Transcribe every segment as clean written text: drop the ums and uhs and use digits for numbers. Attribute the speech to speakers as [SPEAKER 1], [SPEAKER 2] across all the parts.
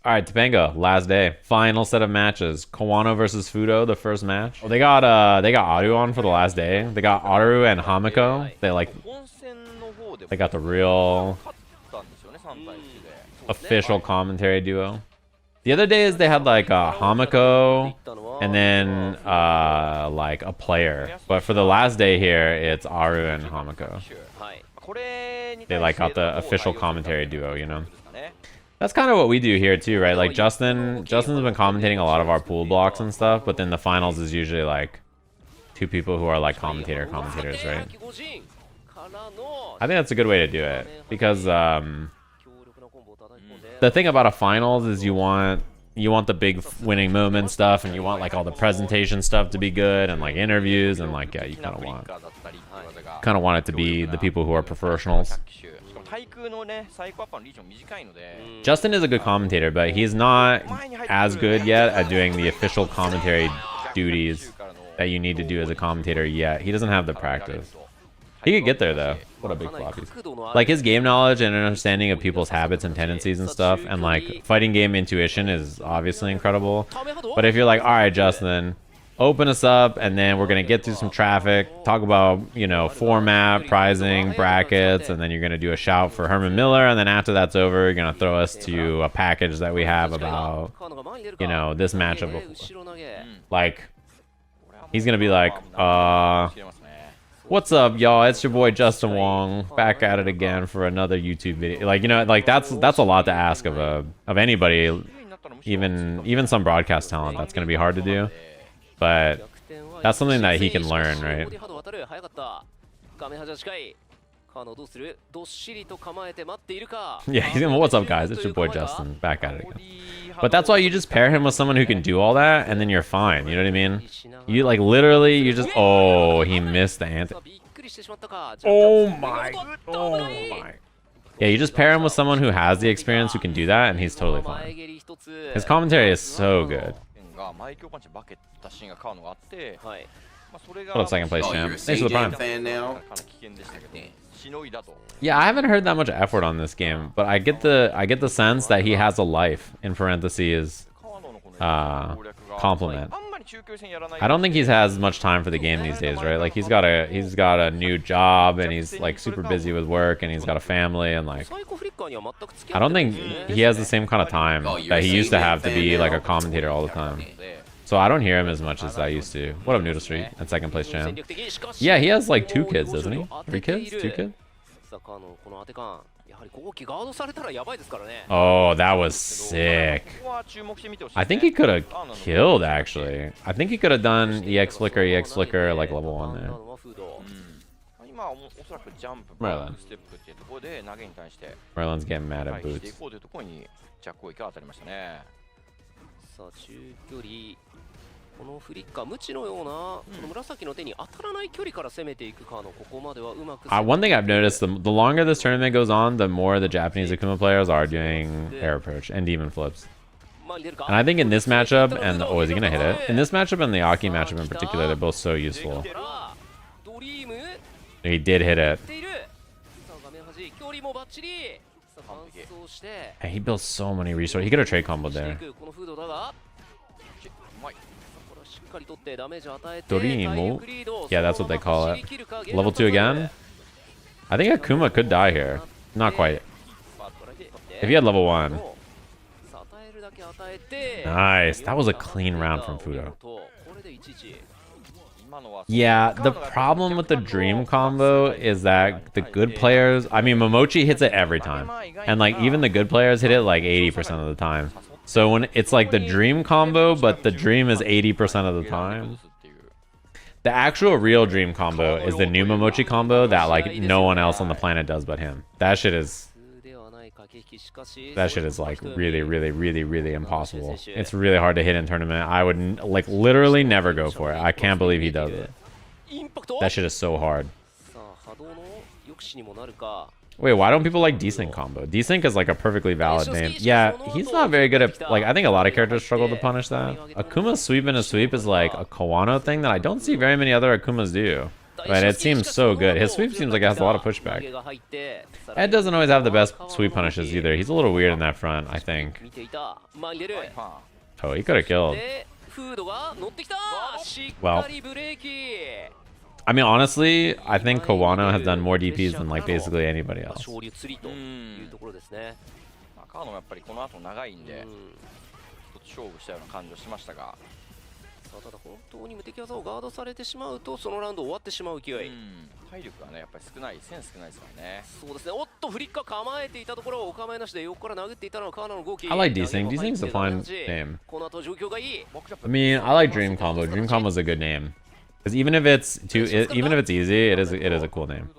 [SPEAKER 1] All right, Topanga, last day, final set of matches. Kawano versus Fuudo, the first match. Oh, they got Aru on for the last day. They got Aru and Hamiko. They got the real official commentary duo. The other days they had like Hamiko and then like a player. But for the last day here, it's Aru and Hamiko. They like got the official commentary duo, you know. That's kind of what we do here too, right? Like Justin's been commentating a lot of our pool blocks and stuff, but then the finals is usually like two people who are like commentators, right? I think that's a good way to do it because the thing about a finals is you want the big winning moment stuff, and you want like all the presentation stuff to be good, and like interviews, and like yeah, you kind of want it to be the people who are professionals. Justin is a good commentator, but he's not as good yet at doing the official commentary duties that you need to do as a commentator yet. He doesn't have the practice. He could get there though. What a big floppies. Like his game knowledge and understanding of people's habits and tendencies and stuff, and like fighting game intuition is obviously incredible. But if you're like, all right, Justin, open us up, and then we're gonna get through some traffic, talk about, you know, format, pricing, brackets, and then you're gonna do a shout for Herman Miller, and then after that's over, you're gonna throw us to a package that we have about, you know, this matchup. Like, he's gonna be like, what's up, y'all? It's your boy Justin Wong, back at it again for another YouTube video. Like, you know, like that's a lot to ask of anybody, even some broadcast talent. That's gonna be hard to do. But that's something that he can learn, right? Yeah, he's gonna, what's up, guys? It's your boy Justin, back at it again. But that's why you just pair him with someone who can do all that, and then you're fine. You know what I mean? You like literally, you just, oh, he missed the ante. Oh my. Yeah, you just pair him with someone who has the experience, who can do that, and he's totally fine. His commentary is so good. What up, second place champ? Thanks for the prime. Yeah, I haven't heard that much effort on this game, but I get the sense that he has a life, in parentheses, compliment. I don't think he has much time for the game these days, right? Like he's got a new job, and he's like super busy with work, and he's got a family, and like I don't think he has the same kind of time that he used to have to be like a commentator all the time. So I don't hear him as much as I used to. What up, Noodle Street? And second place champ. Yeah, he has like 2 kids, doesn't he? 3 kids? 2 kids? Oh, that was sick. I think he could have killed, actually. I think he could have done EX Flicker, like level 1 there. Merlin. Merlin's getting mad at Boots. One thing I've noticed, the longer this tournament goes on, the more the Japanese Akuma players are doing air approach and demon flips. And I think in this matchup, and oh, is he gonna hit it? In this matchup and the A.K.I matchup in particular, they're both so useful. He did hit it. And he built so many resources. He could have trade comboed there. Dorimo? Yeah, that's what they call it. Level 2 again? I think Akuma could die here. Not quite. If he had level 1. Nice. That was a clean round from Fuudo. Yeah, the problem with the dream combo is that the good players, I mean, Momochi hits it every time, and like even the good players hit it like 80% of the time. So when it's like the dream combo, but the dream is 80% of the time, the actual real dream combo is the new Momochi combo that like no one else on the planet does but him. That shit is like really impossible. It's really hard to hit in tournament. I would like literally never go for it. I can't believe he does it. That shit is so hard. Wait, why don't people like desync combo? Desync is like a perfectly valid name. Yeah, he's not very good at, like, I think a lot of characters struggle to punish that. Akuma's sweep in a sweep is like a Kawano thing that I don't see very many other Akumas do. but it seems so good. His sweep seems like it has a lot of pushback. Ed doesn't always have the best sweep punishes either. He's a little weird in that front, I think. Oh, he could have killed. Well, I mean, honestly, I think Kawano has done more DPs than like basically anybody else. I like Desync. Desync is a fun name. I mean, I like Dream Combo. Dream Combo is a good name. Because even if it's easy, it is a cool name.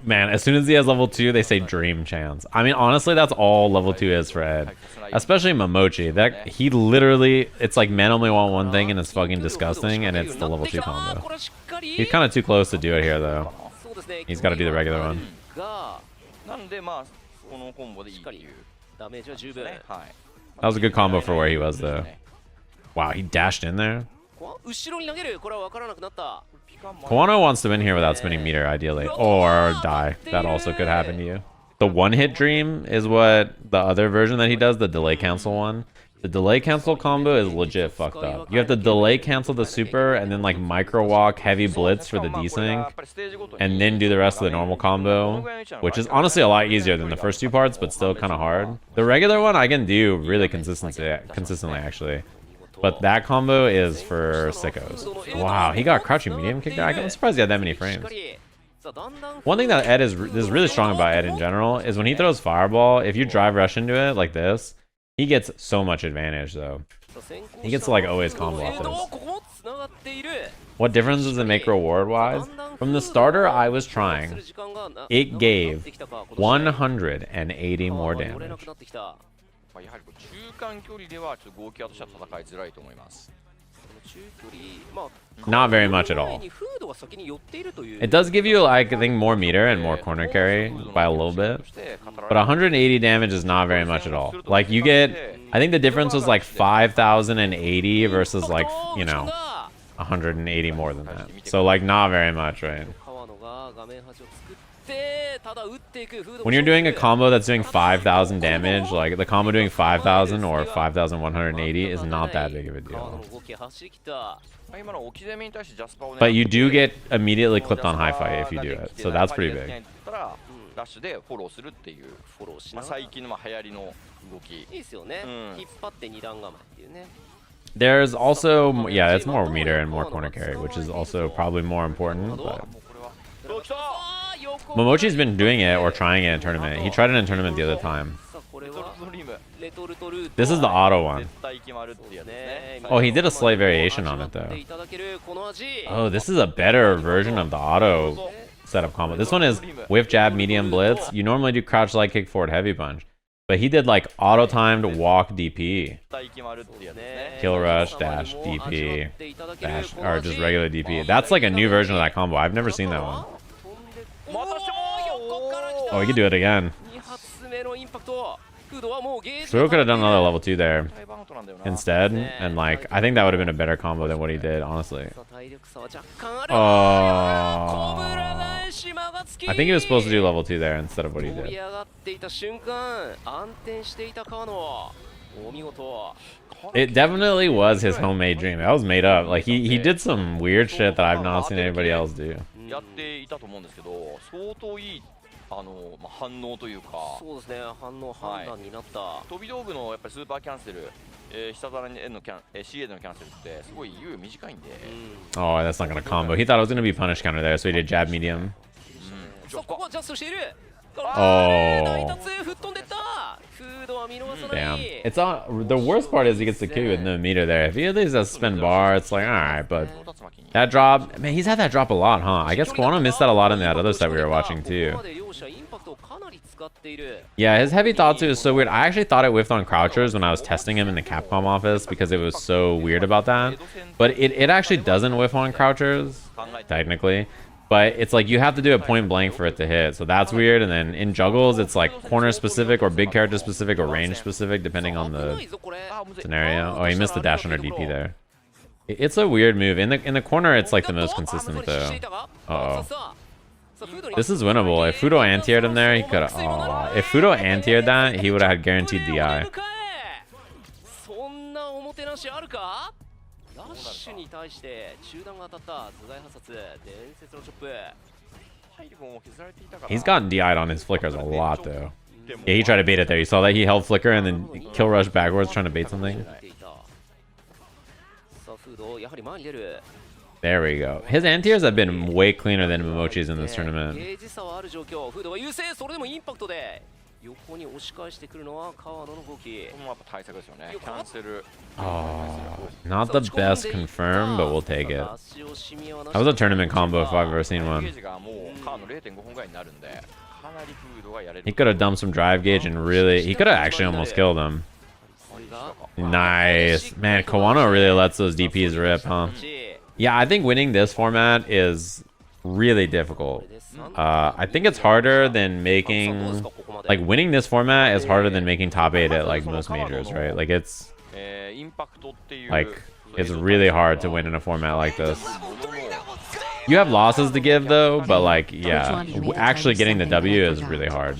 [SPEAKER 1] Man, as soon as he has level 2, they say Dream Chance. I mean, honestly, that's all level 2 is for Ed. Especially Momochi. That he literally, it's like men only want one thing and it's fucking disgusting, and it's the level 2 combo. He's kind of too close to do it here, though. He's got to do the regular one. That was a good combo for where he was, though. Wow, he dashed in there. Kawano wants to win here without spinning meter, ideally. Or die. That also could happen to you. The one-hit dream is what the other version that he does, the delay cancel one. The delay cancel combo is legit fucked up. You have to delay cancel the super and then like micro walk heavy blitz for the desync and then do the rest of the normal combo, which is honestly a lot easier than the first two parts, but still kind of hard. The regular one I can do really consistently actually. But that combo is for sickos. Wow, he got crouching medium kicked out. I'm surprised he had that many frames. One thing that Ed is really strong about Ed in general is when he throws fireball, if you drive rush into it like this, he gets so much advantage though. He gets to like always combo off this. What difference does it make reward wise? From the starter I was trying, it gave 180 more damage. Not very much at all. It does give you, like, I think, more meter and more corner carry by a little bit. But 180 damage is not very much at all. Like, you get, I think the difference was like 5,080 versus like, you know, 180 more than that. So like not very much, right? When you're doing a combo that's doing 5,000 damage, like the combo doing 5,000 or 5,180 is not that big of a deal. But you do get immediately clipped on high fight if you do it, so that's pretty big. There's also, yeah, it's more meter and more corner carry, which is also probably more important. But Momochi's been doing it or trying it in tournament. He tried it in tournament the other time. This is the auto one. Oh, he did a slight variation on it though. Oh, this is a better version of the auto setup combo. This one is whiff jab medium blitz. You normally do crouch light kick forward heavy punch, but he did like auto timed walk DP, kill rush dash DP dash, or just regular DP. That's like a new version of that combo. I've never seen that one. Oh, we could do it again. Fuudo could have done another level 2 there instead, and like I think that would have been a better combo than what he did, honestly. Oh, I think he was supposed to do level 2 there instead of what he did. It definitely was his homemade dream. That was made up. Like he did some weird shit that I've not seen anybody else do. Oh, that's not gonna combo. He thought it was gonna be punish counter there, so he did jab medium. Oh. Damn. It's on. The worst part is he gets the Q with no meter there. If he at least has spin bar, it's like alright, but that drop, man, he's had that drop a lot, huh? I guess Kawano missed that a lot in that other set we were watching too. Yeah, his heavy Tatsu is so weird. I actually thought it whiffed on crouchers when I was testing him in the Capcom office because it was so weird about that. But it actually doesn't whiff on crouchers, technically. But it's like you have to do it point blank for it to hit, so that's weird. And then in juggles, it's like corner specific or big character specific or range specific, depending on the scenario. Oh, he missed the dash under DP there. It's a weird move. In the corner, it's like the most consistent though. Uh oh. This is winnable. If Fuudo anti-aired him there, he could have... Oh, if Fuudo anti-aired that, he would have had guaranteed DI. He's gotten DI'd on his flickers a lot, though. Yeah, he tried to bait it there. You saw that he held flicker and then kill rush backwards trying to bait something. There we go. His anti-airs have been way cleaner than Momochi's in this tournament. Oh, not the best confirm, but we'll take it. That was a tournament combo if I've ever seen one. He could have dumped some drive gauge and really... He could have actually almost killed him. Nice. Man, Kawano really lets those DPs rip, huh? Yeah, I think winning this format is really difficult. I think it's harder than making... Like, winning this format is harder than making top 8 at, like, most majors, right? Like, it's... Like, it's really hard to win in a format like this. You have losses to give, though, but, like, yeah. Actually getting the W is really hard.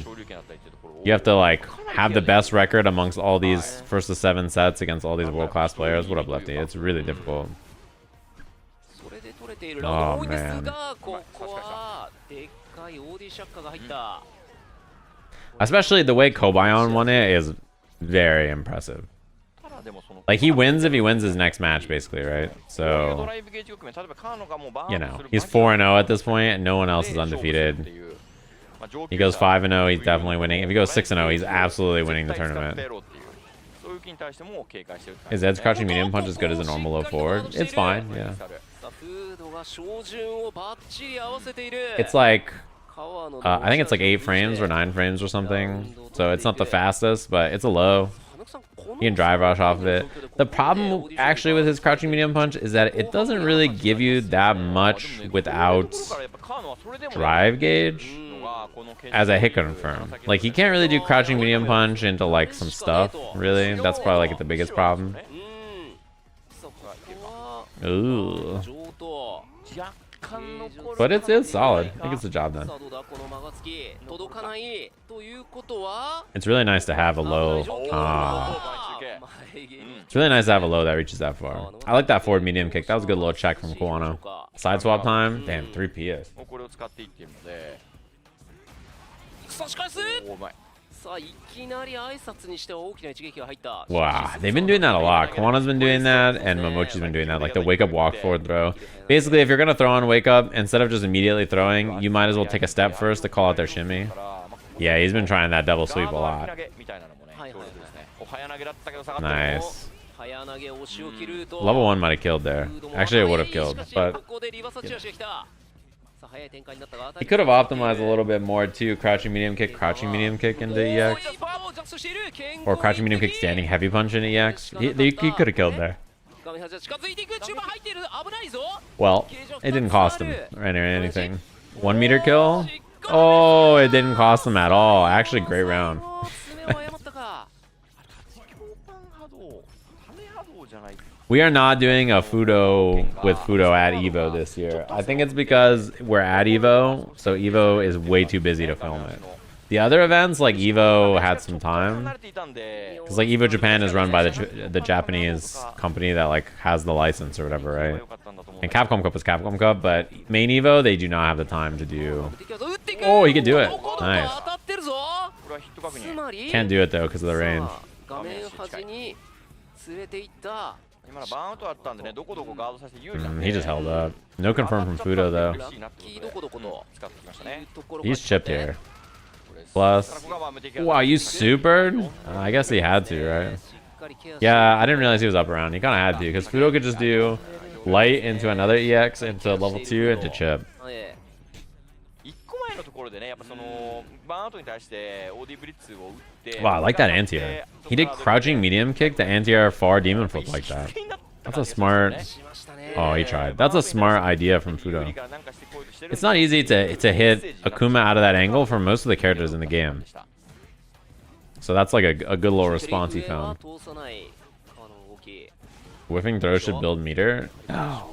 [SPEAKER 1] You have to, like, have the best record amongst all these first to 7 sets against all these world-class players. What up, Lefty? It's really difficult. Oh, man. Especially the way Kobayan won it is very impressive. Like, he wins if he wins his next match, basically, right? So, you know, he's 4-0 at this point, and no one else is undefeated. He goes 5-0, he's definitely winning. If he goes 6-0, he's absolutely winning the tournament. Is Ed's crouching medium punch as good as a normal low forward? It's fine, yeah. It's like... I think it's like 8 frames or 9 frames or something. So it's not the fastest, but it's a low. You can drive rush off of it. The problem actually with his crouching medium punch is that it doesn't really give you that much without drive gauge as a hit confirm. Like, he can't really do crouching medium punch into like some stuff, really. That's probably like the biggest problem. Ooh. But it's solid. I think it's the job done. It's really nice to have a low. It's really nice to have a low that reaches that far. I like that forward medium kick. That was a good little check from Kawano. Side swap time. Damn, 3 PS. Wow, they've been doing that a lot. Kawano's been doing that, and Momochi's been doing that, like the wake up walk forward throw. Basically, if you're gonna throw on wake up, instead of just immediately throwing, you might as well take a step first to call out their shimmy. Yeah, he's been trying that double sweep a lot. Nice. Level 1 might have killed there. Actually, it would have killed, but he could have optimized a little bit more too. Crouching medium kick into EX. Or crouching medium kick standing heavy punch into EX. He could have killed there. Well, it didn't cost him or anything. 1 meter kill? Oh, it didn't cost him at all. Actually, great round. We are not doing a Fuudo with Fuudo at EVO this year. I think it's because we're at EVO, so EVO is way too busy to film it. The other events, like EVO, had some time. Because like EVO Japan is run by the Japanese company that like has the license or whatever, right? And Capcom Cup is Capcom Cup, but main EVO, they do not have the time to do. Oh, he could do it. Nice. Can't do it though because of the range. He just held up. No confirm from Fuudo though. He's chipped here. Plus, wow, you supered? I guess he had to, right? Yeah, I didn't realize he was up around. He kind of had to because Fuudo could just do light into another EX into level 2 into chip. Wow, I like that anti-air. He did crouching medium kick to anti-air far demon flip like that. That's a smart... Oh, he tried. That's a smart idea from Fuudo. It's not easy to hit Akuma out of that angle for most of the characters in the game. So that's like a good little response he found. Whiffing throw should build meter. No.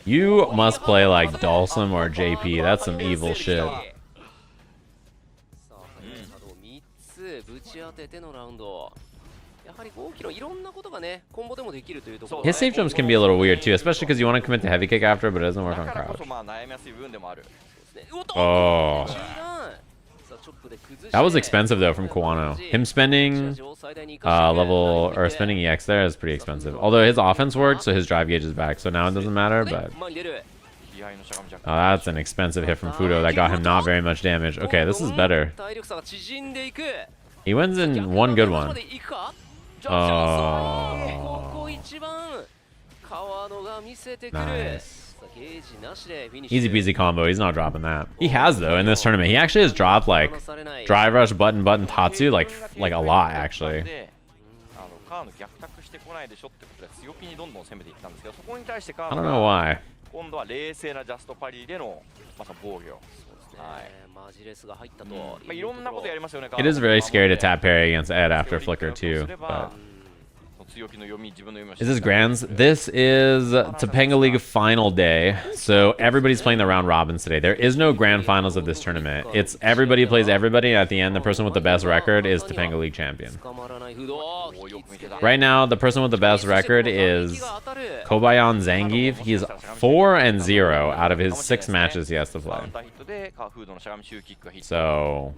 [SPEAKER 1] You must play like Dulcim or JP. That's some evil shit. His safe jumps can be a little weird too, especially because you want to commit to heavy kick after, but it doesn't work on crouch. Oh. That was expensive though from Kawano. Him spending spending EX there is pretty expensive. Although his offense worked, so his drive gauge is back, so now it doesn't matter, but that's an expensive hit from Fuudo that got him not very much damage. Okay, this is better. He wins in one good one. Oh. Nice. Easy peasy combo. He's not dropping that. He has though in this tournament. He actually has dropped like drive rush, button Tatsu like a lot actually. I don't know why. It is very scary to tap parry against Ed after flicker too. But is this Grands? This is Topanga League final day, so everybody's playing the round robins today. There is no grand finals of this tournament. It's everybody plays everybody, and at the end, the person with the best record is Topanga League champion. Right now, the person with the best record is Kobayan Zangief. He's 4-0 out of his 6 matches he has to play. So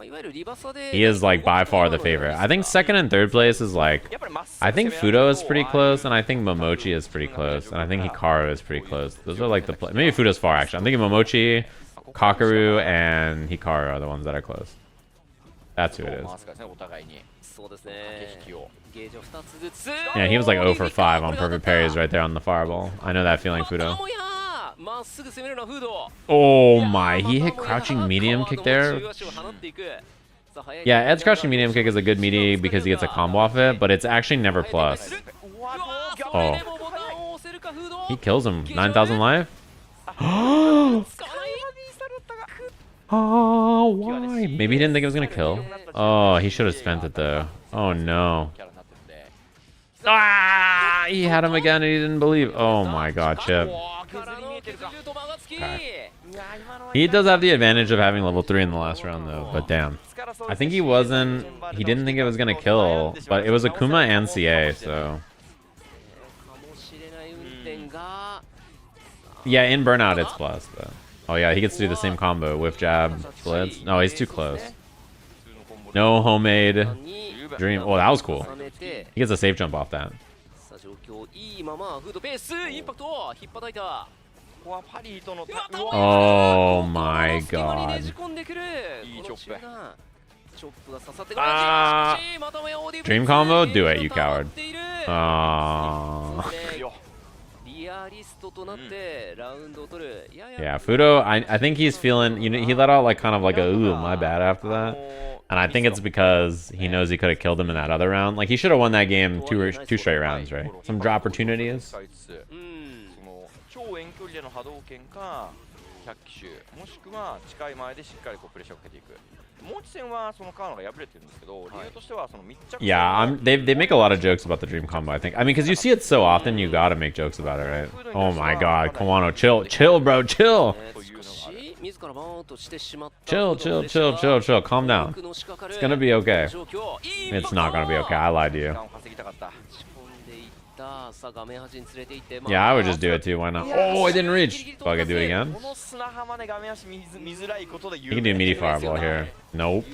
[SPEAKER 1] he is like by far the favorite. I think second and third place is like, I think Fuudo is pretty close, and I think Momochi is pretty close, and I think Hikaru is pretty close. Those are like the maybe Fuudo's far actually. I'm thinking Momochi, Kakeru, and Hikaru are the ones that are close. That's who it is. Yeah, he was like 0 for 5 on perfect parries right there on the fireball. I know that feeling, Fuudo. Oh my, he hit crouching medium kick there. Yeah, Ed's crouching medium kick is a good meaty because he gets a combo off it, but it's actually never plus. Oh. He kills him. 9,000 life? Oh, why? Maybe he didn't think it was going to kill. Oh, he should have spent it though. Oh no. Ah! He had him again and he didn't believe. Oh my god, Chip. Okay. He does have the advantage of having level 3 in the last round though, but damn. I think he didn't think it was gonna kill, but it was Akuma and CA, so. Yeah, in Burnout it's plus, but. Oh yeah, he gets to do the same combo, whiff jab, blitz. No, he's too close. No homemade dream. Oh, that was cool. He gets a safe jump off that. Oh my god. Dream combo? Do it, you coward. Yeah, Fuudo, I think he's feeling, you know, he let out like kind of like a ooh, my bad after that. And I think it's because he knows he could have killed him in that other round. Like he should have won that game two straight rounds, right? Some draw opportunities. Yeah, they make a lot of jokes about the dream combo, I think. I mean, because you see it so often, you gotta make jokes about it, right? Oh my god, Kawano, chill, bro, chill. Chill, calm down. It's gonna be okay. It's not gonna be okay, I lied to you. Yeah, I would just do it too, why not? Oh, I didn't reach. Oh, I gotta do it again? He can do meaty fireball here. Nope.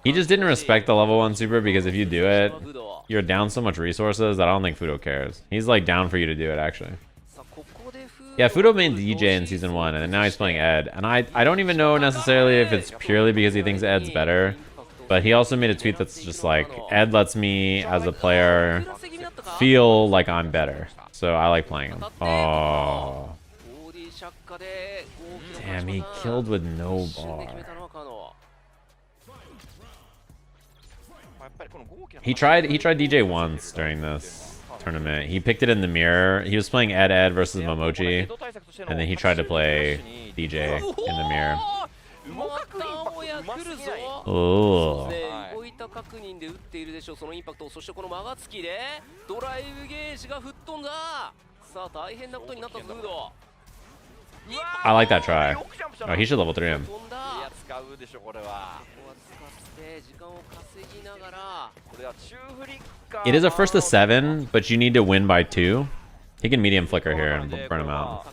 [SPEAKER 1] He just didn't respect the level 1 super because if you do it, you're down so much resources that I don't think Fuudo cares. He's like down for you to do it, actually. Yeah, Fuudo made DJ in Season 1, and now he's playing Ed. And I don't even know necessarily if it's purely because he thinks Ed's better. But he also made a tweet that's just like, Ed lets me, as a player, feel like I'm better. So I like playing him. Oh. Damn, he killed with no bar. He tried DJ once during this tournament. He picked it in the mirror. He was playing Ed versus Momochi. And then he tried to play DJ in the mirror. Oh.
[SPEAKER 2] 確認で打っているでしょう。そのインパクト、そしてこの間がつきでドライブゲージが吹っ飛んだ。さあ大変なことになったフード。
[SPEAKER 1] I like that try. Oh, he should level 3 him. It is a first to 7, but you need to win by 2. He can medium flicker here and burn him out.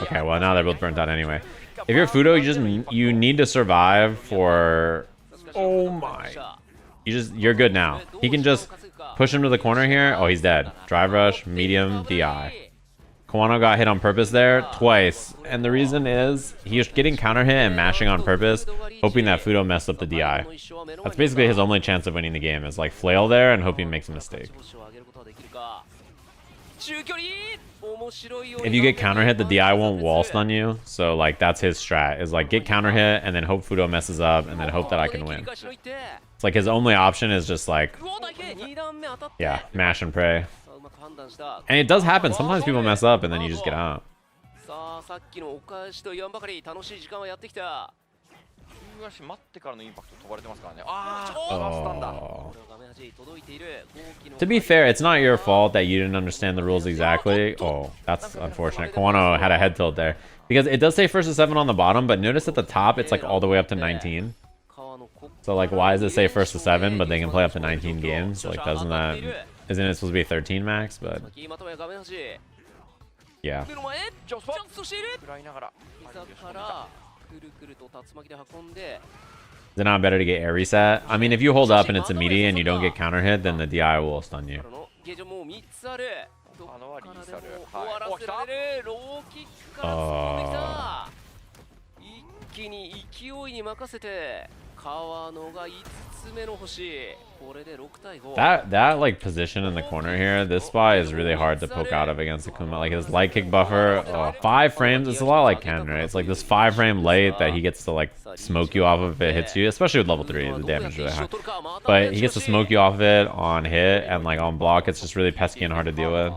[SPEAKER 1] Okay, well now they're both burnt out anyway. If you're Fuudo, you need to survive for... Oh my. You're good now. He can just push him to the corner here. Oh, he's dead. Drive rush, medium, DI. Kawano got hit on purpose there twice, and the reason is he was getting counter hit and mashing on purpose, hoping that Fuudo messed up the DI. That's basically his only chance of winning the game, is like flail there and hope he makes a mistake. If you get counter hit, the DI won't wall stun you, so like that's his strat, is like get counter hit and then hope Fuudo messes up and then hope that I can win. It's like his only option is just like, yeah, mash and pray. And it does happen. Sometimes people mess up and then you just get out.
[SPEAKER 2] Oh.
[SPEAKER 1] To be fair, it's not your fault that you didn't understand the rules exactly. Oh, that's unfortunate. Kawano had a head tilt there. Because it does say first to 7 on the bottom, but notice at the top it's like all the way up to 19. So like, why does it say first to 7, but they can play up to 19 games? Like, doesn't that... Isn't it supposed to be 13 max? But yeah. Is it not better to get air reset? I mean, if you hold up and it's a meaty and you don't get counter hit, then the DI will stun you. That like position in the corner here, this spot is really hard to poke out of against Akuma. Like his light kick buffer, 5 frames, it's a lot like Ken, right? It's like this 5 frame late that he gets to like smoke you off of if it hits you, especially with level 3, the damage is really high. But he gets to smoke you off of it on hit, and like on block, it's just really pesky and hard to deal with.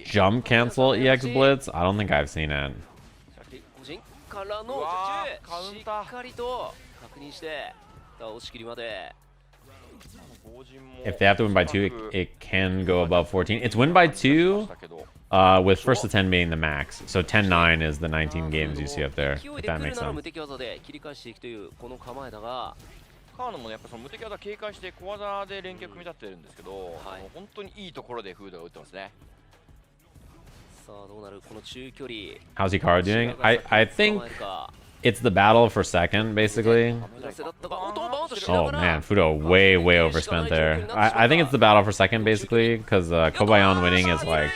[SPEAKER 1] Jump cancel EX Blitz? I don't think I've seen it. If they have to win by 2, it can go above 14. It's win by 2 with first to 10 being the max. So 10-9 is the 19 games you see up there, if that makes sense. How's Hikaru doing? I think it's the battle for second, basically. Oh man, Fuudo way overspent there. I think it's the battle for second, basically, because Kobayan winning is like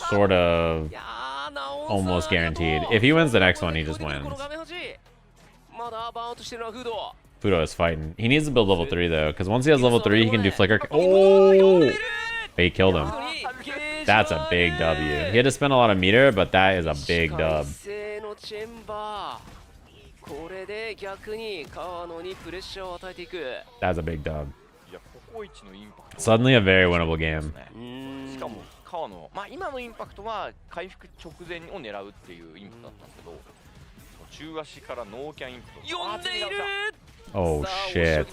[SPEAKER 1] sort of almost guaranteed. If he wins the next one, he just wins. Fuudo is fighting. He needs to build level 3 though, because once he has level 3, he can do flicker. Oh! He killed him. That's a big W. He had to spend a lot of meter, but that is a big dub. That's a big dub. Suddenly a very winnable game. Oh shit.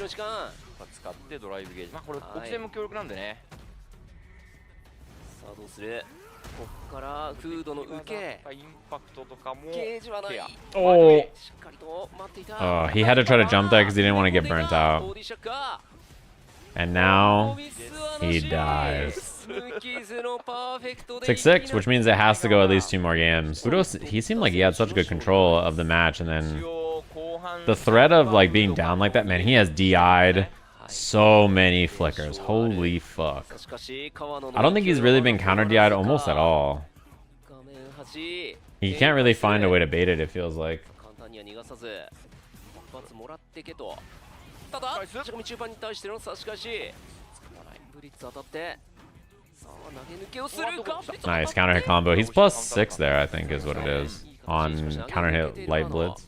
[SPEAKER 1] Oh, he had to try to jump there because he didn't want to get burnt out. And now he dies. 6-6, which means it has to go at least 2 more games. Fuudo, he seemed like he had such good control of the match, and then the threat of like being down like that, man, he has DI'd so many flickers. Holy fuck. I don't think he's really been counter DI'd almost at all. He can't really find a way to bait it, it feels like. Nice counter hit combo. He's +6 there, I think, is what it is on counter hit light blitz.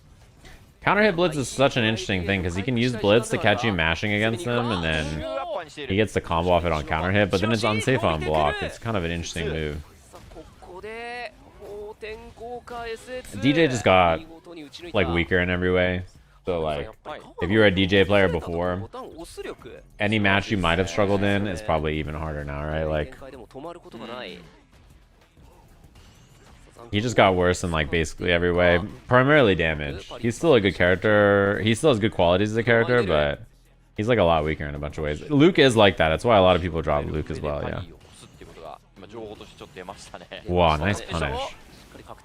[SPEAKER 1] Counter hit blitz is such an interesting thing because he can use blitz to catch you mashing against him, and then He gets the combo off it on counter hit, but then it's unsafe on block. It's kind of an interesting move. DJ just got like weaker in every way. So like, if you were a DJ player before, any match you might have struggled in is probably even harder now, right? Like, he just got worse in like basically every way. Primarily damage. He's still a good character. He still has good qualities as a character, but he's like a lot weaker in a bunch of ways. Luke is like that. That's why a lot of people drop Luke as well, yeah. Wow, nice punish.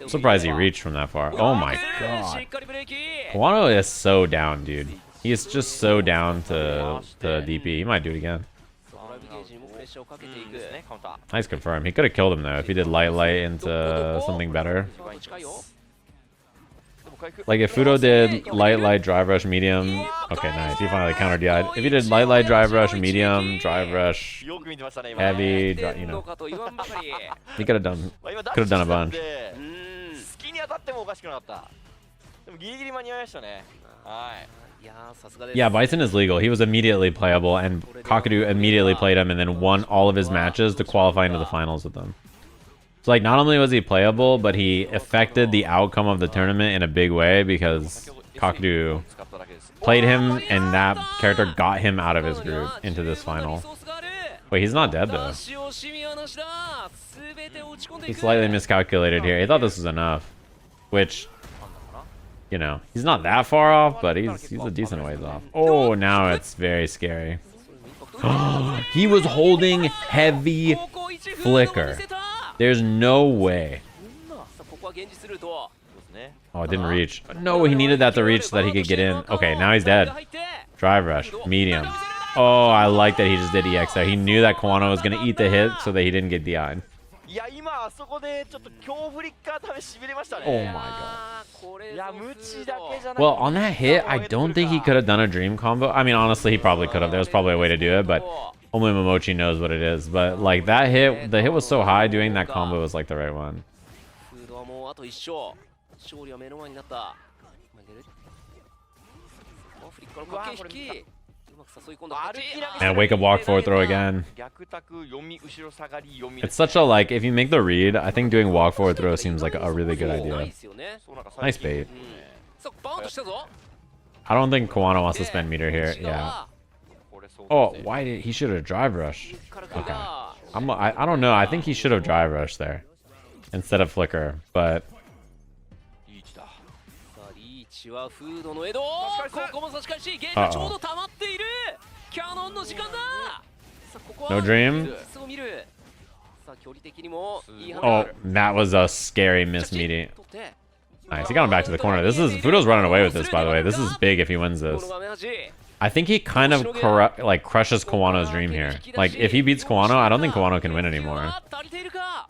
[SPEAKER 1] I'm surprised he reached from that far. Oh my god. Kawano is so down, dude. He is just so down to DP. He might do it again. Nice confirm. He could have killed him though if he did light into something better. Like if Fuudo did light drive rush medium. Okay, nice. He finally counter DI'd. If he did light drive rush medium, drive rush heavy, you know, he could have done a bunch. Yeah, Bison is legal. He was immediately playable, and Kakeru immediately played him and then won all of his matches to qualify into the finals with them. So like, not only was he playable, but he affected the outcome of the tournament in a big way because Kakeru played him and that character got him out of his group into this final. Wait, he's not dead though. He slightly miscalculated here. He thought this was enough, which, you know, he's not that far off, but he's a decent ways off. Oh, now it's very scary. He was holding heavy flicker. There's no way. Oh, it didn't reach. No, he needed that to reach so that he could get in. Okay, now he's dead. Drive rush, medium. Oh, I like that he just did EX there. He knew that Kawano was going to eat the hit so that he didn't get DI'd. Oh my god. Well, on that hit, I don't think he could have done a dream combo. I mean, honestly, he probably could have. There's probably a way to do it, but only Momochi knows what it is. But like that hit, the hit was so high, doing that combo was like the right one. And wake up, walk forward, throw again. It's such a like, if you make the read, I think doing walk forward throw seems like a really good idea. Nice bait. I don't think Kawano wants to spend meter here. Yeah. Oh, why did he should have drive rush? Okay. I don't know. I think he should have drive rush there instead of flicker, but. No dream. Oh, that was a scary miss meeting. Nice, he got him back to the corner. This is Fuudo's running away with this, by the way. This is big if he wins this. I think he kind of crushes Kawano's dream here. Like if he beats Kawano, I don't think Kawano can win anymore.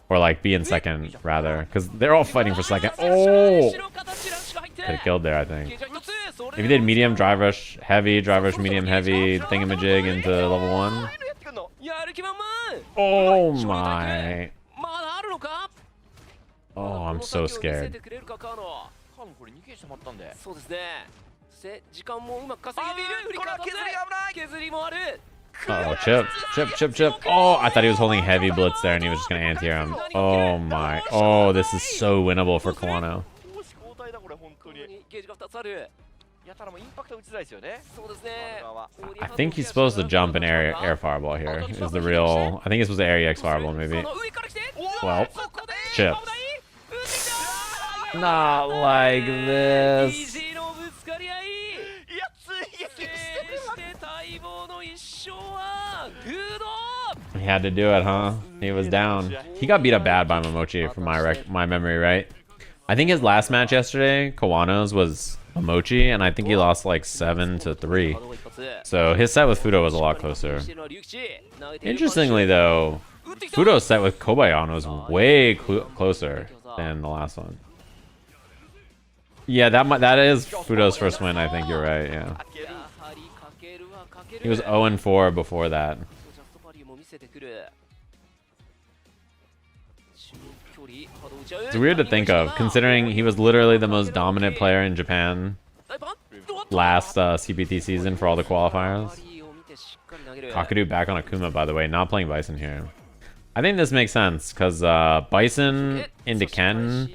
[SPEAKER 1] Or like be in second rather, because they're all fighting for second. Oh, could have killed there, I think. If he did medium drive rush heavy, drive rush medium heavy thingamajig into level 1. Oh my. Oh, I'm so scared. Uh-oh, chip. Oh, I thought he was holding heavy blitz there and he was just gonna anti-air him. Oh my. Oh, this is so winnable for Kawano. I think he's supposed to jump an air fireball here. Is the real. I think he's supposed to air EX fireball maybe. Well, chips. Not like this. He had to do it, huh? He was down. He got beat up bad by Momochi from my memory, right? I think his last match yesterday, Kawano's, was Momochi, and I think he lost like 7-3. So his set with Fuudo was a lot closer. Interestingly, though, Fuudo's set with Kobayan was way closer than the last one. Yeah, that is Fuudo's first win. I think you're right. Yeah, he was 0-4 before that. It's weird to think of, considering he was literally the most dominant player in Japan last CPT season for all the qualifiers. Kakeru back on Akuma, by the way, not playing Bison here. I think this makes sense, because Bison into Ken,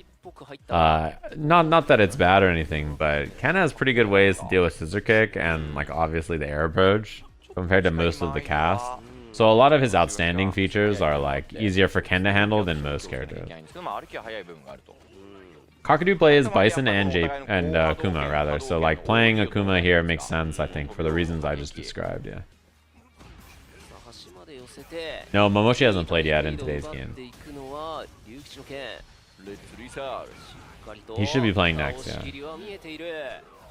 [SPEAKER 1] not that it's bad or anything, but Ken has pretty good ways to deal with Scissor Kick and, like, obviously the air approach, compared to most of the cast. So a lot of his outstanding features are, like, easier for Ken to handle than most characters. Kakeru plays Bison and Akuma, rather, so, like, playing Akuma here makes sense, I think, for the reasons I just described, yeah. No, Momochi hasn't played yet in today's game. He should be playing next, yeah.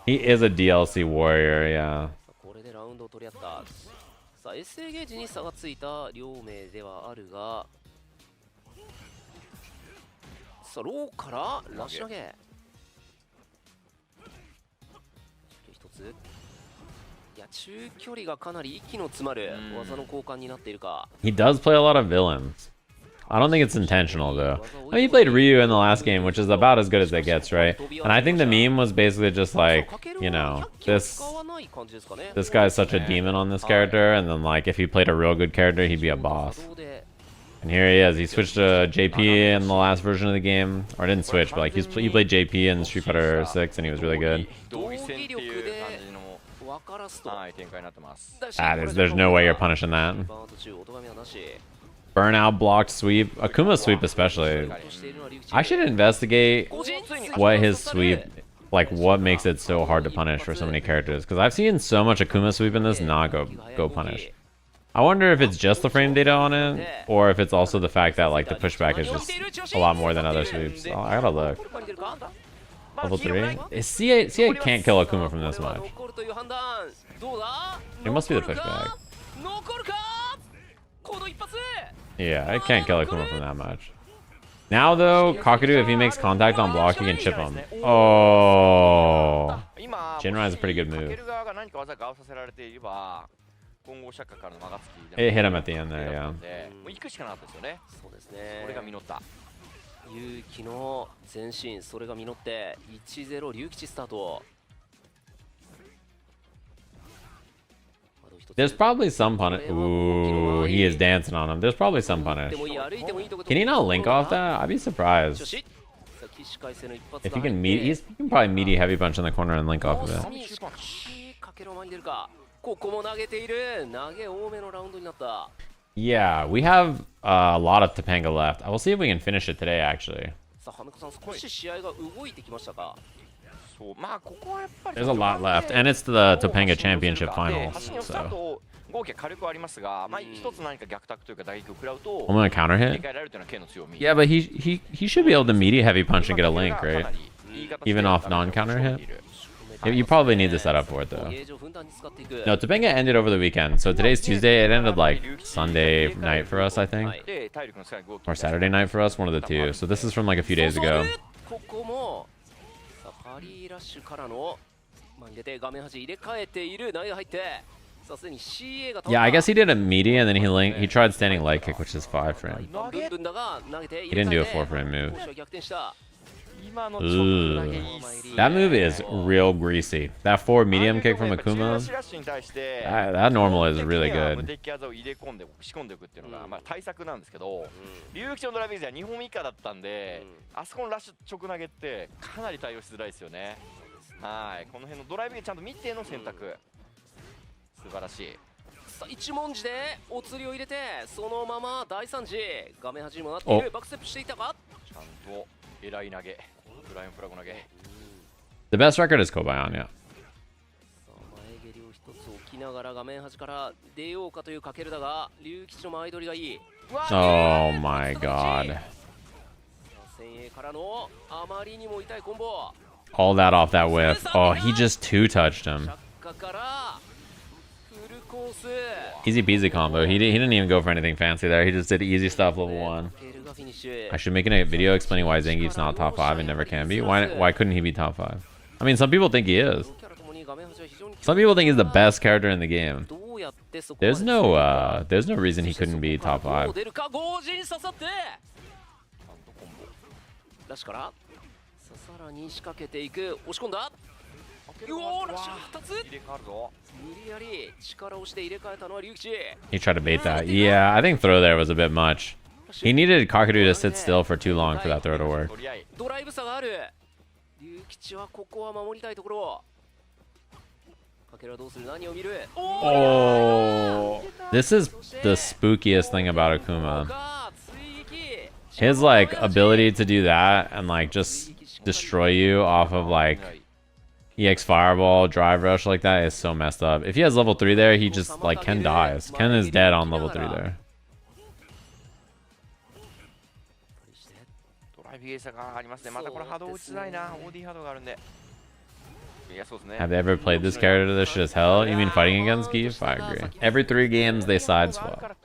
[SPEAKER 1] He is a DLC warrior, yeah.
[SPEAKER 2] さあ SA ゲージに差がついた両名ではあるが、さあローからラッシュ投げ一つ、いや中距離がかなり息の詰まる技の交換になっているか。
[SPEAKER 1] He does play a lot of villains. I don't think it's intentional though. I mean, he played Ryu in the last game, which is about as good as it gets, right? And I think the meme was basically just like, you know, this guy's such a demon on this character, and then like if he played a real good character, he'd be a boss. And here he is. He switched to JP in the last version of the game, or didn't switch, but like he played JP in Street Fighter 6, and he was really good. There's no way you're punishing that. Burnout blocked sweep. Akuma sweep especially. I should investigate what his sweep, like what makes it so hard to punish for so many characters. Because I've seen so much Akuma sweep in this not go punish. I wonder if it's just the frame data on it, or if it's also the fact that like the pushback is just a lot more than other sweeps. Oh, I gotta look. Level 3? CA can't kill Akuma from this much. It must be the pushback. Yeah, I can't kill Akuma from that much. Now though, Kakeru, if he makes contact on block, he can chip him. Oh, Jinrai is a pretty good move. It hit him at the end there, yeah. There's probably some punish. Ooh, he is dancing on him. There's probably some punish. Can he not link off that? I'd be surprised. If he can meet, he can probably meaty heavy punch in the corner and link off of it. Yeah, we have a lot of Topanga left. I will see if we can finish it today, actually. There's a lot left, and it's the Topanga Championship Finals, so. I'm gonna counter hit? Yeah, but he should be able to meaty heavy punch and get a link, right? Even off non-counter hit? You probably need to set up for it, though. No, Topanga ended over the weekend, so today's Tuesday. It ended like Sunday night for us, I think. Or Saturday night for us, one of the two. So this is from like a few days ago. Yeah, I guess he did a meaty and then he tried standing light kick, which is 5 frame. He didn't do a 4 frame move. Ooh. That move is real greasy. That 4 medium kick from Akuma, that normal is really good. The best record is Kobayan, yeah. Oh my god. All that off that whiff. Oh, he just 2-touched him. Easy peasy combo. He didn't even go for anything fancy there. He just did easy stuff level 1. I should make a video explaining why Zangief's not top 5 and never can be. Why couldn't he be top 5? I mean, some people think he is. Some people think he's the best character in the game. There's no reason he couldn't be top 5. He tried to bait that. Yeah, I think throw there was a bit much. He needed Kakeru to sit still for too long for that throw to work. Oh, this is the spookiest thing about Akuma. His like ability to do that and like just destroy you off of like EX Fireball, Drive Rush like that is so messed up. If he has level 3 there, he just like Ken dies. Ken is dead on level 3 there. Have they ever played this character this shit as hell? You mean fighting against Zangief? I agree. Every 3 games they side swap.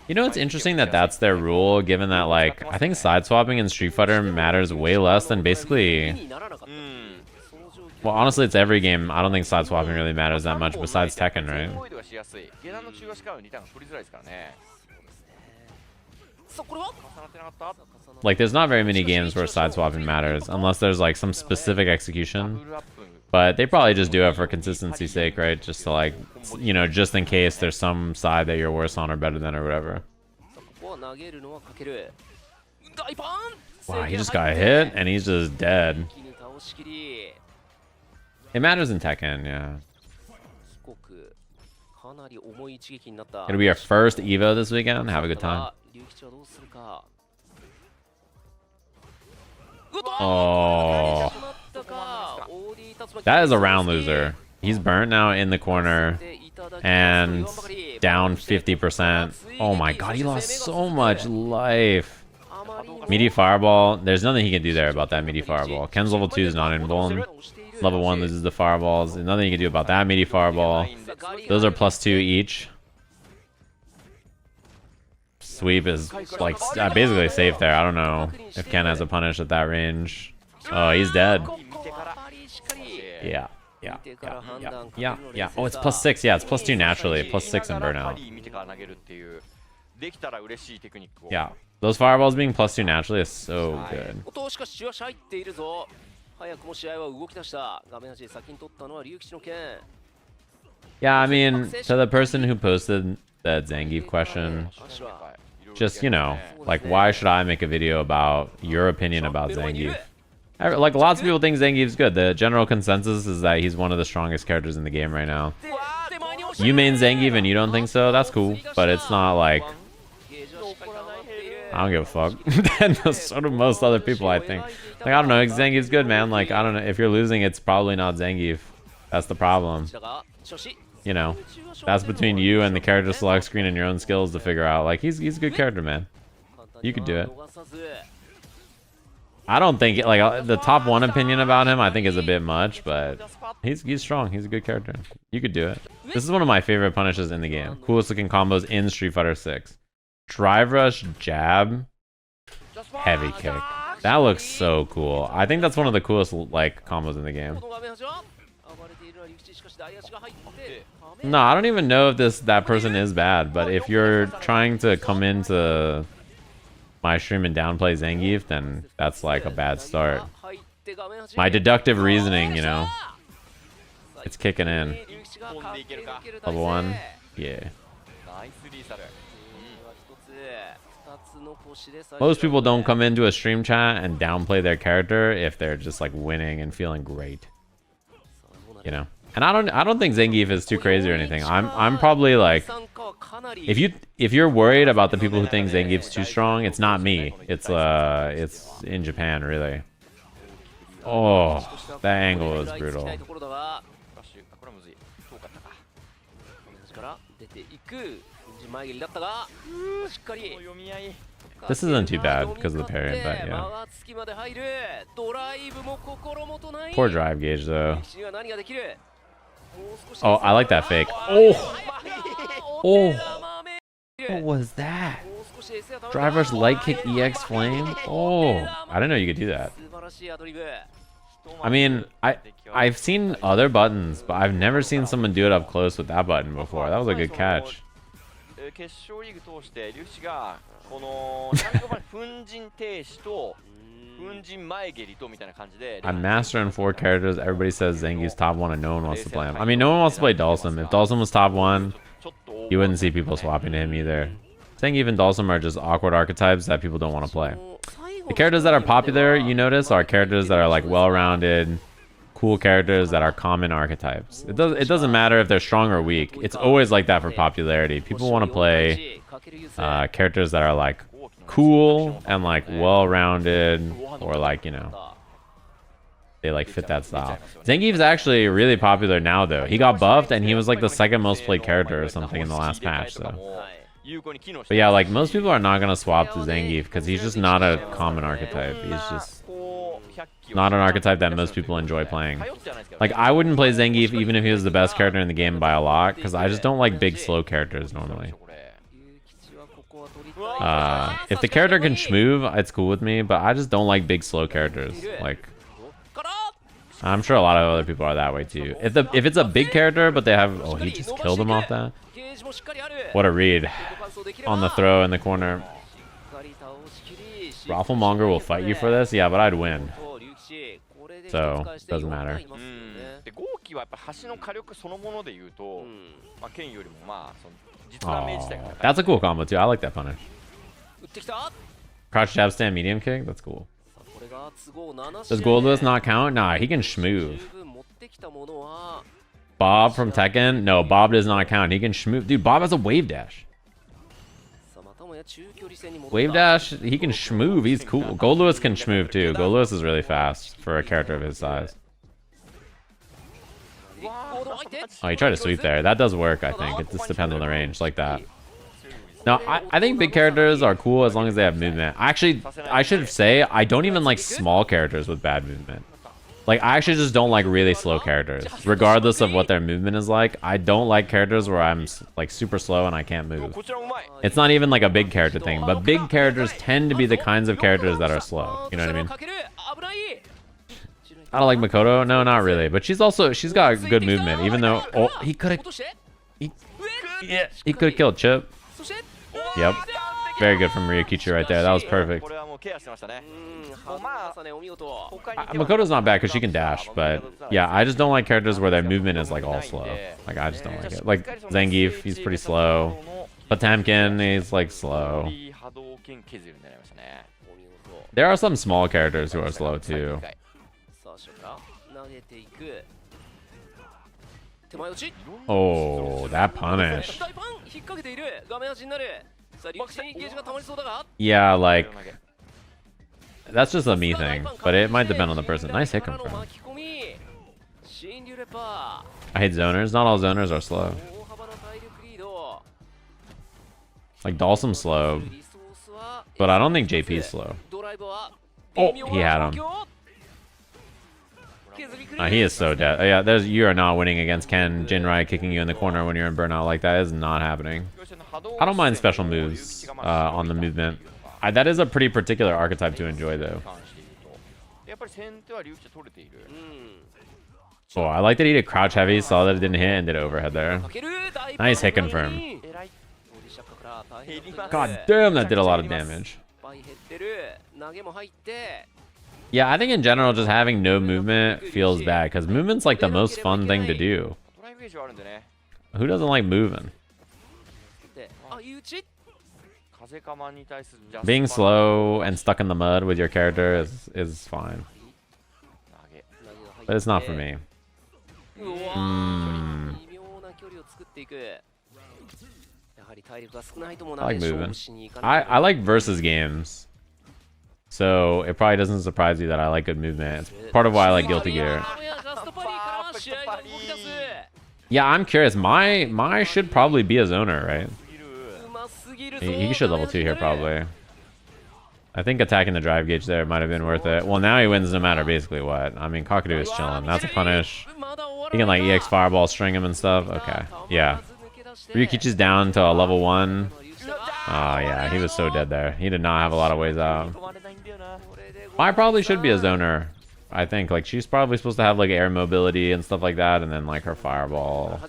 [SPEAKER 1] You know, it's interesting that that's their rule, given that like I think side swapping in Street Fighter matters way less than basically. Well, honestly, it's every game. I don't think side swapping really matters that much besides Tekken, right? Like, there's not very many games where side swapping matters, unless there's like some specific execution. But they probably just do it for consistency's sake, right? Just to like, you know, just in case there's some side that you're worse on or better than or whatever. Wow, he just got hit and he's just dead. It matters in Tekken, yeah. It'll be our first EVO this weekend. Have a good time. Oh, that is a round loser. He's burnt now in the corner and down 50%. Oh my god, he lost so much life. Meaty Fireball. There's nothing he can do there about that Meaty Fireball. Ken's level 2 is not invuln. Level 1 loses the fireballs. There's nothing you can do about that Meaty Fireball. Those are +2 each. Sweep is like basically safe there. I don't know if Ken has a punish at that range. Oh, he's dead. Yeah. Oh, it's +6. Yeah, it's +2 naturally. +6 in burnout. Yeah. Those fireballs being +2 naturally is so good. Yeah, I mean, to the person who posted that Zangief question, just, you know, like, why should I make a video about your opinion about Zangief? Like, lots of people think Zangief's good. The general consensus is that he's one of the strongest characters in the game right now. You main Zangief and you don't think so? That's cool, but it's not like... I don't give a fuck. And so do most other people, I think. Like, I don't know, Zangief's good, man. Like, I don't know, if you're losing, it's probably not Zangief. That's the problem. You know, that's between you and the character select screen and your own skills to figure out. Like, he's a good character, man. You could do it. I don't think, like, the top 1 opinion about him, I think is a bit much, but he's strong. He's a good character. You could do it. This is one of my favorite punishes in the game. Coolest looking combos in Street Fighter 6. Drive rush, jab, heavy kick. That looks so cool. I think that's one of the coolest like combos in the game. No, I don't even know if that person is bad, but if you're trying to come into my stream and downplay Zangief, then that's like a bad start. My deductive reasoning, you know, it's kicking in. Level 1, yeah. Most people don't come into a stream chat and downplay their character if they're just like winning and feeling great, you know. And I don't think Zangief is too crazy or anything. I'm probably like, if you're worried about the people who think Zangief's too strong, it's not me. It's in Japan, really. Oh, that angle is brutal. This isn't too bad because of the parry, but yeah. Poor drive gauge though. Oh, I like that fake. Oh! Oh! What was that? Drive rush light kick EX flame? Oh! I didn't know you could do that. I mean, I've seen other buttons, but I've never seen someone do it up close with that button before. That was a good catch. I'm master in 4 characters. Everybody says Zangief's top 1 and no one wants to play him. I mean, no one wants to play Dalsum. If Dalsum was top 1, you wouldn't see people swapping to him either. Zangief and Dalsum are just awkward archetypes that people don't want to play. The characters that are popular, you notice, are characters that are like well-rounded, cool characters that are common archetypes. It doesn't matter if they're strong or weak. It's always like that for popularity. People want to play characters that are like cool and like well-rounded, or like, you know, they like fit that style. Zangief's actually really popular now though. He got buffed and he was like the 2nd most played character or something in the last patch. So, but yeah, like most people are not gonna swap to Zangief because he's just not a common archetype. He's just not an archetype that most people enjoy playing. Like, I wouldn't play Zangief even if he was the best character in the game by a lot, because I just don't like big slow characters normally. If the character can shmove, it's cool with me, but I just don't like big slow characters. Like, I'm sure a lot of other people are that way too. If it's a big character but they have, oh, he just killed him off that. What a read on the throw in the corner. Rafflemonger will fight you for this? Yeah, but I'd win. So, doesn't matter. Oh, that's a cool combo too. I like that punish. Crouch jab stand medium kick? That's cool. Does Goldless not count? Nah, he can shmove. Bob from Tekken? No, Bob does not count. He can shmove. Dude, Bob has a wave dash. Wave dash, he can shmove. He's cool. Goldless can shmove too. Goldless is really fast for a character of his size. Oh, he tried to sweep there. That does work, I think. It just depends on the range, like that. No, I think big characters are cool as long as they have movement. Actually, I should say, I don't even like small characters with bad movement. Like, I actually just don't like really slow characters. Regardless of what their movement is like, I don't like characters where I'm like super slow and I can't move. It's not even like a big character thing, but big characters tend to be the kinds of characters that are slow. You know what I mean? I don't like Makoto. No, not really. But she's got good movement, even though, oh, he could have killed Chip. Yep. Very good from Ryukichi right there. That was perfect. Makoto's not bad because she can dash, but yeah, I just don't like characters where their movement is like all slow. Like, I just don't like it. Like Zangief, he's pretty slow. Potemkin, he's like slow. There are some small characters who are slow too. Oh, that punish. Yeah, like, that's just a me thing, but it might depend on the person. Nice hit confirm. I hate zoners. Not all zoners are slow. Like, Dalsum's slow, but I don't think JP's slow. Oh, he had him. He is so dead. Oh, yeah, you are not winning against Ken Jinrai kicking you in the corner when you're in burnout. Like, that is not happening. I don't mind special moves on the movement. That is a pretty particular archetype to enjoy, though. Oh, I like that he did crouch heavy, saw that it didn't hit, and did overhead there. Nice hit confirm. God damn, that did a lot of damage. Yeah, I think in general, just having no movement feels bad, because movement's like the most fun thing to do. Who doesn't like moving? Being slow and stuck in the mud with your character is fine. But it's not for me. I like moving. I like versus games. So it probably doesn't surprise you that I like good movement. It's part of why I like Guilty Gear. Yeah, I'm curious. My should probably be a zoner, right? He should level 2 here, probably. I think attacking the drive gauge there might have been worth it. Well, now he wins no matter basically what. I mean, Kakeru is chilling. That's a punish. He can, like, EX Fireball string him and stuff. Okay, yeah. Ryukichi's down to a level 1. Oh, yeah, he was so dead there. He did not have a lot of ways out. I probably should be a zoner. I think, like, she's probably supposed to have, like, air mobility and stuff like that, and then, like, her Fireball.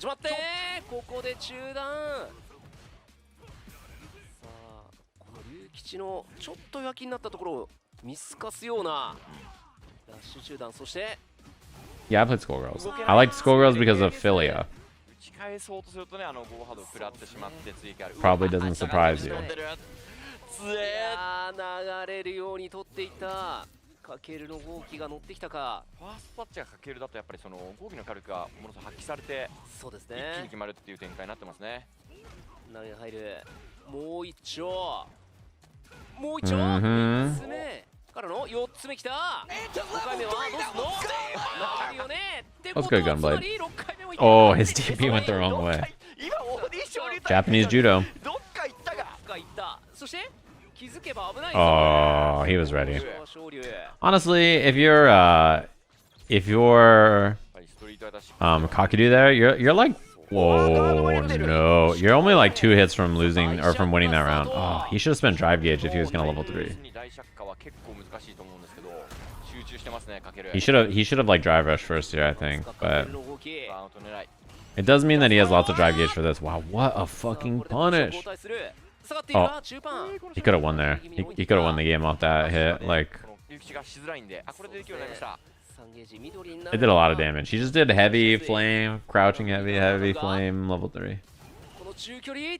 [SPEAKER 2] 見透かすようなラッシュ中断、そして
[SPEAKER 1] Yeah, I played Skullgirls. I liked Skullgirls because of Philia.
[SPEAKER 3] 打ち返そうとするとね、ゴーハード食らってしまって追加ある。
[SPEAKER 1] Probably doesn't surprise you.
[SPEAKER 2] いやー流れるように取っていったかけるの号機が乗ってきたか。
[SPEAKER 3] ファーストタッチがかけるだとやっぱりその号機の火力がものすごく発揮されて
[SPEAKER 2] そうです
[SPEAKER 3] 一気に
[SPEAKER 2] ね。
[SPEAKER 3] 決まるっていう展開になってますね。
[SPEAKER 2] 投げ入る。もう一丁。もう一丁。
[SPEAKER 1] Mhm.
[SPEAKER 2] 3つ目からの4つ目きた。5回目はどうすんの？投げるよね。ってことは
[SPEAKER 1] That was good gunblade.
[SPEAKER 2] つまり6回目もいった。
[SPEAKER 1] Oh, his TP went the wrong way.
[SPEAKER 3] 今オーディションに
[SPEAKER 1] Japanese judo.
[SPEAKER 3] どっか行ったが。
[SPEAKER 2] どっか行った。そして気づけば危ないぞ。
[SPEAKER 1] Oh, he was ready.
[SPEAKER 2] 昇竜。
[SPEAKER 1] Honestly, if you're
[SPEAKER 3] やっぱりストリート型し
[SPEAKER 1] Kakeru there, you're like, whoa, no, you're only like 2 hits from losing or from winning that round. Oh, he should have spent drive gauge if he was gonna level 3.
[SPEAKER 3] 大借家は結構難しいと思うんですけど、集中してますね、かける。
[SPEAKER 1] He should have like drive rush first here, I think. But
[SPEAKER 2] の動き。
[SPEAKER 3] バウンド狙い。
[SPEAKER 1] it does mean that he has lots of drive gauge for this. Wow, what a fucking punish!
[SPEAKER 2] 下がっているが中盤。
[SPEAKER 1] He could have won there. He could have won the game off that hit. Like,
[SPEAKER 3] このリュキチがしづらいんで、あ、これでできるようになりました。
[SPEAKER 2] 3ゲージ緑にな
[SPEAKER 1] it
[SPEAKER 2] る
[SPEAKER 1] did a lot of damage. He just did heavy flame, crouching heavy flame, level 3.
[SPEAKER 2] この中距離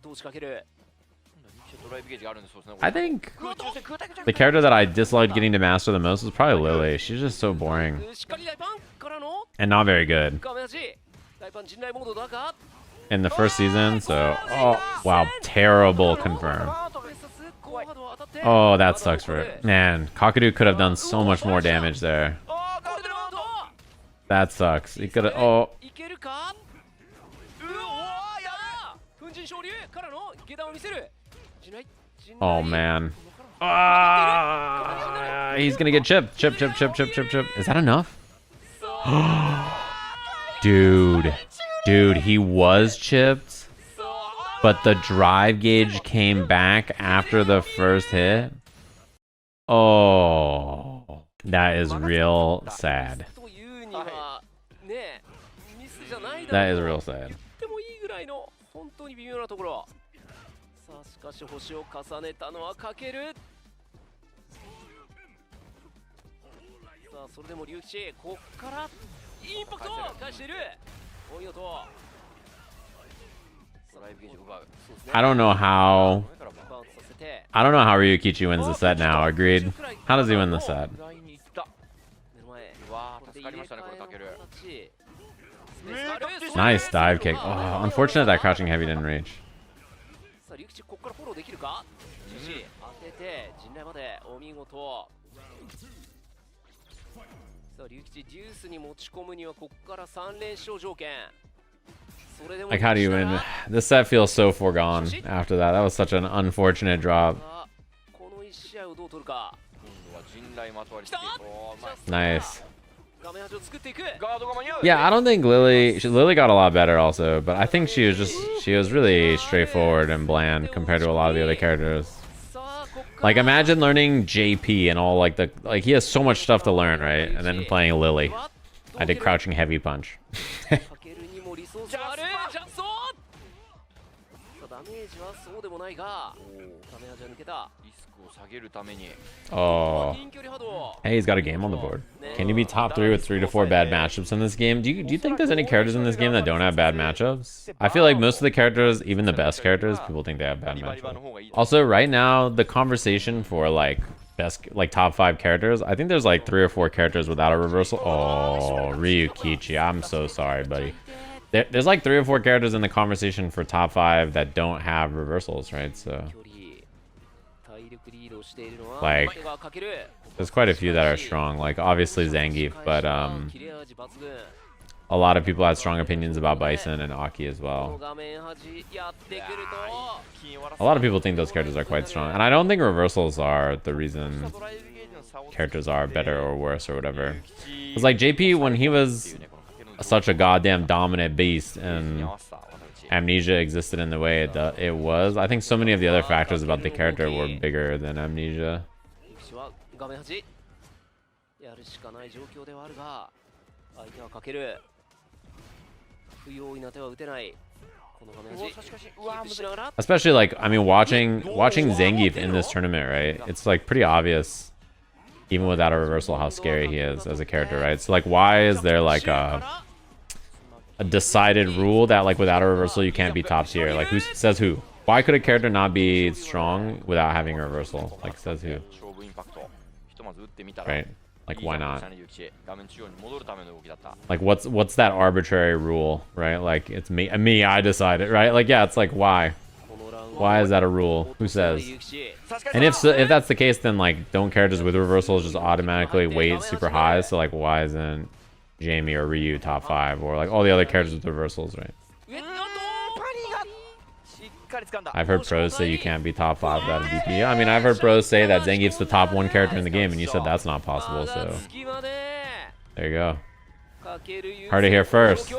[SPEAKER 2] どう仕掛ける。
[SPEAKER 3] ドライブゲージがあるんでそうですね。
[SPEAKER 1] I think the character that I disliked getting to master the most was probably Lily. She's just so boring
[SPEAKER 2] しっかり大パンからの
[SPEAKER 1] and not very good
[SPEAKER 2] 画面端大パン陣内モードだが
[SPEAKER 1] in the first season. So, oh wow, terrible confirm. Oh, that sucks for it. Man, Kakeru could have done so much more damage there. That sucks. He could have. Oh,
[SPEAKER 2] いけるか。うわーやー粉塵昇竜からの下段を見せる。陣内
[SPEAKER 1] oh man. Ah, he's gonna get chipped. Chip. Is that enough? Dude, he was chipped, but the drive gauge came back after the first hit. Oh, that is real sad.
[SPEAKER 2] というにはねミスじゃないだ
[SPEAKER 1] That
[SPEAKER 2] ろう
[SPEAKER 1] is
[SPEAKER 2] と
[SPEAKER 1] real sad.
[SPEAKER 2] 言ってもいいぐらいの本当に微妙なところ。さあしかし星を重ねたのはかける。さあそれでも龍吉こっからインパクトを返している。お見事。
[SPEAKER 3] ドライブゲージを奪う。
[SPEAKER 1] I don't know how.
[SPEAKER 2] バウンドさせて
[SPEAKER 1] I don't know how Ryukichi wins the set now. Agreed. How does he win the set?
[SPEAKER 3] フライに行った。
[SPEAKER 2] 目の前。
[SPEAKER 3] うわー助かりましたねこれかける。
[SPEAKER 1] Nice dive kick. Oh, unfortunate that crouching heavy didn't reach.
[SPEAKER 2] さあ龍吉ここからフォローできるか。龍吉当てて陣内までお見事。さあ龍吉デュースに持ち込むにはここから3連勝条件。
[SPEAKER 1] Like, how do you win? This set feels so foregone after that. That was such an unfortunate drop.
[SPEAKER 2] この1試合をどう取るか。
[SPEAKER 3] 今度は陣内まとわりつけて、おーうまい。
[SPEAKER 1] Nice.
[SPEAKER 2] 画面端を作っていく。
[SPEAKER 3] ガードが間に合う。
[SPEAKER 1] Yeah, I don't think Lily got a lot better also, but I think she was really straightforward and bland compared to a lot of the other characters.
[SPEAKER 2] さあここから
[SPEAKER 1] Like, imagine learning JP and all like he has so much stuff to learn, right? And then playing Lily. I did crouching heavy punch.
[SPEAKER 2] かけるにもリソースがある。ジャンソー。さあダメージはそうでもないが画面端は抜けた。
[SPEAKER 3] リスクを下げるために。
[SPEAKER 1] Oh.
[SPEAKER 2] 近距離波動。
[SPEAKER 1] Hey, he's got a game on the board. Can you be top 3 with 3 to 4 bad matchups in this game? Do you think there's any characters in this game that don't have bad matchups? I feel like most of the characters, even the best characters, people think they have bad
[SPEAKER 3] バリバリバの
[SPEAKER 1] matchups.
[SPEAKER 3] 方がいい。
[SPEAKER 1] Also, right now, the conversation for like best, like top 5 characters, I think there's like 3 or 4 characters without a reversal. Oh, Ryukichi, I'm so sorry, buddy. There's like 3 or 4 characters in the conversation for top 5 that don't have reversals, right? So
[SPEAKER 2] 距離体力リードしているのは
[SPEAKER 1] Like
[SPEAKER 2] 相手がかける。
[SPEAKER 1] there's quite a few that are strong. Like obviously Zangief, but
[SPEAKER 2] 切れ味抜群。
[SPEAKER 1] a lot of people had strong opinions about Bison and Aki as
[SPEAKER 2] この
[SPEAKER 1] well.
[SPEAKER 2] 画面端やってくると。
[SPEAKER 1] A lot of people think those characters are quite strong, and I don't think reversals are the reason
[SPEAKER 3] ドライブゲージの差を
[SPEAKER 1] characters are better or worse or whatever. It's like JP when he was such a goddamn dominant beast and Amnesia existed in the way it was. I think so many of the other factors about the character were bigger than Amnesia.
[SPEAKER 2] 画面端やるしかない状況ではあるが相手はかける不用意な手は打てない
[SPEAKER 1] Especially like, I mean, watching Zangief in this tournament, right? It's like pretty obvious, even without a reversal, how scary he is as a character, right? So like, why is there like a decided rule that like without a reversal you can't be top tier? Like, who says who? Why could a character not be strong without having a reversal? Like, says who? Right? Like, why not? Like, what's that arbitrary rule, right? Like, it's me, I decided, right? Like, yeah, it's like, why? Why is that a rule? Who says? And if that's the case, then like, don't characters with reversals just automatically weight super high? So like, why isn't Jamie or Ryu top 5, or like all the other characters with reversals, right? I've heard pros say you can't be top 5 without a DP. I mean, I've heard pros say that Zangief's the top 1 character in the game, and you said that's not possible, so there you go. Heard it here first.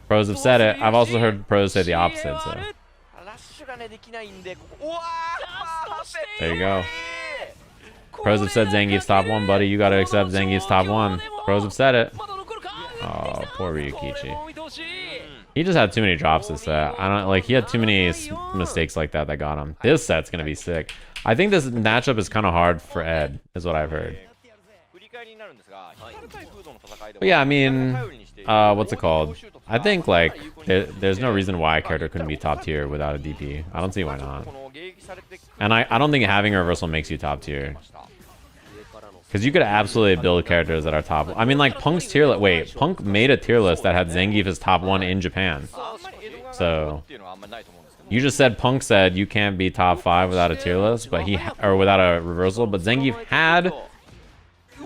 [SPEAKER 1] Pros have said it. I've also heard pros say the opposite, so there you go. Pros have said Zangief's top 1, buddy. You gotta accept Zangief's top 1. Pros have said it. Oh, poor Ryukichi. He just had too many drops this set. I don't like. He had too many mistakes like that got him. This set's gonna be sick. I think this matchup is kind of hard for Ed, is what I've heard. But yeah, I mean, what's it called? I think like there's no reason why a character couldn't be top tier without a DP. I don't see why not. And I don't think having a reversal makes you top tier. Because you could absolutely build characters that are top. I mean, like Punk's tier list. Wait, Punk made a tier list that had Zangief as top 1 in Japan. So you just said Punk said you can't be top 5 without a tier list, but or without a reversal. But Zangief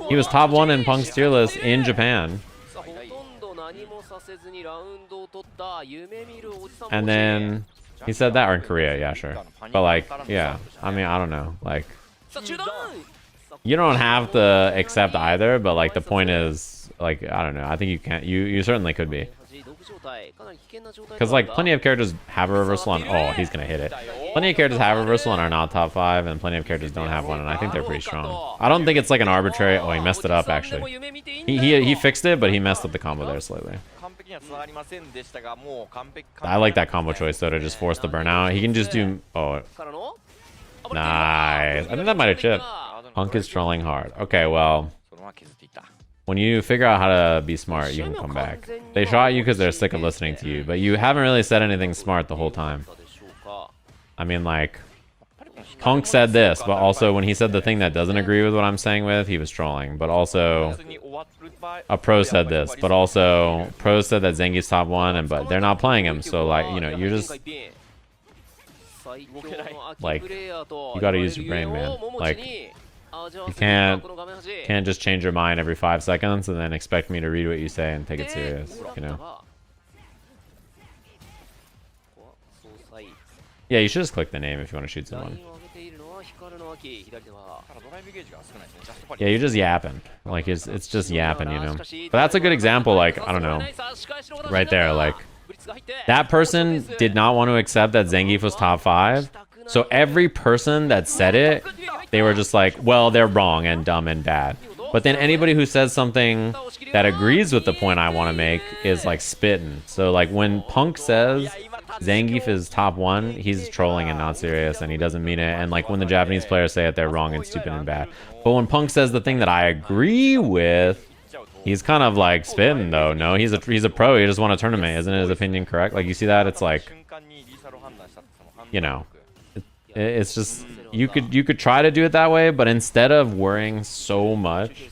[SPEAKER 1] he was top 1 in Punk's tier list in Japan. And then he said that, or in Korea, yeah, sure. But like, yeah, I mean, I don't know, like. You don't have to accept either, but like the point is, like, I don't know. I think you can't. You certainly could be. Because like plenty of characters have a reversal on. Oh, he's gonna hit it. Plenty of characters have a reversal and are not top 5, and plenty of characters don't have one, and I think they're pretty strong. I don't think it's like an arbitrary. Oh, he messed it up actually. He fixed it, but he messed up the combo there slightly. I like that combo choice though, to just force the burnout. He can just do. Oh, nice. I think that might have chipped. Punk is trolling hard. Okay, well, when you figure out how to be smart, you can come back. They shot you because they're sick of listening to you, but you haven't really said anything smart the whole time. I mean, like, Punk said this, but also when he said the thing that doesn't agree with what I'm saying with, he was trolling. But also, a pro said this, but also, pros said that Zangief's top 1, but they're not playing him, so like, you know, you're just... Like, you gotta use your brain, man. Like, you can't just change your mind every 5 seconds and then expect me to read what you say and take it serious, you know? Yeah, you should just click the name if you want to shoot someone. Yeah, you're just yapping. Like, it's just yapping, you know? But that's a good example, like, I don't know. Right there, like, that person did not want to accept that Zangief was top 5. So every person that said it, they were just like, well, they're wrong and dumb and bad. But then anybody who says something that agrees with the point I want to make is like spitting. So like when Punk says Zangief is top 1, he's trolling and not serious and he doesn't mean it. And like when the Japanese players say it, they're wrong and stupid and bad. But when Punk says the thing that I agree with, he's kind of like spitting though. No, he's a pro. He just won a tournament. Isn't his opinion correct? Like you see that? It's like, you know, it's just you could try to do it that way, but instead of worrying so much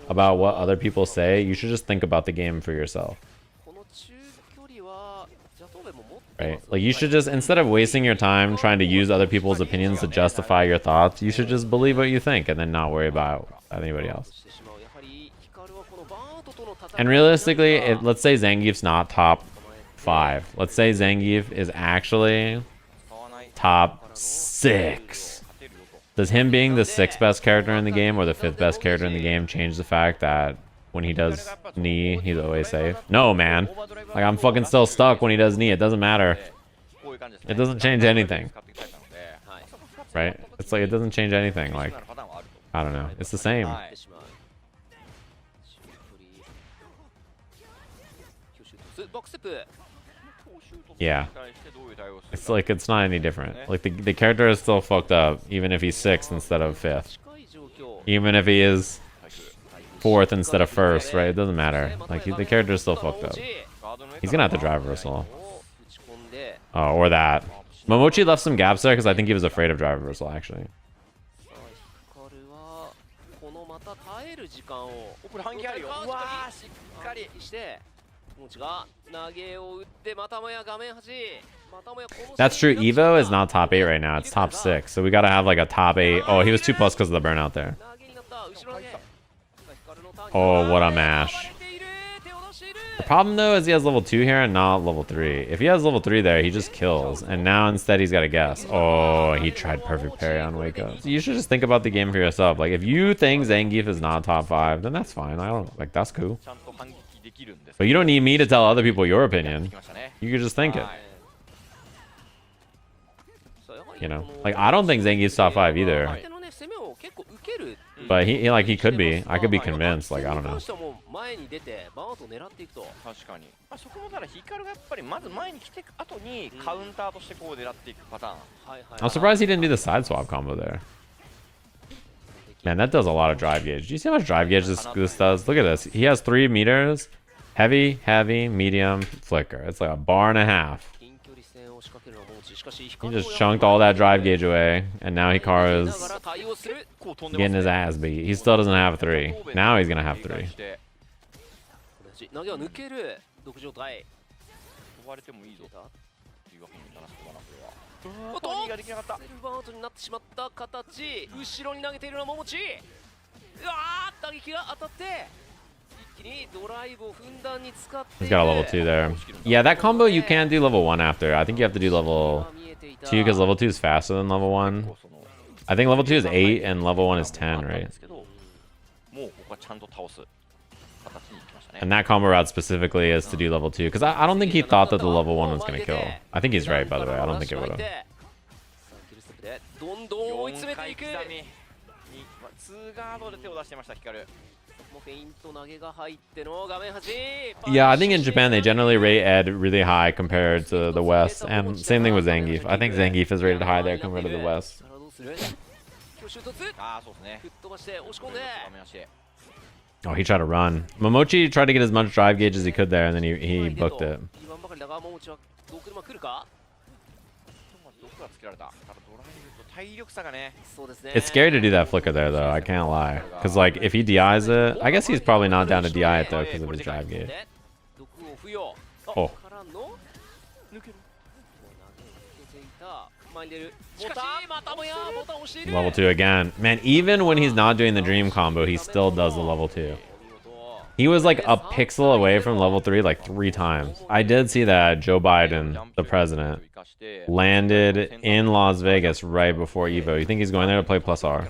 [SPEAKER 1] about what other people say, you should just think about the game for yourself. Right? Like you should just, instead of wasting your time trying to use other people's opinions to justify your thoughts, you should just believe what you think and then not worry about anybody else. And realistically, let's say Zangief's not top 5. Let's say Zangief is actually top 6. Does him being the 6th best character in the game or the 5th best character in the game change the fact that when he does knee, he's always safe? No, man. Like, I'm fucking still stuck when he does knee. It doesn't matter. It doesn't change anything. Right? It's like, it doesn't change anything. Like, I don't know. It's the same. Yeah. It's like, it's not any different. Like, the character is still fucked up, even if he's 6th instead of 5th. Even if he is 4th instead of 1st, right? It doesn't matter. Like, the character is still fucked up. He's gonna have to drive reversal. Oh, or that. Momochi left some gaps there because I think he was afraid of drive reversal, actually. That's true. EVO is not top 8 right now. It's top 6. So we gotta have like a top 8. Oh, he was 2+ because of the burnout there. Oh, what a mash. The problem though is he has level 2 here and not level 3. If he has level 3 there, he just kills. And now instead he's got to guess. Oh, he tried perfect parry on wake up. So you should just think about the game for yourself. Like, if you think Zangief is not top 5, then that's fine. I don't, like, that's cool. But you don't need me to tell other people your opinion. You could just think it. You know, like, I don't think Zangief's top 5 either. But he could be. I could be convinced. Like, I don't know. I'm surprised he didn't do the side swap combo there. Man, that does a lot of drive gauge. Do you see how much drive gauge this does? Look at this. He has 3 meters. Heavy, heavy, medium, flicker. It's like a bar and a half. He just chunked all that drive gauge away, and now Hikaru's getting his ass beat. He still doesn't have 3. Now he's gonna have 3. He's got a level 2 there. Yeah, that combo you can do level 1 after. I think you have to do level 2 because level 2 is faster than level 1. I think level 2 is 8 and level 1 is 10, right? And that combo route specifically is to do level 2 because I don't think he thought that the level 1 was going to kill. I think he's right, by the way. I don't think it would have. Yeah, I think in Japan they generally rate Ed really high compared to the West, and same thing with Zangief. I think Zangief is rated high there compared to the West. Oh, he tried to run. Momochi tried to get as much drive gauge as he could there, and then he booked it. It's scary to do that flicker there, though. I can't lie. Because, like, if he DIs it... I guess he's probably not down to DI it, though, because of his drive gauge. Oh. Level 2 again. Man, even when he's not doing the dream combo, he still does the level 2. He was like a pixel away from level 3 like 3 times. I did see that Joe Biden, the president, landed in Las Vegas right before EVO. You think he's going there to play plus R?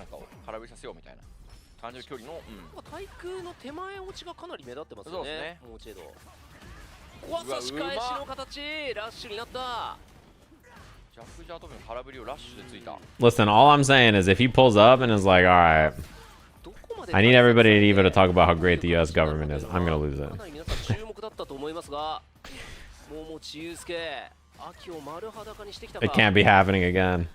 [SPEAKER 1] Listen, all I'm saying is if he pulls up and is like, alright, I need everybody at EVO to talk about how great the US government is, I'm gonna lose it. It can't be happening again.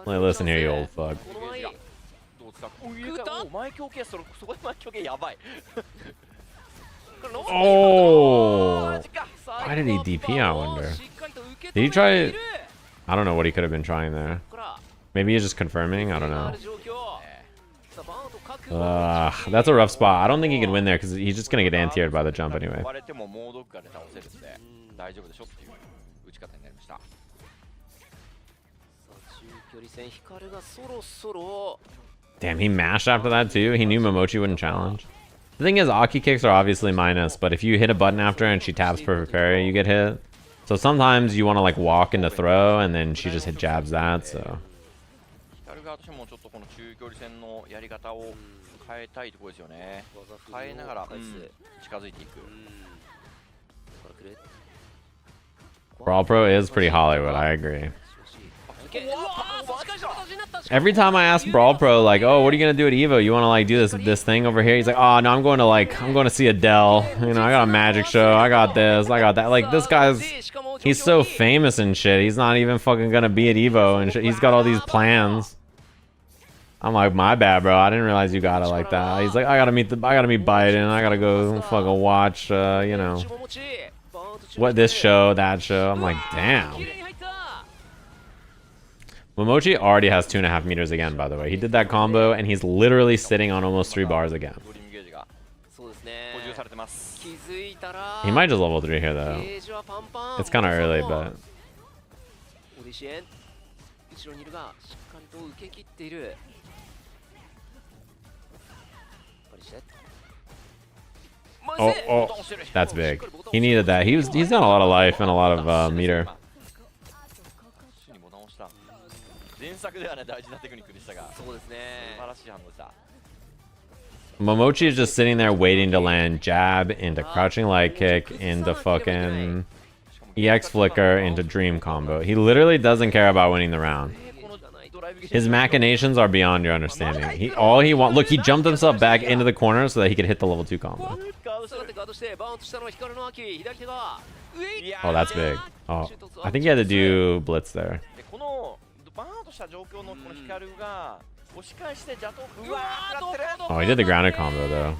[SPEAKER 1] Listen here, you old fuck. Oh! Why did he DP, I wonder? Did he try... I don't know what he could have been trying there. Maybe he's just confirming? I don't know. That's a rough spot. I don't think he can win there because he's just going to get anti-aired by the jump anyway. Damn, he mashed after that too? He knew Momochi wouldn't challenge. The thing is, Aki kicks are obviously minus, but if you hit a button after and she taps perfect parry, you get hit. So sometimes you want to like walk into throw and then she just hit jabs that, so... Brawl Pro is pretty Hollywood, I agree. Every time I ask Brawl Pro, like, oh, what are you gonna do at EVO? You wanna like do this thing over here? He's like, oh no, I'm going to see Adele. You know, I got a magic show. I got this. I got that. Like this he's so famous and shit. He's not even fucking gonna be at EVO and shit. He's got all these plans. I'm like, my bad, bro. I didn't realize you got it like that. He's like, I gotta meet Biden. I gotta go fucking watch, you know, what this show, that show. I'm like, damn. Momochi already has 2.5 meters again, by the way. He did that combo, and he's literally sitting on almost 3 bars again. He might just level 3 here, though. It's kind of early, but... Oh, that's big. He needed that. He's done a lot of life and a lot of meter. Momochi is just sitting there waiting to land jab into crouching light kick into fucking EX flicker into dream combo. He literally doesn't care about winning the round. His machinations are beyond your understanding. All he wants. Look, he jumped himself back into the corner so that he could hit the level 2 combo. Oh, that's big. Oh, I think he had to do blitz there. Oh, he did the grounded combo though.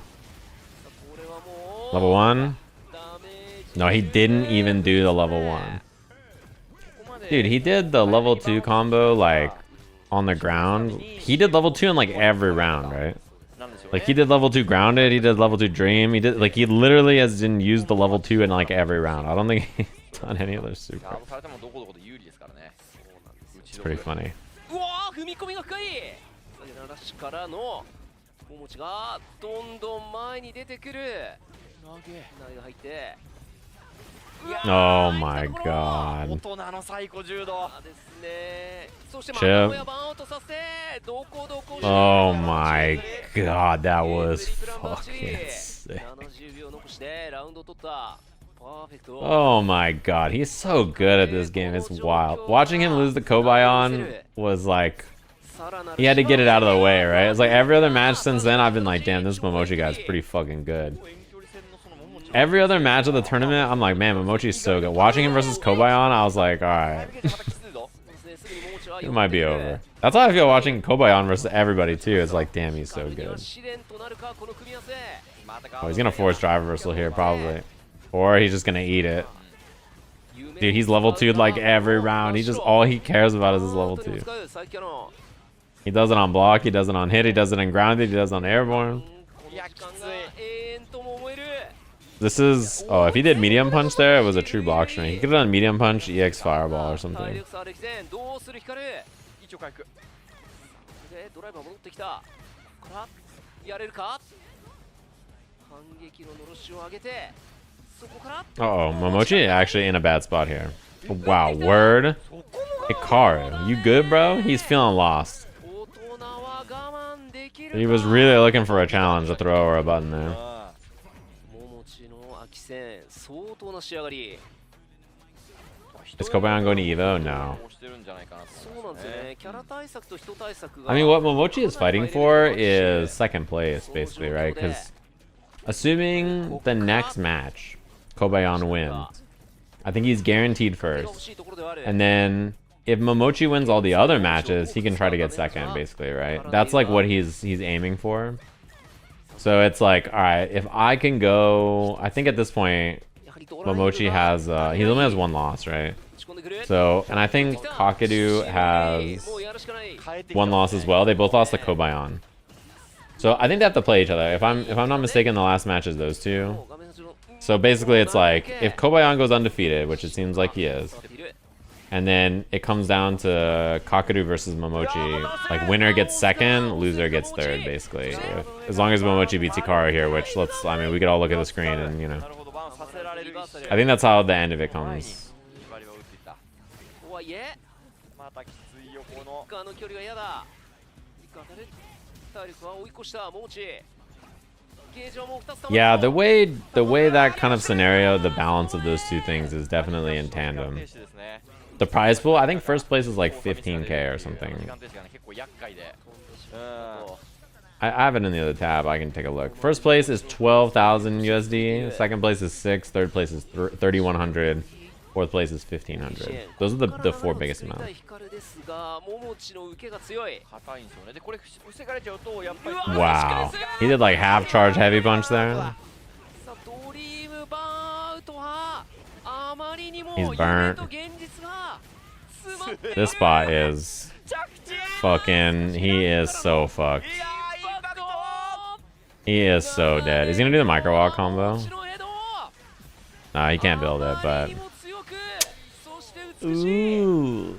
[SPEAKER 1] Level 1? No, he didn't even do the level 1. Dude, he did the level 2 combo like on the ground. He did level 2 in like every round, right? Like he did level 2 grounded, he did level 2 dream, he literally has been used the level 2 in like every round. I don't think he's done any other super. It's pretty funny. Oh my god. Chip. Oh my god, that was fucking sick. Oh my god, he's so good at this game. It's wild. Watching him lose the Kobayan was like, he had to get it out of the way, right? It's like every other match since then, I've been like, damn, this Momochi guy's pretty fucking good. Every other match of the tournament, I'm like, man, Momochi's so good. Watching him versus Kobayan, I was like, alright. It might be over. That's how I feel watching Kobayan versus everybody, too. It's like, damn, he's so good. Oh, he's gonna force drive reversal here, probably. Or he's just gonna eat it. Dude, he's level 2'd like every round. He just, all he cares about is his level 2. He does it on block, he does it on hit, he does it on grounded, he does it on airborne. This is... Oh, if he did medium punch there, it was a true block string. He could have done medium punch, EX fireball or something. Uh-oh, Momochi actually in a bad spot here. Wow, word. Hikaru, you good, bro? He's feeling lost. He was really looking for a challenge, a throw, or a button there. Is Kobayan going to EVO? No. I mean, what Momochi is fighting for is second place, basically, right? Because assuming the next match, Kobayan wins, I think he's guaranteed first. And then if Momochi wins all the other matches, he can try to get second, basically, right? That's like what he's aiming for. So it's like, all right, if I can go, I think at this point, Momochi has, he only has 1 loss, right? So, and I think Kakeru has 1 loss as well. They both lost to Kobayan. So I think they have to play each other. If I'm not mistaken, the last match is those two. So basically it's like, if Kobayan goes undefeated, which it seems like he is, and then it comes down to Kakeru versus Momochi. Like, winner gets second, loser gets third, basically. As long as Momochi beats Hikaru here, which, I mean, we could all look at the screen and, you know. I think that's how the end of it comes. Yeah, the way that kind of scenario, the balance of those two things is definitely in tandem. The prize pool, I think first place is like 15k or something.
[SPEAKER 3] 時間停止がね結構厄介で
[SPEAKER 1] I have it in the other tab. I can take a look. First place is 12,000 USD. Second place is 6. Third place is 3,100. Fourth place is 1,500. Those are the four biggest amounts.
[SPEAKER 3] 硬いんですよねでこれ防がれちゃうとやっぱり
[SPEAKER 1] Wow. He did like half charge heavy punch there. He's burnt. This spot is fucking... He is so fucked. He is so dead. Is he gonna do the micro walk combo? Nah, he can't build it, but... Ooh.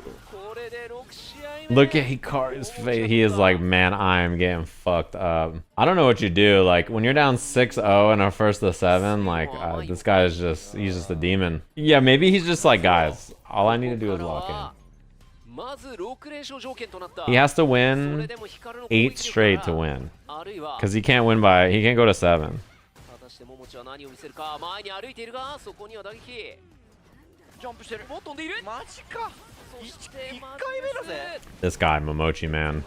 [SPEAKER 1] Look at Hikaru's face. He is like, man, I am getting fucked up. I don't know what you do. Like, when you're down 6-0 and a first to 7, like, this guy is just... He's just a demon. Yeah, maybe he's just like, guys, all I need to do is lock in. He has to win 8 straight to win. Because he can't win by... He can't go to 7. This guy, Momochi, man.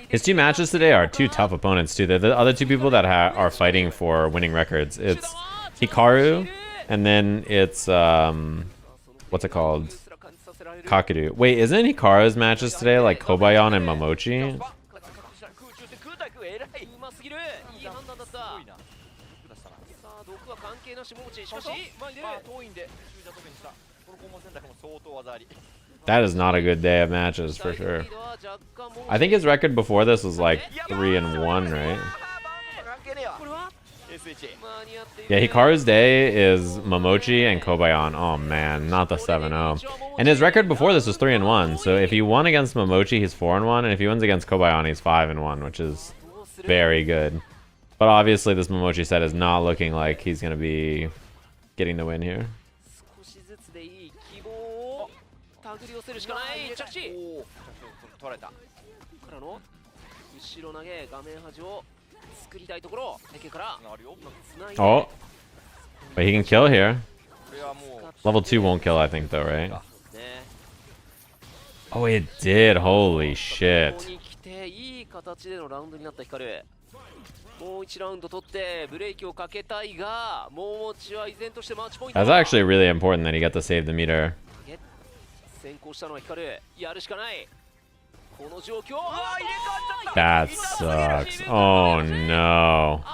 [SPEAKER 1] His 2 matches today are 2 tough opponents, too. They're the other 2 people that are fighting for winning records. It's Hikaru, and then it's... what's it called? Kakeru. Wait, isn't Hikaru's matches today like Kobayan and Momochi? That is not a good day of matches for sure. I think his record before this was like 3-1, right? Yeah, Hikaru's day is Momochi and Kobayan. Oh man, not the 7-0. And his record before this was 3-1. So if he won against Momochi, he's 4-1, and if he wins against Kobayan, he's 5-1, which is very good. But obviously, this Momochi set is not looking like he's gonna be getting the win here. Oh, but he can kill here. Level 2 won't kill, I think, though, right? Oh, it did. Holy shit. That's actually really important that he got to save the meter. That sucks. Oh no.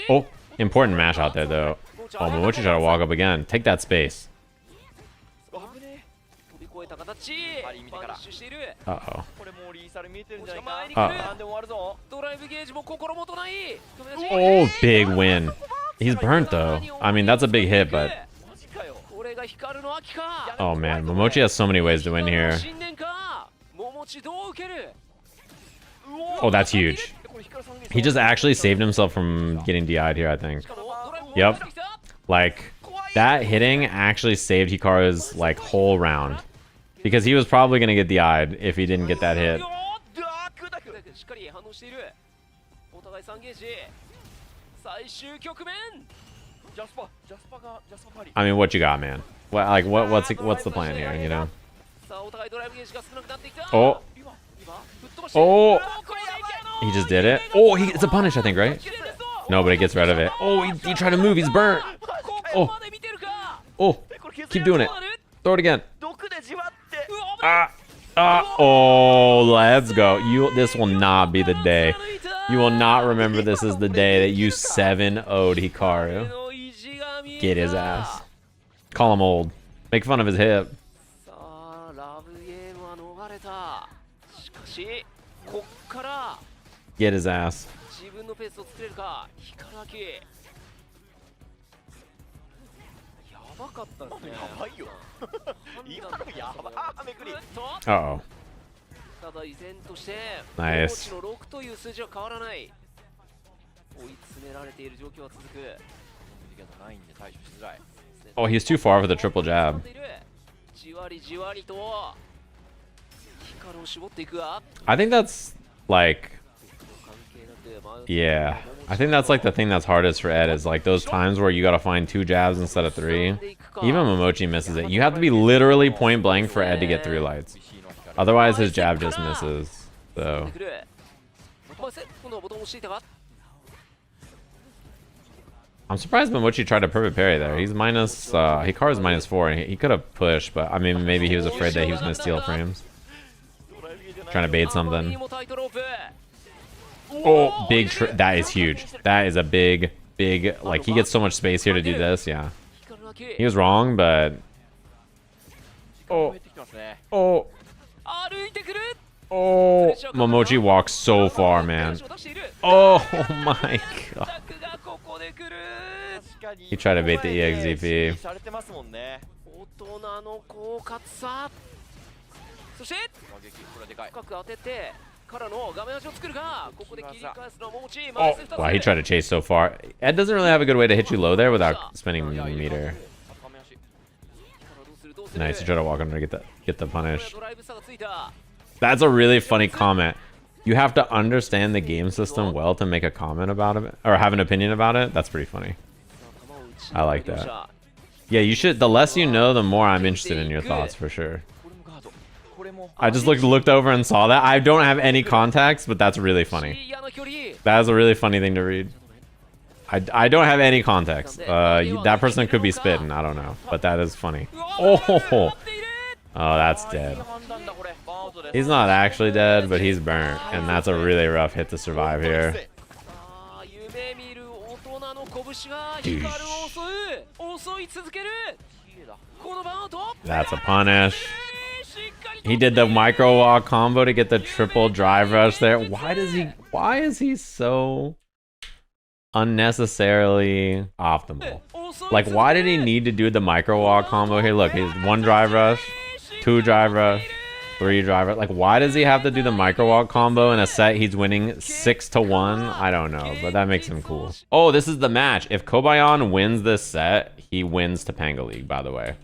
[SPEAKER 1] Oh, important mash out there though. Oh, Momochi tried to walk up again. Take that space. Uh-oh. Oh, big win. He's burnt though. I mean, that's a big hit, but... Oh man, Momochi has so many ways to win here. Oh, that's huge. He just actually saved himself from getting DI'd here, I think. Yep. Like, that hitting actually saved Hikaru's, like, whole round. Because he was probably going to get DI'd if he didn't get that hit. I mean, what you got, man? What, like, what's the plan here, you know? Oh. Oh. He just did it. Oh, it's a punish, I think, right? No, but he gets rid of it. Oh, he tried to move. He's burnt. Oh. Oh. Keep doing it. Throw it again. Oh, let's go. This will not be the day. You will not remember this as the day that you 7-0'd Hikaru. Get his ass. Call him old. Make fun of his hip. Get his ass. Uh-oh. Nice. Oh, he's too far for the triple jab. I think that's like... Yeah. I think that's like the thing that's hardest for Ed is like those times where you gotta find 2 jabs instead of 3. Even Momochi misses it. You have to be literally point blank for Ed to get 3 lights. Otherwise his jab just misses. So I'm surprised Momochi tried a perfect parry there. He's minus Hikaru's -4 and he could have pushed, but I mean maybe he was afraid that he was gonna steal frames. Trying to bait something. Oh, big that is huge. That is a big, like he gets so much space here to do this, yeah. He was wrong, but oh, Momochi walks so far, man. Oh my god. He tried to bait the EXDP. Oh, wow, he tried to chase so far. Ed doesn't really have a good way to hit you low there without spinning meter. Nice, he tried to walk under to get the punish. That's a really funny comment. You have to understand the game system well to make a comment about it or have an opinion about it. That's pretty funny. I like that. Yeah, you should. The less you know, the more I'm interested in your thoughts for sure. I just looked over and saw that. I don't have any context, but that's really funny. That is a really funny thing to read. I don't have any context. That person could be spitting. I don't know, but that is funny. Oh, that's dead. He's not actually dead, but he's burnt, and that's a really rough hit to survive here. That's a punish. He did the micro walk combo to get the triple drive rush there. Why is he so unnecessarily optimal? Like, why did he need to do the micro walk combo here? Look, he's 1 drive rush, 2 drive rush, 3 drive rush. Like, why does he have to do the micro walk combo in a set he's winning 6-1? I don't know, but that makes him cool. Oh, this is the match. If Kobayan wins this set, he wins Topanga League, by the way.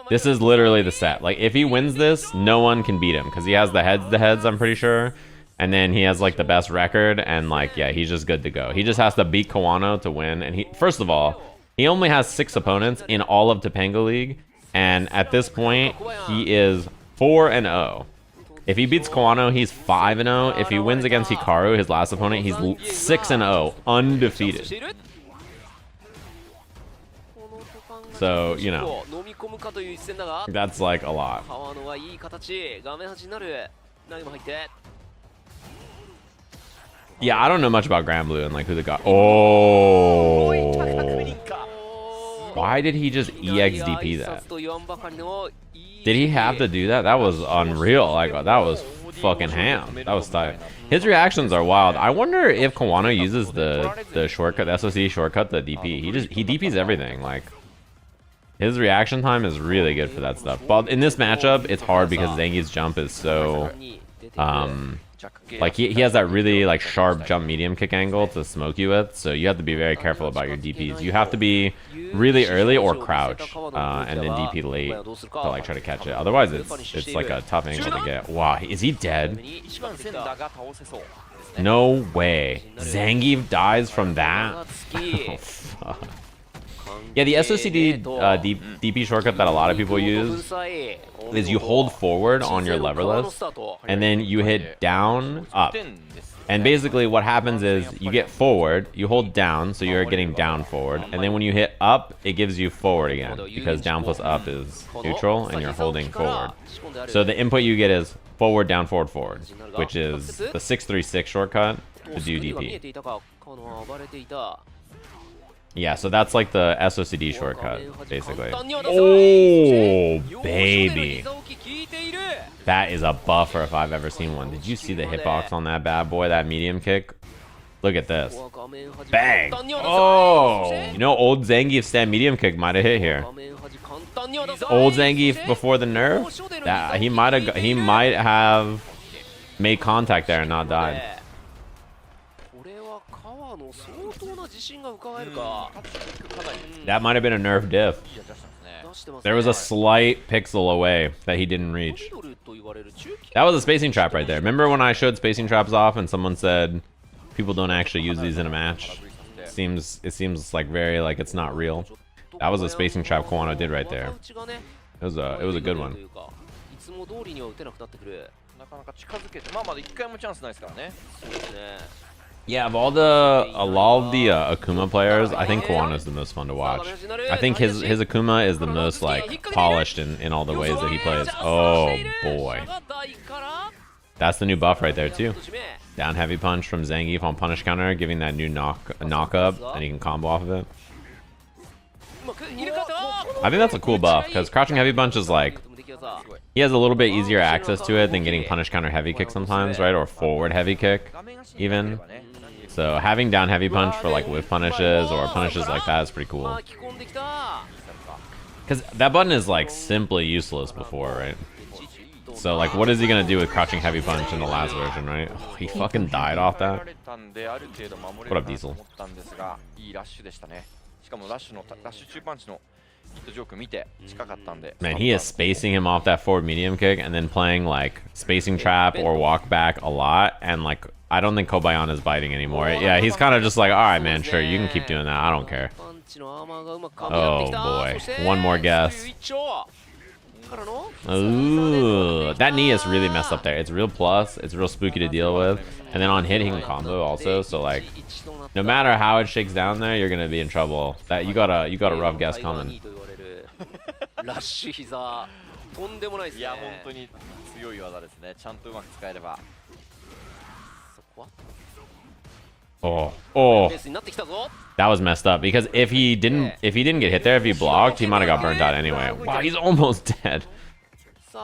[SPEAKER 1] This is literally the set. Like, if he wins this, no one can beat him because he has the heads, I'm pretty sure. And then he has, like, the best record. And, like, yeah, he's just good to go. He just has to beat Kawano to win. And first of all, he only has 6 opponents in all of Topanga League. And at this point, he is 4-0. If he beats Kawano, he's 5-0. If he wins against Hikaru, his last opponent, he's 6-0, undefeated. So, you know, that's like a lot. Yeah, I don't know much about Grand Blue and like who the guy. Oh, why did he just EXDP that? Did he have to do that? That was unreal. Like, that was fucking ham. That was tight. His reactions are wild. I wonder if Kawano uses the shortcut, the SOC shortcut, the DP. He DPs everything. Like, his reaction time is really good for that stuff. But in this matchup, it's hard because Zangief's jump is so like he has that really like sharp jump medium kick angle to smoke you with, so you have to be very careful about your DPs. You have to be really early or crouch and then DP late to like try to catch it. Otherwise it's like a tough angle to get. Wow, is he dead? No way. Zangief dies from that? Oh, fuck. Yeah, the SOCD DP shortcut that a lot of people use is you hold forward on your leverless and then you hit down, up. And basically what happens is you get forward, you hold down, so you're getting down forward. And then when you hit up, it gives you forward again because down plus up is neutral and you're holding forward. So the input you get is forward, down, forward, forward, which is the 636 shortcut to do DP. Yeah, so that's like the SOCD shortcut, basically. Oh, baby. That is a buffer if I've ever seen one. Did you see the hitbox on that bad boy, that medium kick? Look at this. Bang. Oh, you know, old Zangief stand medium kick might have hit here. Old Zangief before the nerf, that he might have made contact there and not died. That might have been a nerf diff. There was a slight pixel away that he didn't reach. That was a spacing trap right there. Remember when I showed spacing traps off and someone said people don't actually use these in a match? seems like very like it's not real. That was a spacing trap Kawano did right there. It was a good one.
[SPEAKER 2] いつも通りには打てなくなってくる。
[SPEAKER 3] なかなか近づけて、まあまだ1回もチャンスないですからね。
[SPEAKER 2] そうですね。
[SPEAKER 1] Yeah, of all the Akuma players, I think Kawano is the most fun to watch. I think his Akuma is the most like polished in all the ways that he plays. Oh boy, that's the new buff right there too. Down heavy punch from Zangief on punish counter, giving that new knock up, and he can combo off of it. I think that's a cool buff because crouching heavy punch is like he has a little bit easier access to it than getting punish counter heavy kick sometimes, right? Or forward heavy kick even. So having down heavy punch for like whiff punishes or punishes like that is pretty cool. Because that button is like simply useless before, right? So like what is he gonna do with crouching heavy punch in the last version, right? Oh, he fucking died off that. What up, Diesel? Man, he is spacing him off that forward medium kick and then playing like spacing trap or walk back a lot, and like I don't think Kobayan is biting anymore. Yeah, he's kind of just like, all right, man, sure, you can keep doing that. I don't care. Oh boy, one more guess. Ooh, that knee is really messed up there. It's real plus. It's real spooky to deal with. And then on hit, he can combo also. So like, no matter how it shakes down there, you're gonna be in trouble. That you got a rough guess coming. Oh, that was messed up because if he didn't get hit there, if he blocked, he might have got burnt out anyway. Wow, he's almost dead.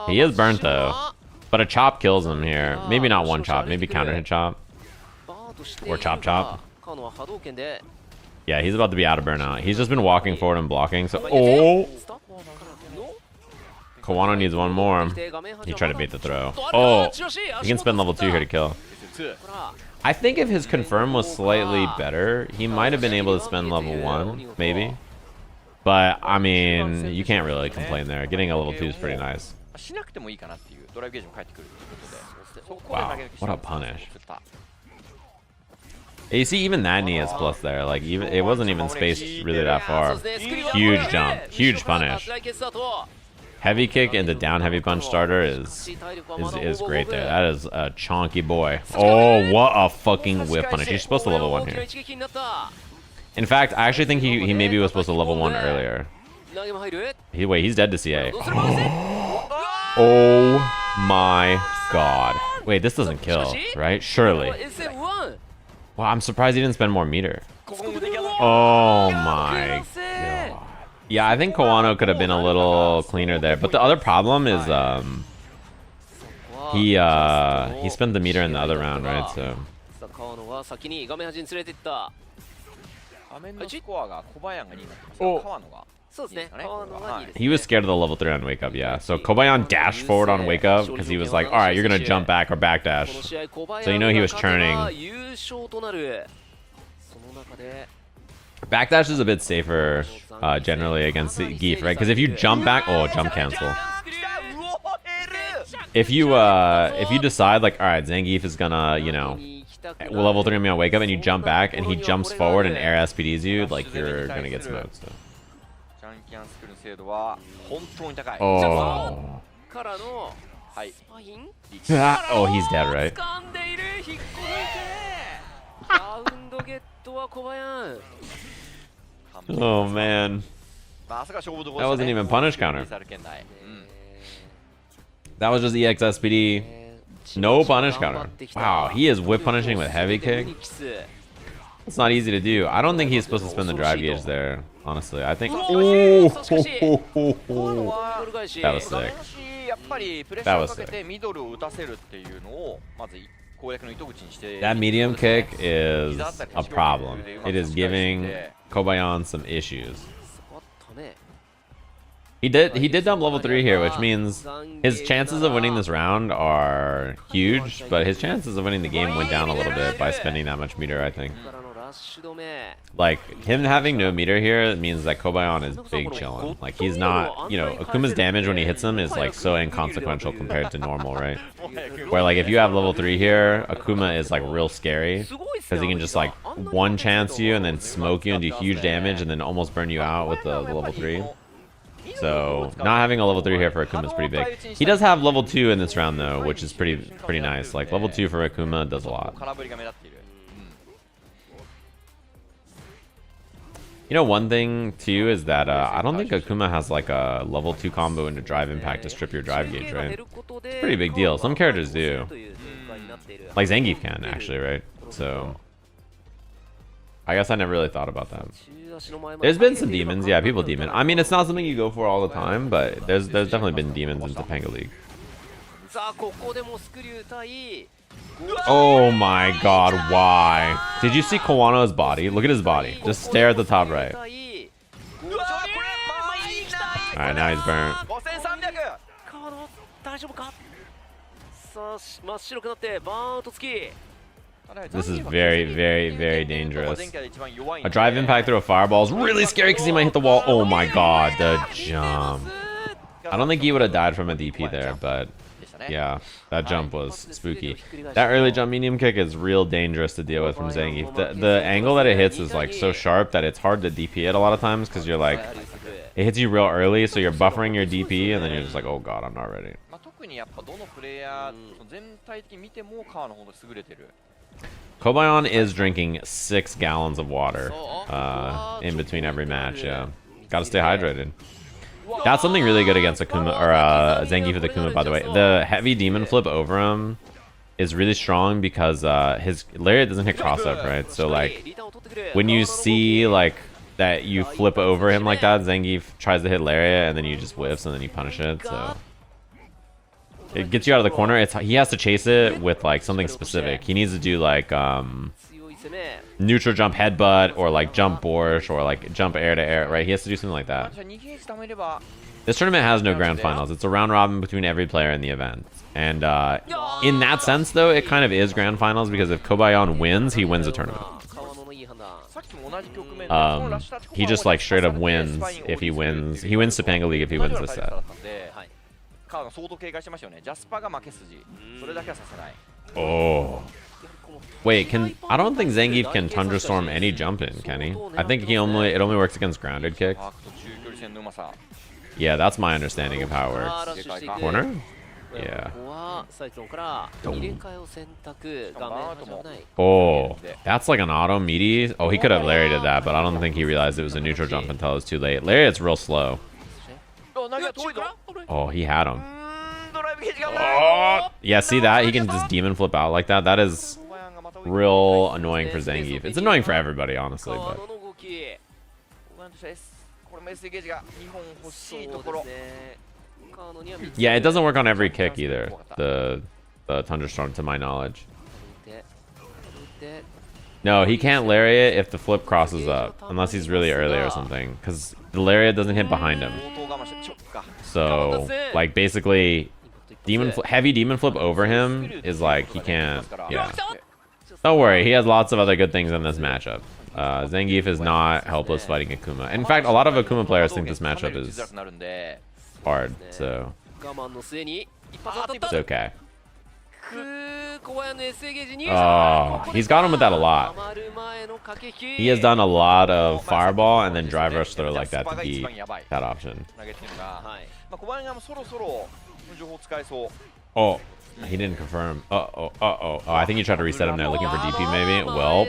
[SPEAKER 1] He is burnt though, but a chop kills him here. Maybe not one chop, maybe counter hit chop or chop. Yeah, he's about to be out of burnout. He's just been walking forward and blocking. So Kawano needs one more. He tried to bait the throw. Oh, he can spend level 2 here to kill. I think if his confirm was slightly better, he might have been able to spend level 1, maybe. But, I mean, you can't really complain there. Getting a level 2 is pretty nice. Wow, what a punish. You see, even that knee is plus there. Like, even it wasn't even spaced really that far. Huge jump, huge punish. Heavy kick and the down heavy punch starter is great there. That is a chonky boy. Oh, what a fucking whip punish. He's supposed to level 1 here. In fact, I actually think he maybe was supposed to level 1 earlier. Wait, he's dead to CA. Oh my god. Wait, this doesn't kill, right? Surely. Wow, I'm surprised he didn't spend more meter. Oh my god. Yeah, I think Kawano could have been a little cleaner there. But the other problem is he spent the meter in the other round, right? So he was scared of the level 3 on wake up, yeah. So Kobayan dashed forward on wake up because he was like, all right, you're gonna jump back or backdash. So you know he was churning. Backdash is a bit safer generally against Zangief, right? Because if you jump back, oh, jump cancel. If you decide like, all right, Zangief is gonna, you know, level 3 me on wake up, and you jump back and he jumps forward and air SPDs you, like you're gonna get smoked. So. Oh. Oh, he's dead, right? Oh man, that wasn't even punish counter. That was just EX SPD. No punish counter. Wow, he is whip punishing with heavy kick. It's not easy to do. I don't think he's supposed to spin the drive gauge there, honestly. I think. Oh, that was sick. That was sick. That medium kick is a problem. It is giving Kobayan some issues. He did dump level 3 here, which means his chances of winning this round are huge, but his chances of winning the game went down a little bit by spending that much meter, I think. like him having no meter here means that Kobayan is big chilling. Like he's not, you know, Akuma's damage when he hits him is like so inconsequential compared to normal, right? Where like if you have level 3 here, Akuma is like real scary because he can just like one chance you and then smoke you and do huge damage and then almost burn you out with the level 3. So not having a level 3 here for Akuma is pretty big. He does have level 2 in this round though, which is pretty nice. Like level 2 for Akuma does a lot. You know, one thing too is that I don't think Akuma has like a level 2 combo into drive impact to strip your drive gauge, right? It's a pretty big deal. Some characters do. Like Zangief can actually, right? So I guess I never really thought about that. There's been some demons, yeah, people demon. I mean, it's not something you go for all the time, but there's definitely been demons in Topanga League. Oh my god, why? Did you see Kawano's body? Look at his body. Just stare at the top right. Alright, now he's burnt. This is very dangerous. A drive impact through a fireball is really scary because he might hit the wall. Oh my god, the jump. I don't think he would have died from a DP there, but yeah, that jump was spooky. That early jump medium kick is real dangerous to deal with from Zangief. The angle that it hits is like so sharp that it's hard to DP it a lot of times because you're like, it hits you real early, so you're buffering your DP and then you're just like, oh god, I'm not ready. Kobayan is drinking 6 gallons of water in between every match, yeah. Gotta stay hydrated. That's something really good against Akuma, or Zangief with Akuma, by the way. The heavy demon flip over him is really strong because his lariat doesn't hit cross up, right? So like, when you see like that you flip over him like that, Zangief tries to hit lariat and then you just whiffs and then you punish it, so. It gets you out of the corner. He has to chase it with like something specific. He needs to do like neutral jump headbutt or like jump borscht or like jump air to air, right? He has to do something like that. This tournament has no grand finals. It's a round robin between every player in the event. And in that sense though, it kind of is grand finals because if Kobayan wins, he wins the tournament. He just like straight up wins if he wins. He wins Topanga League if he wins this set. Oh. Wait, I don't think Zangief can Thunderstorm any jump in, can he? I think it only works against grounded kicks. Yeah, that's my understanding of how it works. Corner? Yeah. Oh, that's like an auto meaty. Oh, he could have lariated that, but I don't think he realized it was a neutral jump until it was too late. Lariat's real slow. Oh, he had him. Oh, yeah, see that? He can just demon flip out like that. That is real annoying for Zangief. It's annoying for everybody, honestly, but. Yeah, it doesn't work on every kick either. The Thunderstorm, to my knowledge. No, he can't lariat if the flip crosses up, unless he's really early or something, because the lariat doesn't hit behind him. So, like, basically, heavy demon flip over him is like, he can't, yeah. Don't worry, he has lots of other good things in this matchup. Zangief is not helpless fighting Akuma. In fact, a lot of Akuma players think this matchup is hard, so it's okay. Oh, he's got him with that a lot. He has done a lot of fireball and then drive rush throw like that to beat that option. Oh, he didn't confirm. Oh, I think he tried to reset him there looking for DP maybe. Well,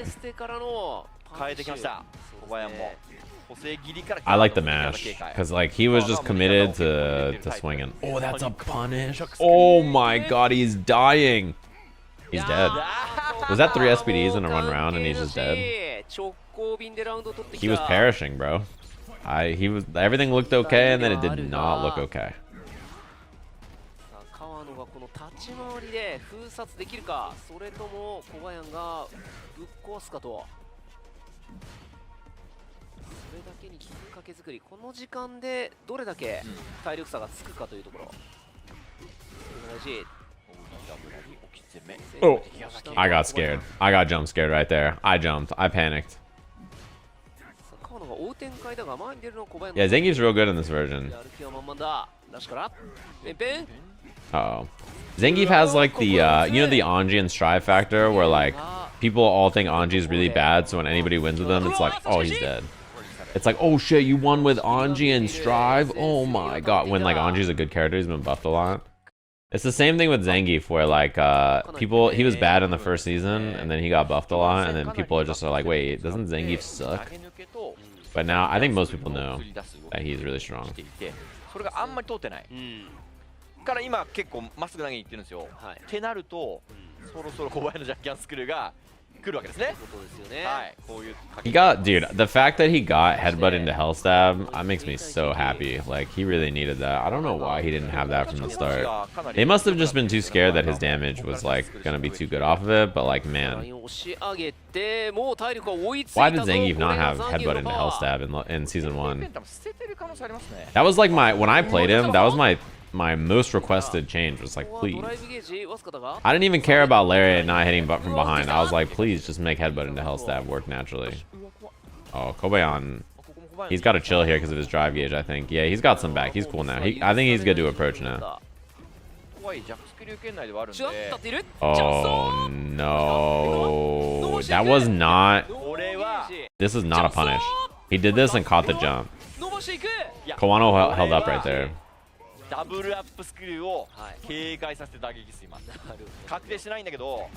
[SPEAKER 1] I like the mash because like he was just committed to swinging. Oh, that's a punish. Oh my god, he's dying. He's dead. Was that 3 SPDs in a run round and he's just dead? He was perishing, bro. Everything looked okay and then it did not look okay. Oh, I got scared. I got jump scared right there. I jumped. I panicked. Yeah, Zangief's real good in this version. Uh-oh. Zangief has like the, you know, the Anji and Strive factor where like people all think Anji's really bad, so when anybody wins with him, it's like, oh, he's dead. It's like, oh shit, you won with Anji and Strive? Oh my god. When like Anji's a good character, he's been buffed a lot. It's the same thing with Zangief where like he was bad in the first season and then he got buffed a lot and then people are just like, wait, doesn't Zangief suck? But now I think most people know that he's really strong.
[SPEAKER 3] から今結構まっすぐ投げに行ってるんですよ。ってなると、そろそろ小林のジャッキャンスクールが来るわけですね。はい、こういう。
[SPEAKER 1] He got, dude, the fact that he got headbutt into Hell Stab, that makes me so happy. Like, he really needed that. I don't know why he didn't have that from the start. They must have just been too scared that his damage was, like, gonna be too good off of it, but, like, man. Why did Zangief not have headbutt into Hell Stab in Season 1? That was, like, when I played him, that was my most requested change was like, please. I didn't even care about Lariat not hitting butt from behind. I was like, please just make headbutt into Hell Stab work naturally. Oh, Kobayan. He's got to chill here because of his drive gauge, I think. Yeah, he's got some back. He's cool now. I think he's good to approach now. Oh, no. That was not... This is not a punish. He did this and caught the jump. Kawano held up right there.
[SPEAKER 3] ダブルアップスクリューを警戒させて打撃する今確定してないんだけど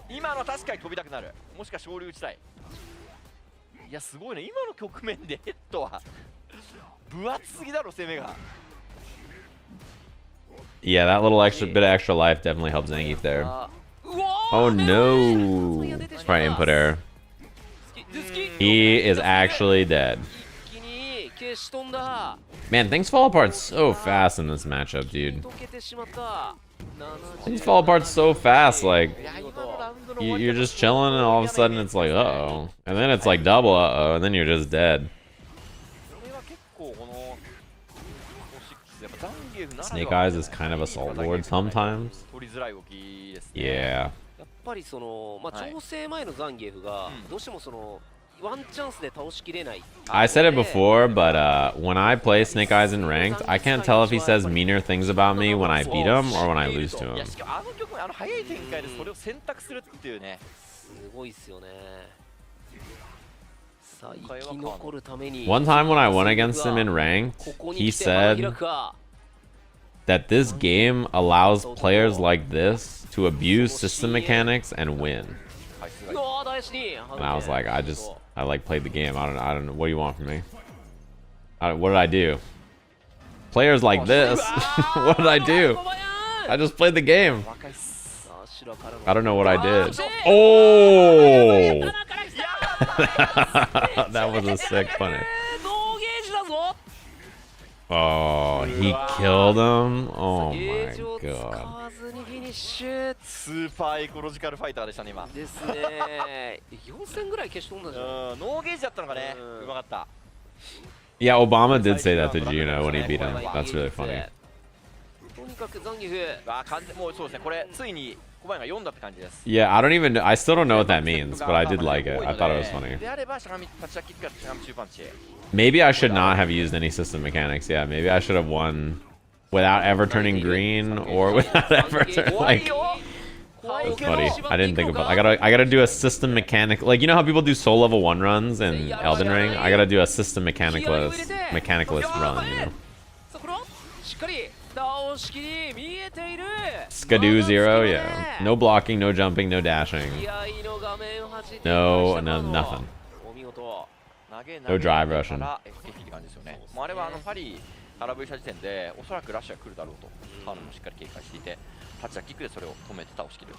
[SPEAKER 3] 今の確かに飛びたくなるもしくは昇竜打ちたいいやすごいね今の局面でヘッドは分厚すぎだろ攻めが
[SPEAKER 1] Yeah, that little bit of extra life definitely helped Zangief there. Oh no! It's probably input error. He is actually dead. Man, things fall apart so fast in this matchup, dude. Things fall apart so fast, like, you're just chilling and all of a sudden it's like, uh-oh. And then it's like double uh-oh, and then you're just dead. Snake Eyes is kind of a salt lord sometimes. Yeah. I said it before, but when I play Snake Eyes in ranked, I can't tell if he says meaner things about me when I beat him or when I lose to him. One time when I won against him in ranked, he said that this game allows players like this to abuse system mechanics and win. And I was like, I like played the game. I don't know. What do you want from me? What did I do? Players like this. What did I do? I just played the game. I don't know what I did. Oh! That was a sick punish. Oh, he killed him? Oh my god.
[SPEAKER 3] スーパーエコロジカルファイターでしたね今。ですね。4000ぐらい消し飛んだじゃん。ノーゲージだったのがね、うまかった。
[SPEAKER 1] Yeah, Obama did say that to Juno when he beat him. That's really funny.
[SPEAKER 3] とにかくザンギフ。もうそうですね。これついに小林が読んだって感じです。
[SPEAKER 1] Yeah, I still don't know what that means, but I did like it. I thought it was funny.
[SPEAKER 3] であればしゃがみ立ちキックからしゃがみ中パンチ。
[SPEAKER 1] Maybe I should not have used any system mechanics. Yeah, maybe I should have won without ever turning green or without ever like. That's funny. I didn't think about. I gotta do a system mechanic. Like, you know how people do soul level 1 runs in Elden Ring? I gotta do a system mechanicalist run. You know? Skadoo 0, yeah. No blocking, no jumping, no dashing. No, nothing. No drive rushing.
[SPEAKER 3] 空振りした時点でおそらくラッシュが来るだろうとカーノもしっかり警戒していてタッチャーキックでそれを止めて倒しきる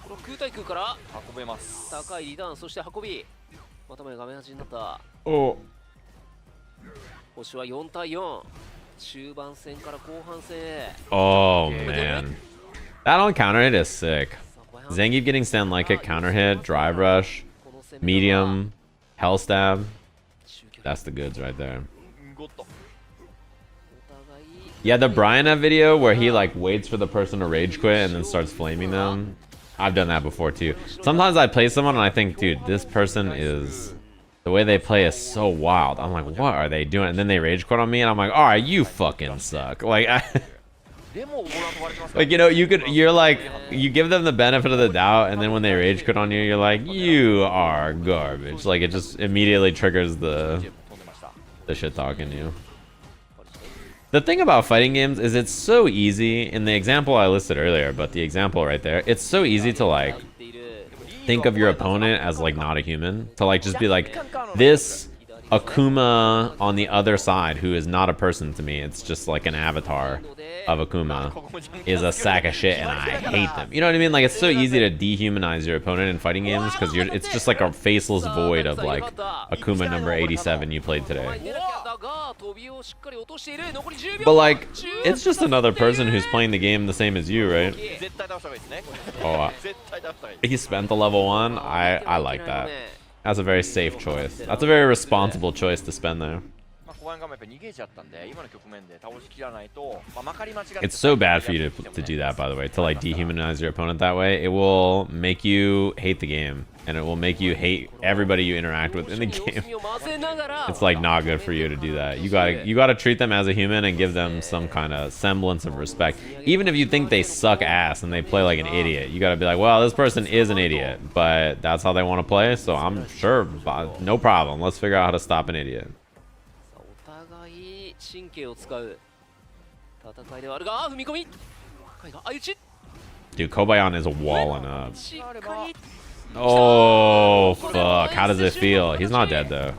[SPEAKER 3] この空対空から運べます高いリターンそして運びまたまで画面端になった星は4対4中盤戦から後半戦へ
[SPEAKER 1] Oh man, that on counter hit is sick. Zangief getting stand like it, counter hit, drive rush, medium, hell stab. That's the goods right there. Yeah, the Brian video where he like waits for the person to rage quit and then starts flaming them. I've done that before too. Sometimes I play someone and I think, dude, this person is The way they play is so wild. I'm like, what are they doing? And then they rage quit on me, and I'm like, all right, you fucking suck. Like, like, you know, you're like, you give them the benefit of the doubt, and then when they rage quit on you, you're like, you are garbage. Like, it just immediately triggers the shit talk in you. The thing about fighting games is it's so easy. In the example I listed earlier, but the example right there, it's so easy to like think of your opponent as like not a human, to like just be like, this Akuma on the other side, who is not a person to me, it's just like an avatar of Akuma, is a sack of shit and I hate them. You know what I mean? Like, it's so easy to dehumanize your opponent in fighting games because it's just like a faceless void of like Akuma number 87 you played today. But like, it's just another person who's playing the game the same as you, right? Oh, he spent the level 1. I like that. That's a very safe choice. That's a very responsible choice to spend there. It's so bad for you to do that, by the way, to like dehumanize your opponent that way. It will make you hate the game, and it will make you hate everybody you interact with in the game. It's like not good for you to do that. You gotta treat them as a human and give them some kind of semblance of respect. Even if you think they suck ass and they play like an idiot, you gotta be like, well, this person is an idiot, but that's how they want to play, so I'm sure, no problem. Let's figure out how to stop an idiot. Dude, Kobayan is walling up. Oh, fuck. How does it feel? He's not dead, though.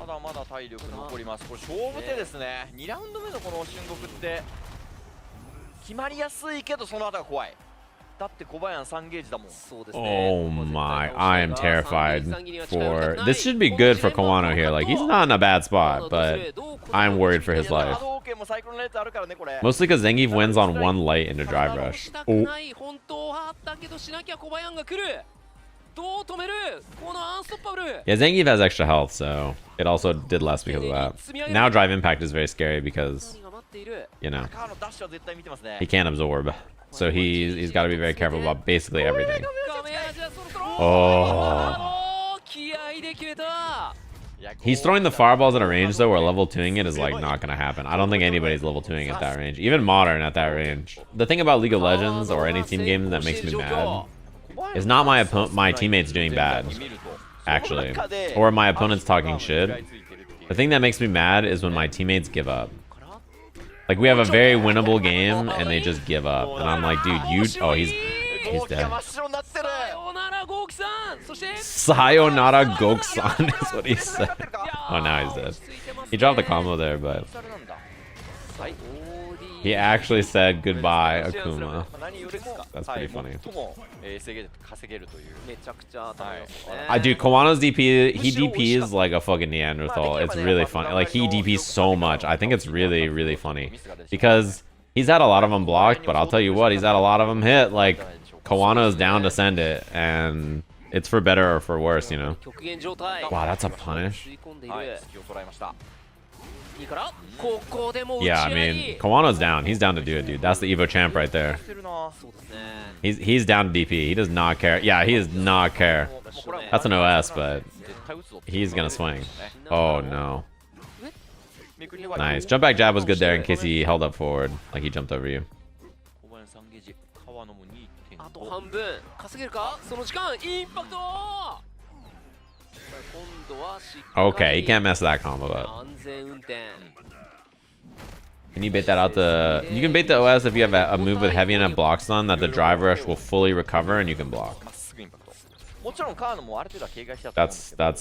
[SPEAKER 1] Oh my, I am terrified for... This should be good for Kawano here. Like, he's not in a bad spot, but I'm worried for his life. Mostly because Zangief wins on 1 light into drive rush. Oh. Yeah, Zangief has extra health, so it also did less because of that. Now drive impact is very scary because, you know, he can't absorb. So he's got to be very careful about basically everything. Oh. He's throwing the fireballs at a range, though, where level 2ing it is, like, not going to happen. I don't think anybody's level 2ing at that range. Even Modern at that range. The thing about League of Legends or any team game that makes me mad is not my teammates doing bad, actually. Or my opponents talking shit. The thing that makes me mad is when my teammates give up. Like, we have a very winnable game, and they just give up. And I'm like, dude, you... Oh, he's dead. Sayonara Goksan is what he said. Oh, now he's dead. He dropped the combo there, but... He actually said goodbye, Akuma. That's pretty funny. Dude, Kawano's DP, he DPs like a fucking Neanderthal. It's really funny. Like, he DPs so much. I think it's really, really funny. Because he's had a lot of them blocked, but I'll tell you what, he's had a lot of them hit. Like, Kawano's down to send it, and it's for better or for worse, you know? Wow, that's a punish. Yeah, I mean, Kawano's down. He's down to do it, dude. That's the EVO champ right there. He's down to DP. He does not care. Yeah, he does not care. That's an OS, but he's gonna swing. Oh, no. Nice. Jump back jab was good there in case he held up forward. Like, he jumped over you. Okay, he can't mess that combo up. Can you bait that out the... You can bait the OS if you have a move with heavy enough block stun that the drive rush will fully recover and you can block. That's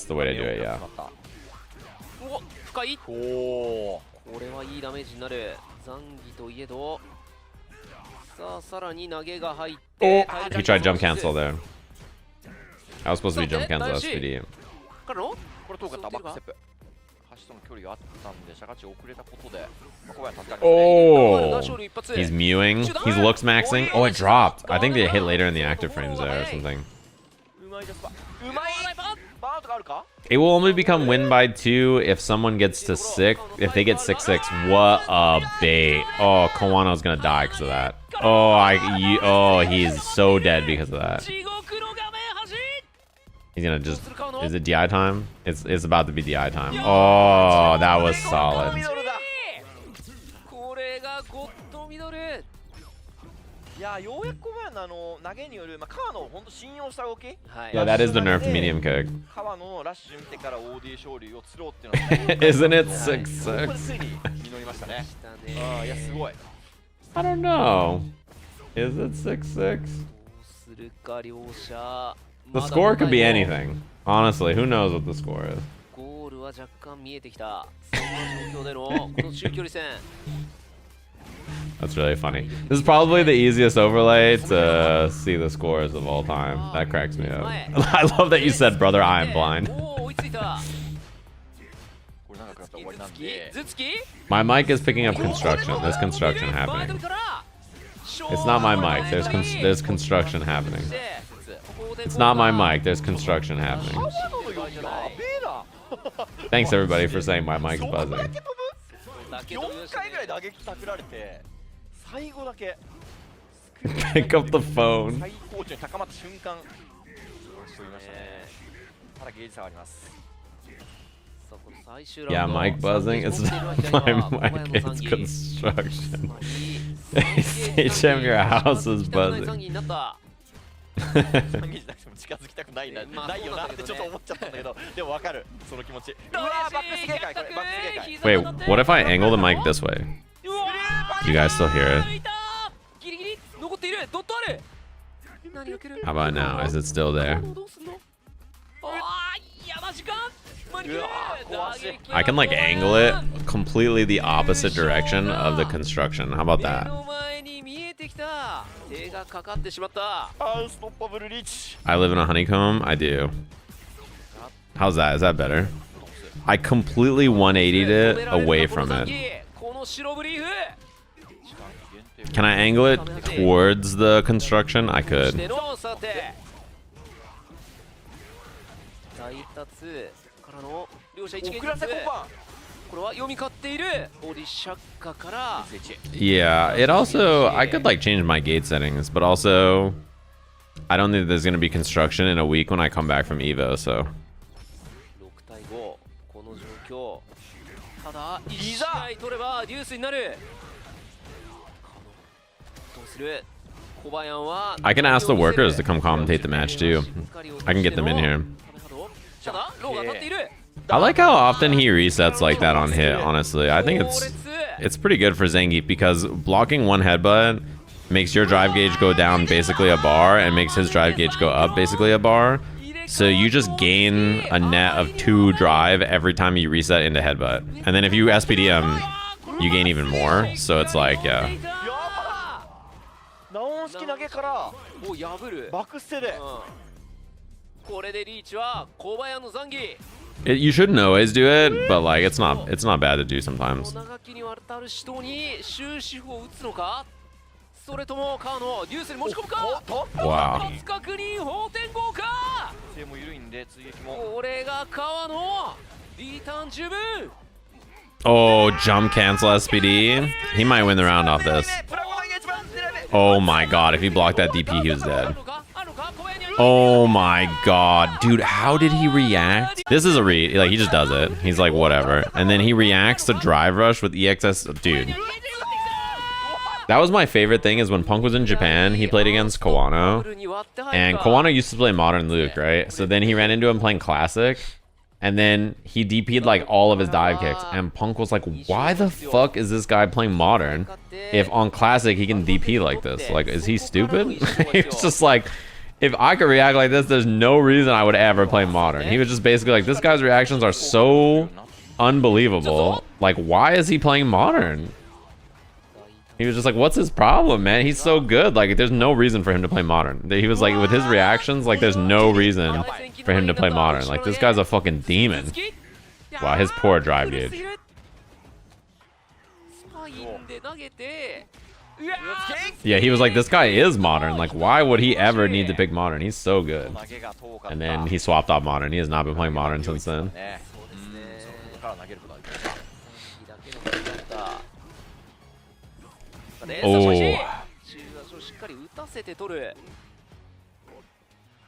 [SPEAKER 1] the way to do it, yeah. Oh, he tried jump cancel there. I was supposed to be jump cancel SPD. Oh, he's mewing. He's looks maxing. Oh, it dropped. I think they hit later in the active frames there or something. It will only become win by 2 if someone gets to 6. If they get 6-6. What a bait. Oh, Kawano's gonna die because of that. Oh, he's so dead because of that. He's gonna just... Is it DI time? It's about to be DI time. Oh, that was solid.
[SPEAKER 2] これがゴッドミドル。
[SPEAKER 3] いやようやく小林の投げによる、川野を本当信用した動き。
[SPEAKER 1] Yeah, that is the nerfed medium kick.
[SPEAKER 3] 川野のラッシュ見てから OD 勝利を釣ろうっていうのは
[SPEAKER 1] Isn't it 6-6?
[SPEAKER 3] ついに実りましたね。ああ、いやすごい。
[SPEAKER 1] I don't know. Is it 6-6?
[SPEAKER 2] どうするか両者。
[SPEAKER 1] The score could be anything. Honestly, who knows what the score is?
[SPEAKER 2] ゴールは若干見えてきた。そんな状況でのこの中距離戦。
[SPEAKER 1] That's really funny. This is probably the easiest overlay to see the scores of all time. That cracks me up. I love that you said, brother, I am blind. My mic is picking up construction. There's construction happening. It's not my mic. There's construction happening. It's not my mic. There's construction happening. Thanks everybody for saying my mic's buzzing.
[SPEAKER 3] 4回ぐらい打撃たくられて最後だけ
[SPEAKER 1] Pick up the phone.
[SPEAKER 3] 最高潮に高まった瞬間ただゲージ差があります。
[SPEAKER 1] Yeah, mic buzzing. It's not my mic. It's construction. HM, your house is buzzing. 近づきたくないな、ないよなってちょっと思っちゃったんだけど、でもわかるその気持ち。うわーバックスゲーかいこれバックスゲーかい。 Wait, what if I angle the mic this way? You guys still hear it?
[SPEAKER 2] ギリギリ残っている。ドットある。
[SPEAKER 1] How about now? Is it still there? I can like angle it completely the opposite direction of the construction. How about that? I live in a honeycomb. I do. How's that? Is that better? I completely 180'd it away from it. Can I angle it towards the construction? I could. Yeah, it also, I could like change my gate settings, but also I don't think there's gonna be construction in a week when I come back from EVO, so. I can ask the workers to come commentate the match too. I can get them in here. I like how often he resets like that on hit, honestly. I think it's pretty good for Zangief because blocking one headbutt makes your drive gauge go down basically a bar and makes his drive gauge go up basically a bar. So you just gain a net of 2 drive every time you reset into headbutt. And then if you SPDM, you gain even more. So it's like, yeah. You shouldn't always do it, but like it's not bad to do sometimes. Wow. Oh, jump cancel SPD. He might win the round off this. Oh my god, if he blocked that DP, he was dead. Oh my god, dude, how did he react? This is a read, like he just does it. He's like, whatever. And then he reacts to drive rush with EXS, dude. That was my favorite thing is when Punk was in Japan, he played against Kawano. And Kawano used to play Modern Luke, right? So then he ran into him playing Classic. And then he DP'd like all of his dive kicks. And Punk was like, why the fuck is this guy playing Modern if on Classic he can DP like this? Like, is he stupid? He was just like, if I could react like this, there's no reason I would ever play Modern. He was just basically like, this guy's reactions are so unbelievable. Like, why is he playing Modern? He was just like, what's his problem, man? He's so good. Like, there's no reason for him to play Modern. He was like, with his reactions, like, there's no reason for him to play Modern. Like, this guy's a fucking demon. Wow, his poor drive gauge. Yeah, he was like, this guy is Modern. Like, why would he ever need to pick Modern? He's so good. And then he swapped off Modern. He has not been playing Modern since then. Oh.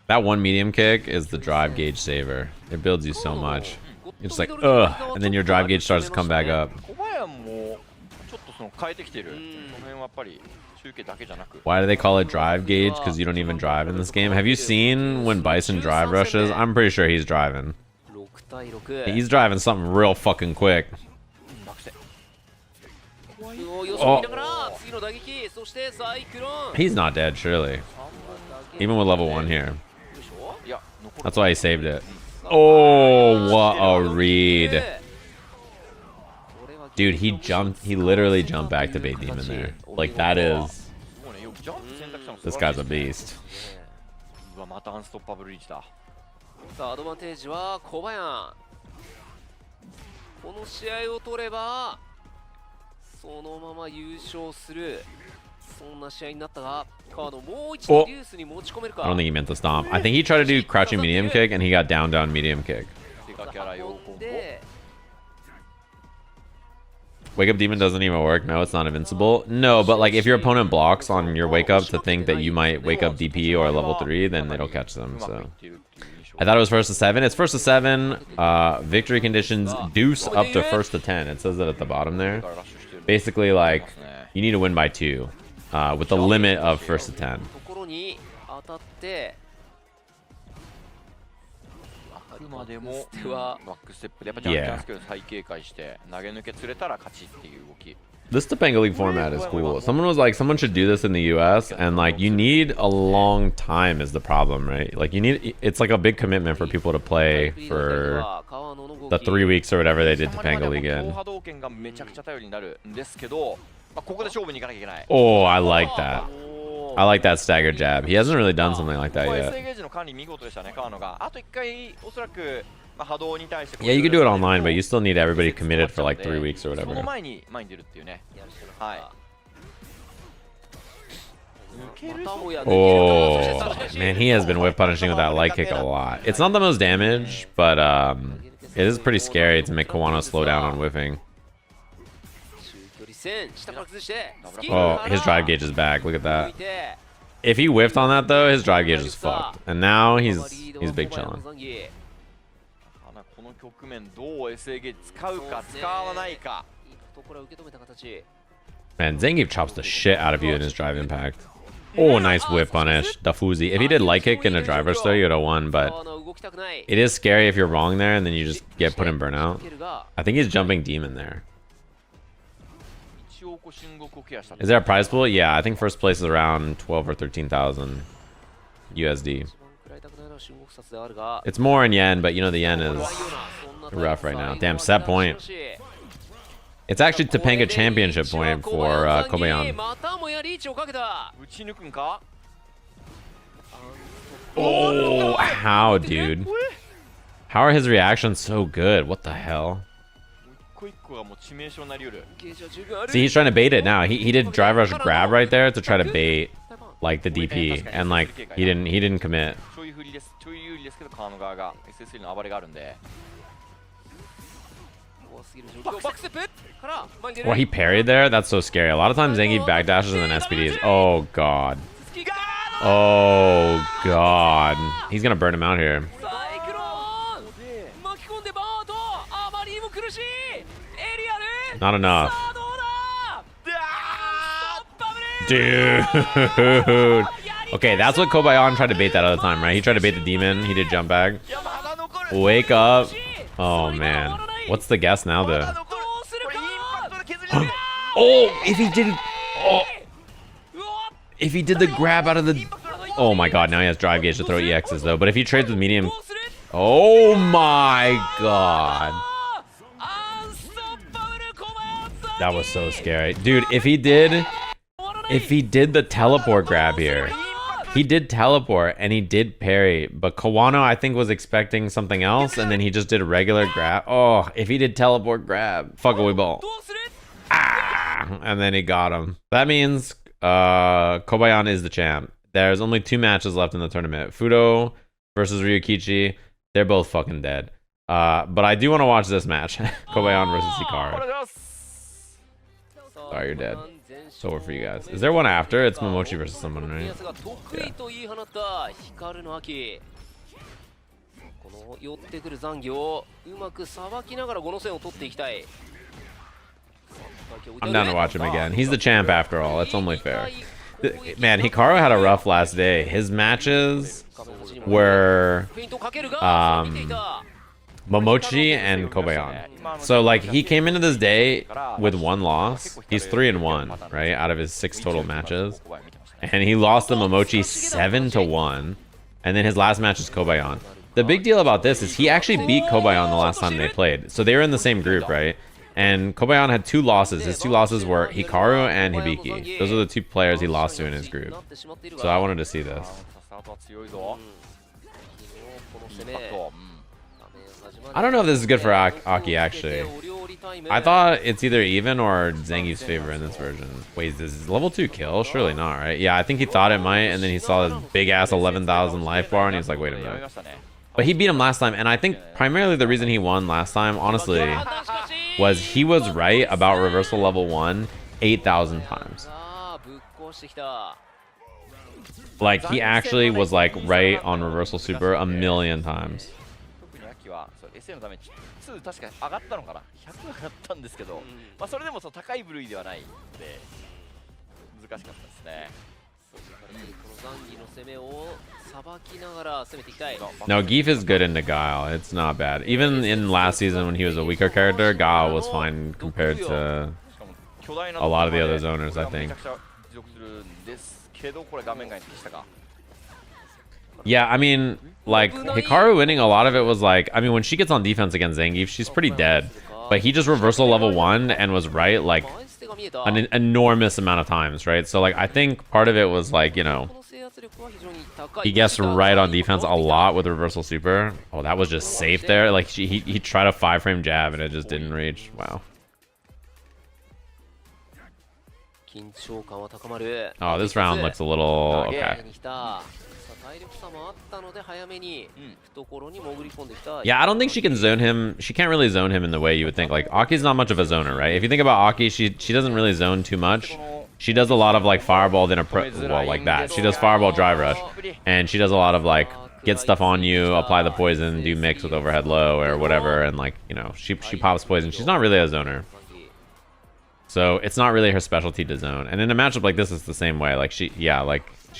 [SPEAKER 1] That one medium kick is the drive gauge saver. It builds you so much. You're just like, ugh, and then your drive gauge starts to come back up. Why do they call it drive gauge? Because you don't even drive in this game. Have you seen when Bison drive rushes? I'm pretty sure he's driving. He's driving something real fucking quick. Oh. He's not dead, surely. Even with level 1 here. That's why he saved it. Oh, what a read. Dude, he literally jumped back to bait demon there. Like, that is... This guy's a beast.
[SPEAKER 2] さあアドバンテージはコバヤン。この試合を取ればそのまま優勝するそんな試合になったが、川野もう一度デュースに持ち込めるか。
[SPEAKER 1] I don't think he meant to stomp. I think he tried to do crouching medium kick and he got down medium kick. Wake up demon doesn't even work. No, it's not invincible. No, but like if your opponent blocks on your wake up to think that you might wake up DP or level 3, then it'll catch them. So I thought it was first to 7. It's first to 7. Victory conditions deuce up to first to 10. It says that at the bottom there. Basically, like you need to win by 2, with the limit of first to 10. Yeah. This Topanga League format is cool. Someone was like, someone should do this in the US, and like you need a long time is the problem, right? Like you need, it's like a big commitment for people to play for the 3 weeks or whatever they did Topanga League in. Oh, I like that. I like that stagger jab. He hasn't really done something like that yet. Yeah, you could do it online, but you still need everybody committed for like 3 weeks or whatever. Oh, man, he has been whip punishing with that light kick a lot. It's not the most damage, but it is pretty scary to make Kawano slow down on whiffing. Oh, his drive gauge is back. Look at that. If he whiffed on that though, his drive gauge is fucked. And now he's big chilling. Man, Zangief chops the shit out of you in his drive impact. Oh, nice whip punish. Dafuzi. If he did light kick in a driver still, you would have won, but it is scary if you're wrong there and then you just get put in burnout. I think he's jumping demon there. Is there a prize pool? Yeah, I think first place is around 12 or 13,000 USD. It's more in yen, but you know the yen is rough right now. Damn, set point. It's actually Topanga championship point for Kobayan. Oh, how, dude? How are his reactions so good? What the hell? See, he's trying to bait it now. He did drive rush grab right there to try to bait like the DP, and like he didn't commit. Well, he parried there. That's so scary. A lot of times Zangief backdashes and then SPDs. Oh god. Oh god. He's gonna burn him out here. Not enough. Dude. Okay, that's what Kobayan tried to bait that other time, right? He tried to bait the demon. He did jump back. Wake up. Oh, man. What's the guess now, though? Oh, if he did... Oh. If he did the grab out of the... Oh, my God. Now he has drive gauge to throw EXs, though. But if he trades with medium... Oh, my God. That was so scary. Dude, if he did the teleport grab here, he did teleport and he did parry, but Kawano I think was expecting something else and then he just did a regular grab. Oh, if he did teleport grab, fuck away ball. Ah, and then he got him. That means Kobayan is the champ. There's only 2 matches left in the tournament. Fuudo versus Ryukichi. They're both fucking dead. But I do want to watch this match. Kobayan versus Hikaru. Sorry, you're dead. It's over for you guys. Is there one after? It's Momochi versus someone, right? Yeah.
[SPEAKER 2] この寄ってくる残業をうまくさばきながら5の線を取っていきたい。
[SPEAKER 1] I'm down to watch him again. He's the champ after all. It's only fair. Man, Hikaru had a rough last day. His matches were Momochi and Kobayan. So like he came into this day with 1 loss. He's 3-1, right? Out of his 6 total matches. And he lost to Momochi 7-1. And then his last match is Kobayan. The big deal about this is he actually beat Kobayan the last time they played. So they were in the same group, right? And Kobayan had 2 losses. His 2 losses were Hikaru and Hibiki. Those are the 2 players he lost to in his group. So I wanted to see this. I don't know if this is good for Aki, actually. I thought it's either even or Zangief's favor in this version. Wait, this is level 2 kill? Surely not, right? Yeah, I think he thought it might, and then he saw this big-ass 11,000 life bar, and he was like, wait a minute. But he beat him last time, and I think primarily the reason he won last time, honestly, was he was right about reversal level 1 8,000 times. Like, he actually was, like, right on reversal super 1,000,000 times.
[SPEAKER 3] のため2確か上がったのかな100上がったんですけど、まあそれでもその高い部類ではないので難しかったですね。
[SPEAKER 1] No, Zangief is good in the Guile. It's not bad. Even in last season when he was a weaker character, Guile was fine compared to a lot of the other zoners, I think. Yeah, I mean, like, Hikaru winning, a lot of it was like, I mean, when she gets on defense against Zangief, she's pretty dead. But he just reversal level 1 and was right, like, an enormous amount of times, right? So, like, I think part of it was, like, you know, he gets right on defense a lot with reversal super. Oh, that was just safe there. Like, he tried a 5-frame jab and it just didn't reach. Wow. Oh, this round looks a little... okay. Yeah, I don't think she can zone him. She can't really zone him in the way you would think. Like, Aki's not much of a zoner, right? If you think about Aki, she doesn't really zone too much. She does a lot of, like, fireball, then well, like that. She does fireball, drive rush. And she does a lot of, like, get stuff on you, apply the poison, do mix with overhead low or whatever. And, like, you know, she pops poison. She's not really a zoner. So it's not really her specialty to zone. And in a matchup like this, it's the same way. Like, she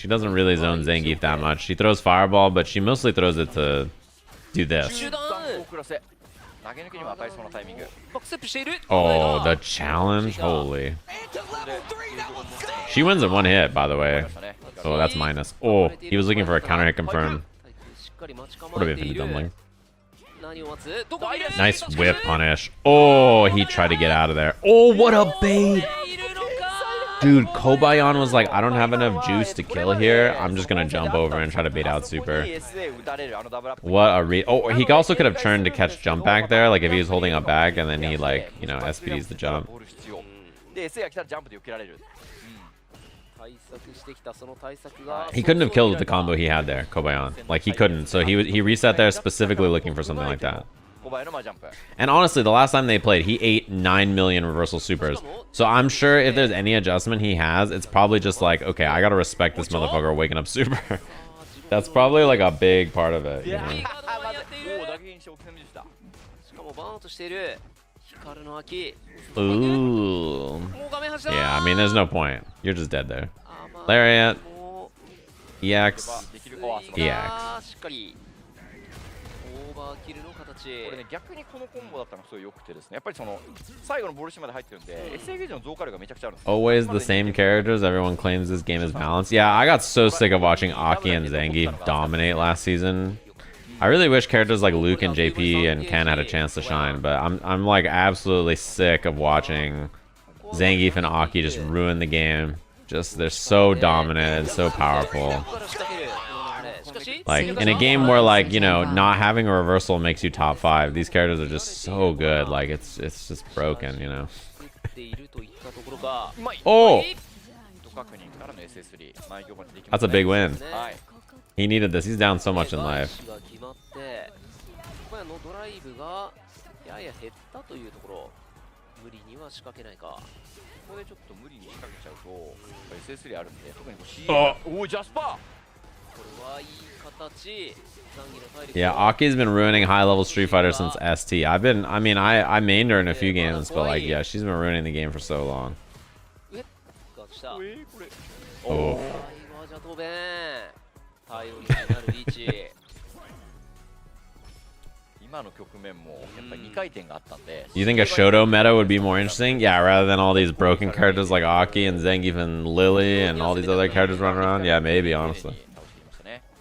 [SPEAKER 1] doesn't really zone Zangief that much. She throws fireball, but she mostly throws it to do this. Oh, the challenge? Holy. She wins in 1 hit, by the way. Oh, that's minus. Oh, he was looking for a counter hit confirm. What have been dumbling? Nice whip punish. Oh, he tried to get out of there. Oh, what a bait! Dude, Kobayan was like, I don't have enough juice to kill here. I'm just gonna jump over and try to bait out super. What a oh, he also could have turned to catch jump back there, like if he was holding up back and then he, like, you know, SPDs the jump. He couldn't have killed with the combo he had there, Kobayan. Like, he couldn't. So he reset there specifically looking for something like that. And honestly, the last time they played, he ate 9 million reversal supers. So I'm sure if there's any adjustment he has, it's probably just like, okay, I gotta respect this motherfucker waking up super. That's probably like a big part of it, you know? Ooh. Yeah, I mean, there's no point. You're just dead there. Lariat. EX. EX.
[SPEAKER 3] これね、逆にこのコンボだったのがすごい良くてですね、やっぱりその最後のボールシまで入ってるんで SA ゲージの増加量がめちゃくちゃあるんです。
[SPEAKER 1] Always the same characters. Everyone claims this game is balanced. Yeah, I got so sick of watching Aki and Zangief dominate last season. I really wish characters like Luke and JP and Ken had a chance to shine, but I'm like absolutely sick of watching Zangief and Aki just ruin the game. Just they're so dominant and so powerful. Like, in a game where, like, you know, not having a reversal makes you top 5, these characters are just so good. Like, it's just broken, you know. Oh! That's a big win. He needed this. He's down so much in life.
[SPEAKER 3] こでちょっと無理に仕掛けちゃうと SS3 あるんで、特にこう CA がおおジャスパー、
[SPEAKER 2] これはいい形。ザンギの体力
[SPEAKER 1] Yeah, Aki's been ruining high-level Street Fighter since ST. I mained her in a few games, but like, yeah, she's been ruining the game for so long.
[SPEAKER 2] 上ガードした。
[SPEAKER 3] これ
[SPEAKER 1] おお。
[SPEAKER 2] 最後はジャトベン頼りになるリーチ。
[SPEAKER 3] 今の局面もやっぱり2回転があったんで
[SPEAKER 1] You think a Shoto meta would be more interesting? Yeah, rather than all these broken characters like Aki and Zangief and Lily and all these other characters running around? Yeah, maybe, honestly.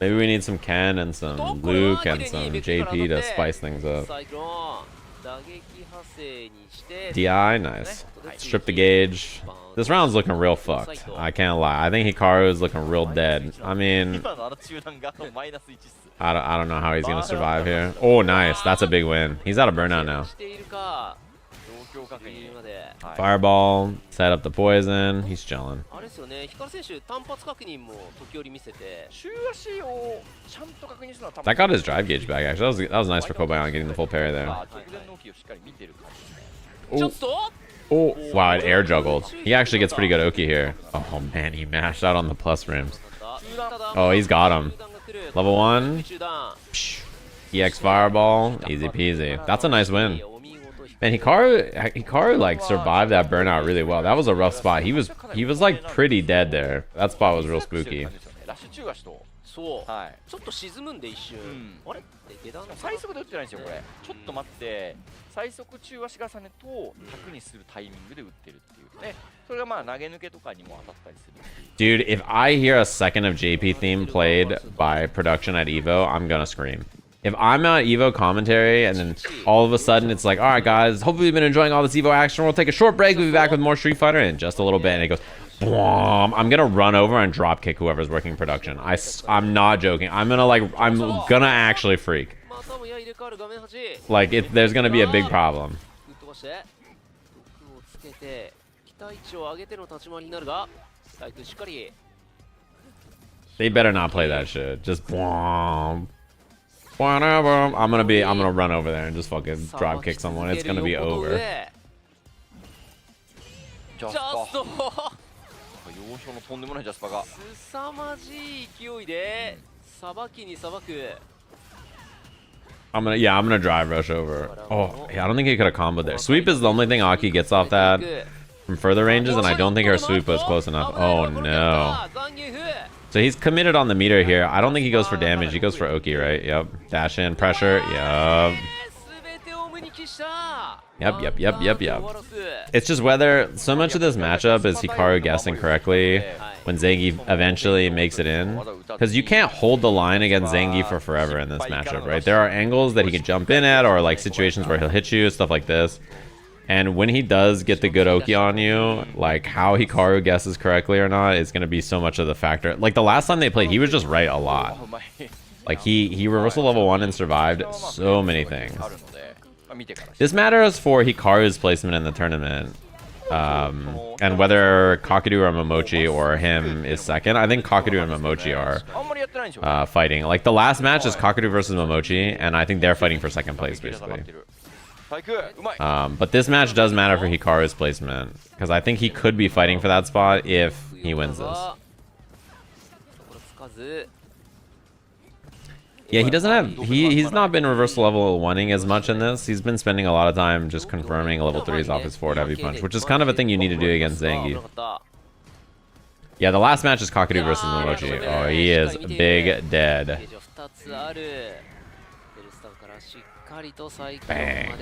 [SPEAKER 1] Maybe we need some Ken and some Luke and some JP to spice things up. DI, nice. Strip the gauge. This round's looking real fucked. I can't lie. I think Hikaru is looking real dead. I mean, I don't know how he's gonna survive here. Oh, nice. That's a big win. He's out of burnout now. Fireball. Set up the poison. He's chilling. That got his drive gauge back, actually. That was nice for Kobayan getting the full parry there. Oh. Oh, wow, it air juggled. He actually gets pretty good Oki here. Oh, man, he mashed out on the plus rims. Oh, he's got him. Level 1. Psh. EX Fireball. Easy peasy. That's a nice win. Man, Hikaru like survived that burnout really well. That was a rough spot. He was like pretty dead there. That spot was real spooky.
[SPEAKER 2] そう、はい、ちょっと沈むんで一瞬、あれ下段
[SPEAKER 3] 最速で打ってないんですよこれ。ちょっと待って、最速中足重ねと100にするタイミングで打ってるっていうね。それがまあ投げ抜けとかにも当たったりする。
[SPEAKER 1] Dude, if I hear a second of JP theme played by production at EVO, I'm gonna scream. If I'm at EVO commentary and then all of a sudden it's like, all right guys, hopefully you've been enjoying all this EVO action. We'll take a short break. We'll be back with more Street Fighter in just a little bit. And it goes, I'm gonna run over and drop kick whoever's working production. I'm not joking. I'm gonna actually freak. Like there's gonna be a big problem. They better not play that shit. Just I'm gonna run over there and just fucking drop kick someone. It's gonna be over.
[SPEAKER 3] 要所のとんでもないジャスパが
[SPEAKER 2] 凄まじい勢いでさばきにさばく
[SPEAKER 1] I'm gonna drive rush over. Oh, yeah, I don't think he could have comboed there. Sweep is the only thing Aki gets off that from further ranges, and I don't think her sweep was close enough. Oh no. So he's committed on the meter here. I don't think he goes for damage. He goes for Oki, right? Yep. Dash in, pressure. Yep. Yep. It's just whether so much of this matchup is Hikaru guessing correctly when Zangief eventually makes it in. Because you can't hold the line against Zangief for forever in this matchup, right? There are angles that he can jump in at, or like situations where he'll hit you, stuff like this. And when he does get the good Oki on you, like how Hikaru guesses correctly or not is going to be so much of the factor. Like the last time they played, he was just right a lot. Like he reversal level 1 and survived so many things. This matters for Hikaru's placement in the tournament. And whether Kakeru or Momochi or him is second. I think Kakeru and Momochi are fighting. Like the last match is Kakeru versus Momochi, and I think they're fighting for second place basically. But this match does matter for Hikaru's placement, because I think he could be fighting for that spot if he wins this. Yeah, he doesn't have he's not been reversal level 1ing as much in this. He's been spending a lot of time just confirming level 3s off his forward heavy punch, which is kind of a thing you need to do against Zangief. Yeah, the last match is Kakeru versus Momochi. Oh, he is big dead. Bang.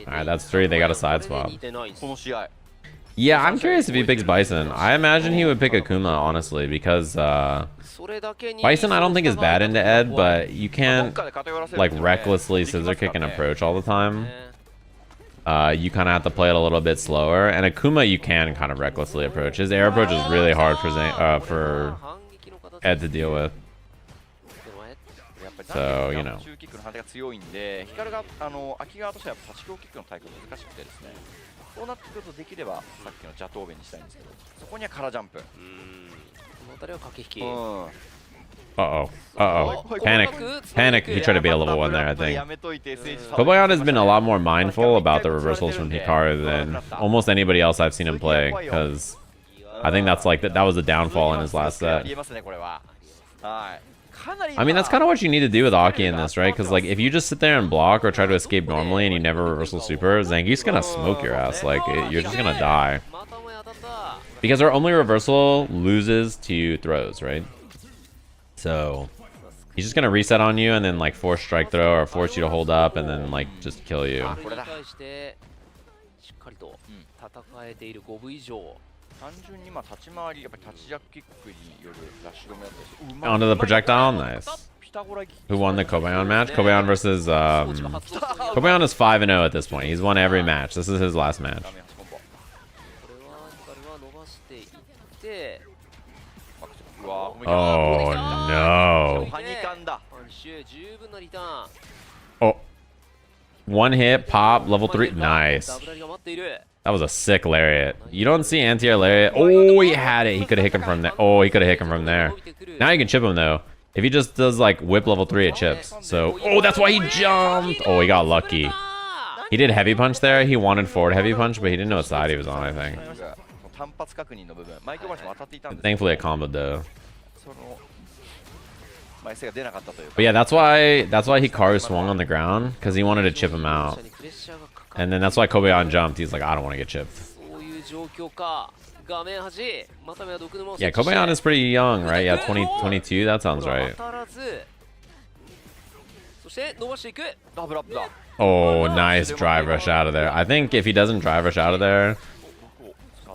[SPEAKER 1] Alright, that's 3. They got a side swap. Yeah, I'm curious if he picks Bison. I imagine he would pick Akuma, honestly, because Bison I don't think is bad into Ed, but you can't like recklessly scissor kick and approach all the time. You kind of have to play it a little bit slower, and Akuma you can kind of recklessly approach. His air approach is really hard for Ed to deal with. So, you know.
[SPEAKER 3] そうなってくるとできればさっきのジャトーベにしたいんですけど、そこには空ジャンプ。この辺りは駆け引き。
[SPEAKER 1] Uh-oh. Uh-oh. Panic. Panic. He tried to be a level 1 there, I think. Kobayan has been a lot more mindful about the reversals from Hikaru than almost anybody else I've seen him play, because I think that's like, that was a downfall in his last set. I mean, that's kind of what you need to do with A.K.I in this, right? Because, like, if you just sit there and block or try to escape normally and you never reversal super, Zangief's gonna smoke your ass. Like, you're just gonna die. Because our only reversal loses to throws, right? So, he's just gonna reset on you and then, like, force strike throw or force you to hold up and then, like, just kill you. Onto the projectile, nice. Who won the Kobayan match? Kobayan versus Kobayan is 5-0 at this point. He's won every match. This is his last match. Oh no. Oh. One hit, pop, level 3. Nice. That was a sick lariat. You don't see anti-air lariat. Oh, he had it. He could have hit him from there. Oh, he could have hit him from there. Now you can chip him, though. If he just does, like, whip level 3, it chips. So, oh, that's why he jumped. Oh, he got lucky. He did heavy punch there. He wanted forward heavy punch, but he didn't know what side he was on, I think. Thankfully, it comboed, though. But yeah, that's why Hikaru swung on the ground, because he wanted to chip him out. And then that's why Kobayan jumped. He's like, I don't want to get chipped. Yeah, Kobayan is pretty young, right? Yeah, 22, that sounds right. Oh, nice drive rush out of there. I think if he doesn't drive rush out of there,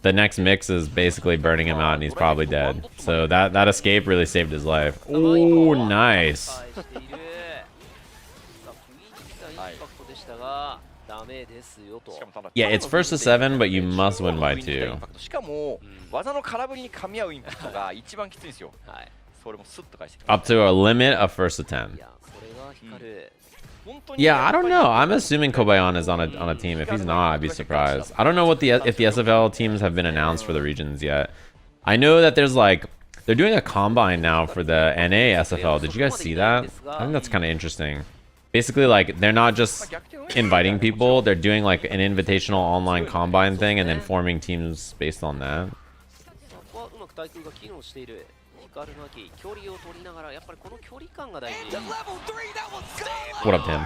[SPEAKER 1] the next mix is basically burning him out and he's probably dead. So that escape really saved his life. Oh, nice. Yeah, it's first to 7, but you must win by 2. Up to a limit of first to 10. Yeah, I don't know. I'm assuming Kobayan is on a team. If he's not, I'd be surprised. I don't know what if the SFL teams have been announced for the regions yet. I know that there's like, they're doing a combine now for the NA SFL. Did you guys see that? I think that's kind of interesting. Basically, like, they're not just inviting people, they're doing like an invitational online combine thing and then forming teams based on that. What up, Tim?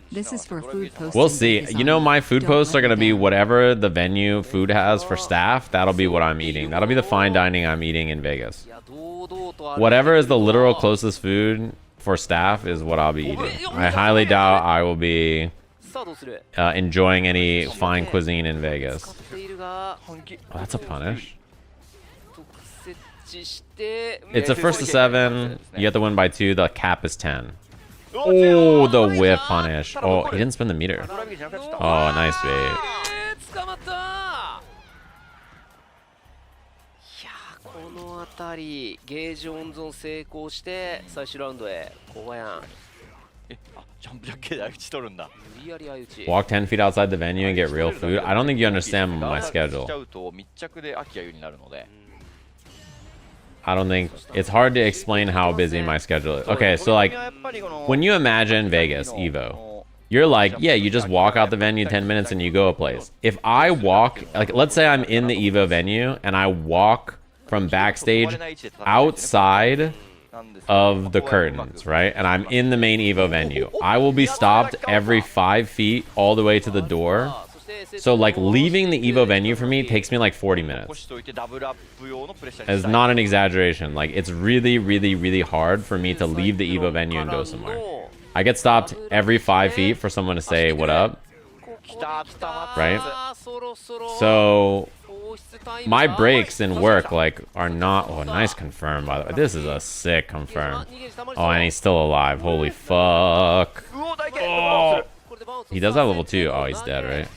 [SPEAKER 4] This is for food posts.
[SPEAKER 1] We'll see. You know, my food posts are going to be whatever the venue food has for staff. That'll be what I'm eating. That'll be the fine dining I'm eating in Vegas. Whatever is the literal closest food for staff is what I'll be eating. I highly doubt I will be enjoying any fine cuisine in Vegas. Oh, that's a punish. It's a first to 7. You have to win by 2. The cap is 10. Oh, the whip punish. Oh, he didn't spin the meter. Oh, nice bait. Walk 10 feet outside the venue and get real food. I don't think you understand my schedule. I don't think it's hard to explain how busy my schedule is. Okay, so like when you imagine Vegas EVO, you're like, yeah, you just walk out the venue 10 minutes and you go a place. If I walk, like, let's say I'm in the EVO venue and I walk from backstage outside of the curtains, right? And I'm in the main EVO venue. I will be stopped every 5 feet all the way to the door. So like leaving the EVO venue for me takes me like 40 minutes. It's not an exaggeration. Like, it's really, really, really hard for me to leave the EVO venue and go somewhere. I get stopped every 5 feet for someone to say what up, right? So my breaks in work like are not. Oh, nice confirm, by the way. This is a sick confirm. Oh, and he's still alive. Holy fuck. Oh, he does have level 2. Oh, he's dead, right?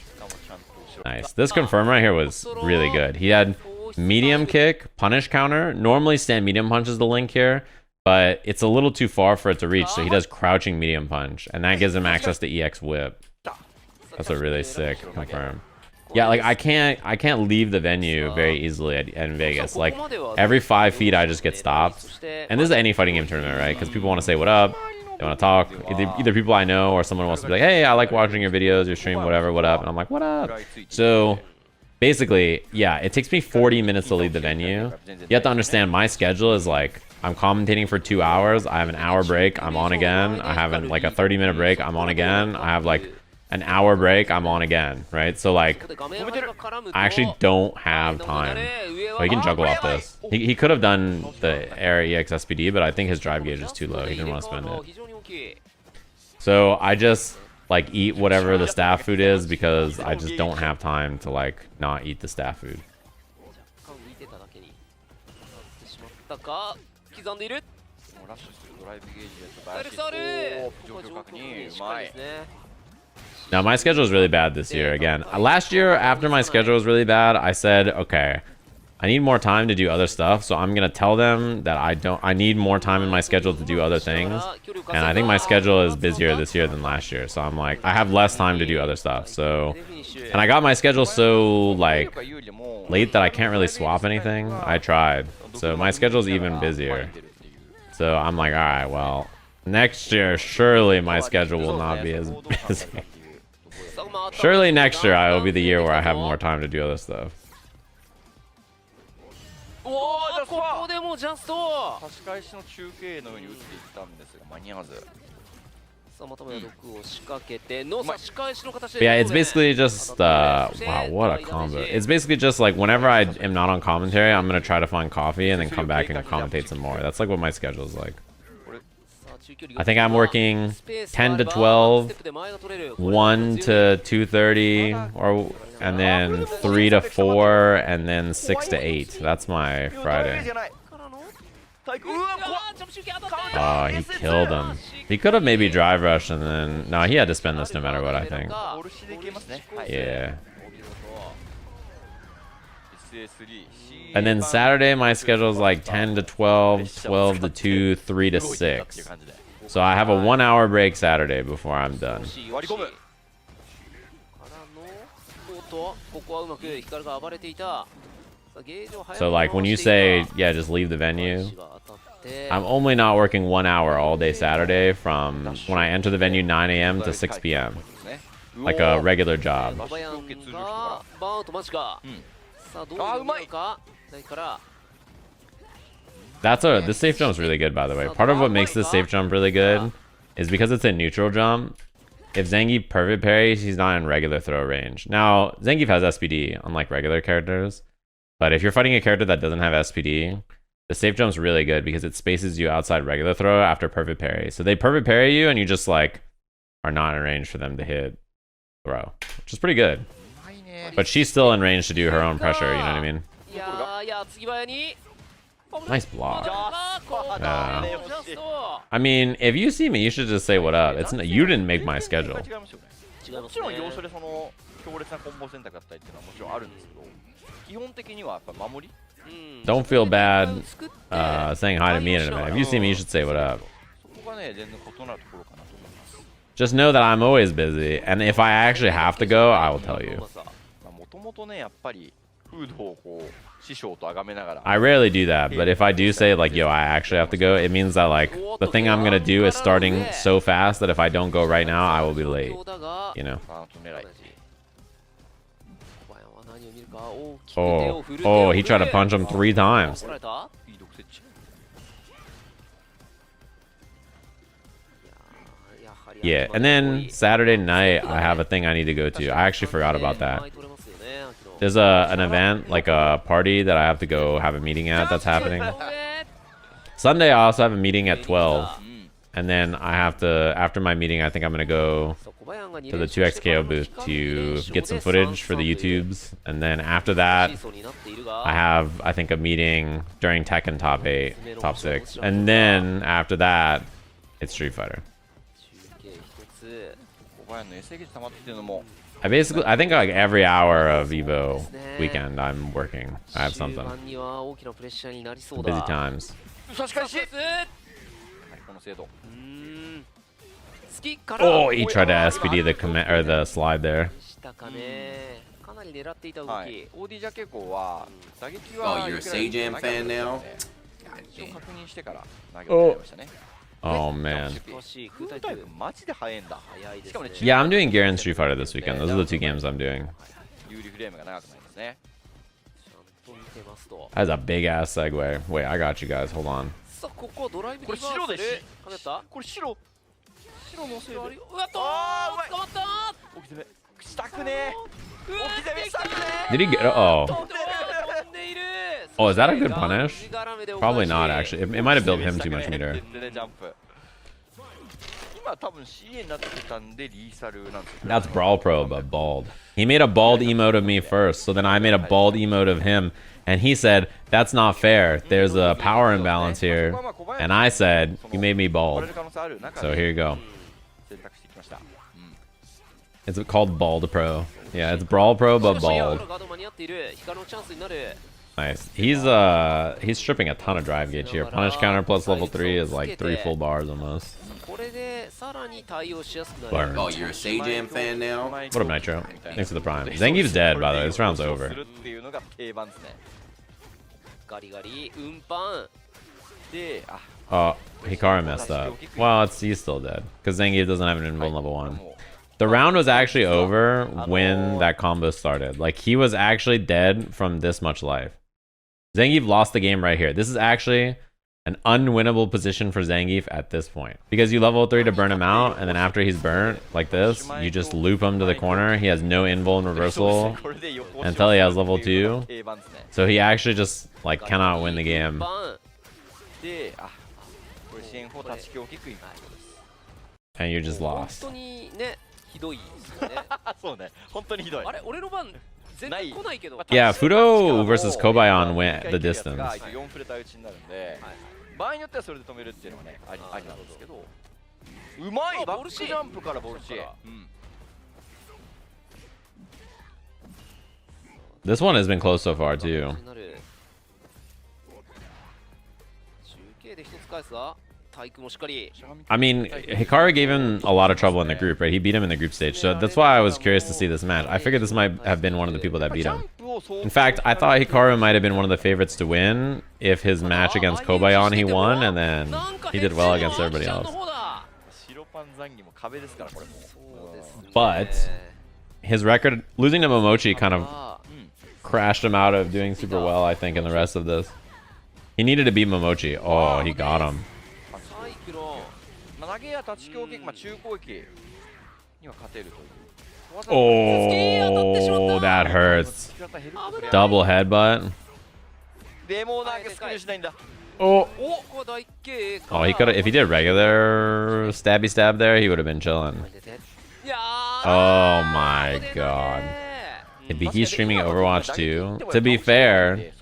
[SPEAKER 1] Nice. This confirm right here was really good. He had medium kick, punish counter. Normally stand medium punch is the link here, but it's a little too far for it to reach, so he does crouching medium punch, and that gives him access to EX whip. That's a really sick confirm. Yeah, like I can't leave the venue very easily in Vegas. Like every 5 feet I just get stopped. And this is any fighting game tournament, right? Because people want to say what up, they want to talk. Either people I know or someone wants to be like, hey, I like watching your videos, your stream, whatever, what up? And I'm like, what up? So basically, yeah, it takes me 40 minutes to leave the venue. You have to understand my schedule is like, I'm commentating for 2 hours. I have an hour break. I'm on again. I have like a 30-minute break. I'm on again. I have like an hour break. I'm on again, right? So like, I actually don't have time. Oh, he can juggle off this. He could have done the Air EX SPD, but I think his drive gauge is too low. He didn't want to spend it. So I just like eat whatever the staff food is because I just don't have time to like not eat the staff food. Now my schedule is really bad this year again. Last year, after my schedule was really bad, I said, okay, I need more time to do other stuff, so I'm gonna tell them that I need more time in my schedule to do other things. And I think my schedule is busier this year than last year, so I'm like, I have less time to do other stuff. So, and I got my schedule so like late that I can't really swap anything. I tried, so my schedule is even busier. So I'm like, all right, well, next year surely my schedule will not be as busy. Surely next year I will be the year where I have more time to do other stuff. But yeah, it's basically just wow, what a combo. It's basically just like whenever I am not on commentary, I'm gonna try to find coffee and then come back and commentate some more. That's like what my schedule is like. I think I'm working 10 to 12, 1 to 2:30, or and then 3 to 4, and then 6 to 8. That's my Friday. Oh, he killed him. He could have maybe drive rushed and then... No, he had to spend this no matter what, I think. Yeah. And then Saturday, my schedule is like 10 to 12, 12 to 2, 3 to 6. So I have a 1 hour break Saturday before I'm done. So like when you say, yeah, just leave the venue, I'm only not working 1 hour all day Saturday from when I enter the venue 9 a.m. to 6 p.m. Like a regular job. This safe jump is really good, by the way. Part of what makes this safe jump really good is because it's a neutral jump. If Zangief perfect parries, he's not in regular throw range. Now, Zangief has SPD, unlike regular characters. But if you're fighting a character that doesn't have SPD, the safe jump's really good because it spaces you outside regular throw after perfect parry. So they perfect parry you and you just like are not in range for them to hit throw, which is pretty good. But she's still in range to do her own pressure, you know what I mean? Nice block. I mean, if you see me, you should just say what up. It's you didn't make my schedule. Don't feel bad saying hi to me in a minute. If you see me, you should say what up. Just know that I'm always busy, and if I actually have to go, I will tell you. I rarely do that, but if I do say like, yo, I actually have to go, it means that like the thing I'm gonna do is starting so fast that if I don't go right now, I will be late, you know? Oh, he tried to punch him 3 times. Yeah, and then Saturday night, I have a thing I need to go to. I actually forgot about that. There's an event, like a party that I have to go have a meeting at that's happening. Sunday, I also have a meeting at 12. And then I have to, after my meeting, I think I'm going to go to the 2XKO booth to get some footage for the YouTubes. And then after that, I have, I think, a meeting during Tekken Top 8, Top 6. And then after that, it's Street Fighter. I think like every hour of EVO weekend I'm working. I have something. Busy times. Oh, he tried to SPD the command or the slide there.
[SPEAKER 2] かなり狙っていた動き、
[SPEAKER 3] はい、OD ジャケコは打撃
[SPEAKER 5] Oh,
[SPEAKER 3] は
[SPEAKER 5] you're a Sajam fan now?
[SPEAKER 3] 一応確認してから投げてましたね。
[SPEAKER 1] Oh man.
[SPEAKER 2] しかし空対空
[SPEAKER 3] マジで速いんだ。
[SPEAKER 2] 早いです
[SPEAKER 3] しかもね、
[SPEAKER 2] ね。
[SPEAKER 1] Yeah, I'm doing Gear and Street Fighter this weekend. Those are the two games I'm doing.
[SPEAKER 3] 有利フレームが長くなりますね。
[SPEAKER 2] ちゃんと見てますと。
[SPEAKER 1] That's a big ass segue. Wait, I got you guys. Hold on.
[SPEAKER 2] さあここドライブ
[SPEAKER 3] これ白でし、
[SPEAKER 2] かめた。
[SPEAKER 3] これ白のせいで。
[SPEAKER 2] うわっと
[SPEAKER 3] あー、うまい。
[SPEAKER 2] 捕まった。
[SPEAKER 3] 置き攻めしたくね。置き攻めしたくね。
[SPEAKER 1] Did he get? Oh.
[SPEAKER 2] 飛んでいる。
[SPEAKER 1] Oh, is that a good punish? Probably not, actually. It might have built him too much meter.
[SPEAKER 3] ジャンプ。今多分 CA になってたんでリーサルなんですよ。
[SPEAKER 1] That's Brawl Pro, but bald. He made a bald emote of me first, so then I made a bald emote of him, and he said, that's not fair. There's a power imbalance here. And I said, you made me bald. So here you go. It's called Bald Pro. Yeah, it's Brawl Pro, but bald. Nice. He's stripping a ton of drive gauge here. Punish counter plus level 3 is like 3 full bars almost. Burn.
[SPEAKER 5] Oh, you're a Sajam fan now?
[SPEAKER 1] What up, Nitro? Thanks for the prime. Zangief's dead, by the way. This round's over. Oh, Hikaru messed up. Well, he's still dead. Because Zangief doesn't have an invuln level 1. The round was actually over when that combo started. Like, he was actually dead from this much life. Zangief lost the game right here. This is actually an unwinnable position for Zangief at this point. Because you level 3 to burn him out, and then after he's burnt, like this, you just loop him to the corner. He has no invuln reversal until he has level 2. So he actually just, like, cannot win the game. And you just lost. Yeah, Fuudo versus Kobayan went the distance.
[SPEAKER 3] 場合によってはそれで止めるっていうのはね、ありなんですけど。うまい。バックジャンプからボルシー。
[SPEAKER 1] This one has been close so far too. I mean, Hikaru gave him a lot of trouble in the group, right? He beat him in the group stage, so that's why I was curious to see this match. I figured this might have been one of the people that beat him. In fact, I thought Hikaru might have been one of the favorites to win if his match against Kobayan he won, and then he did well against everybody else. But his record, losing to Momochi, kind of crashed him out of doing super well, I think, in the rest of this. He needed to beat Momochi. Oh, he got him. Oh, that hurts. Double headbutt. Oh, he could have. If he did regular stabby stab there, he would have been chilling. Oh my god. Hibiki's streaming Overwatch too. To be fair,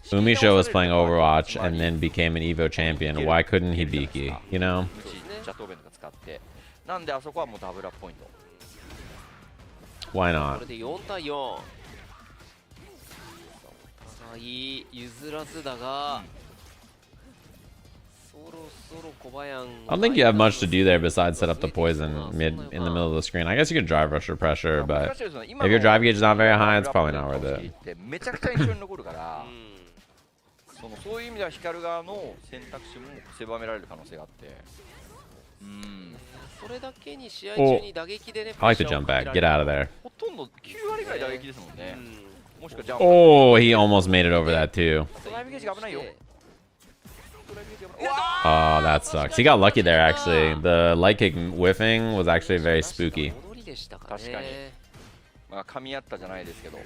[SPEAKER 1] Umisho was playing Overwatch and then became an EVO champion. Why couldn't Hibiki? You know? Why not? I don't think you have much to do there besides set up the poison mid in the middle of the screen. I guess you could drive rush or pressure, but if your drive gauge is not very high, it's probably not worth it.
[SPEAKER 3] そういう意味では光側の選択肢も狭められる可能性があって。
[SPEAKER 2] それだけに試合中に打撃でね。
[SPEAKER 1] I like to jump back. Get out of there.
[SPEAKER 3] ほとんど9割ぐらい打撃ですもんね。もしくはジャンプ。
[SPEAKER 1] Oh, he almost made it over that too.
[SPEAKER 3] ドライブゲージが危ないよ。
[SPEAKER 1] Oh, that sucks. He got lucky there, actually. The light kick whiffing was actually very spooky.
[SPEAKER 3] 確かに。まあ噛み合ったじゃないですけど。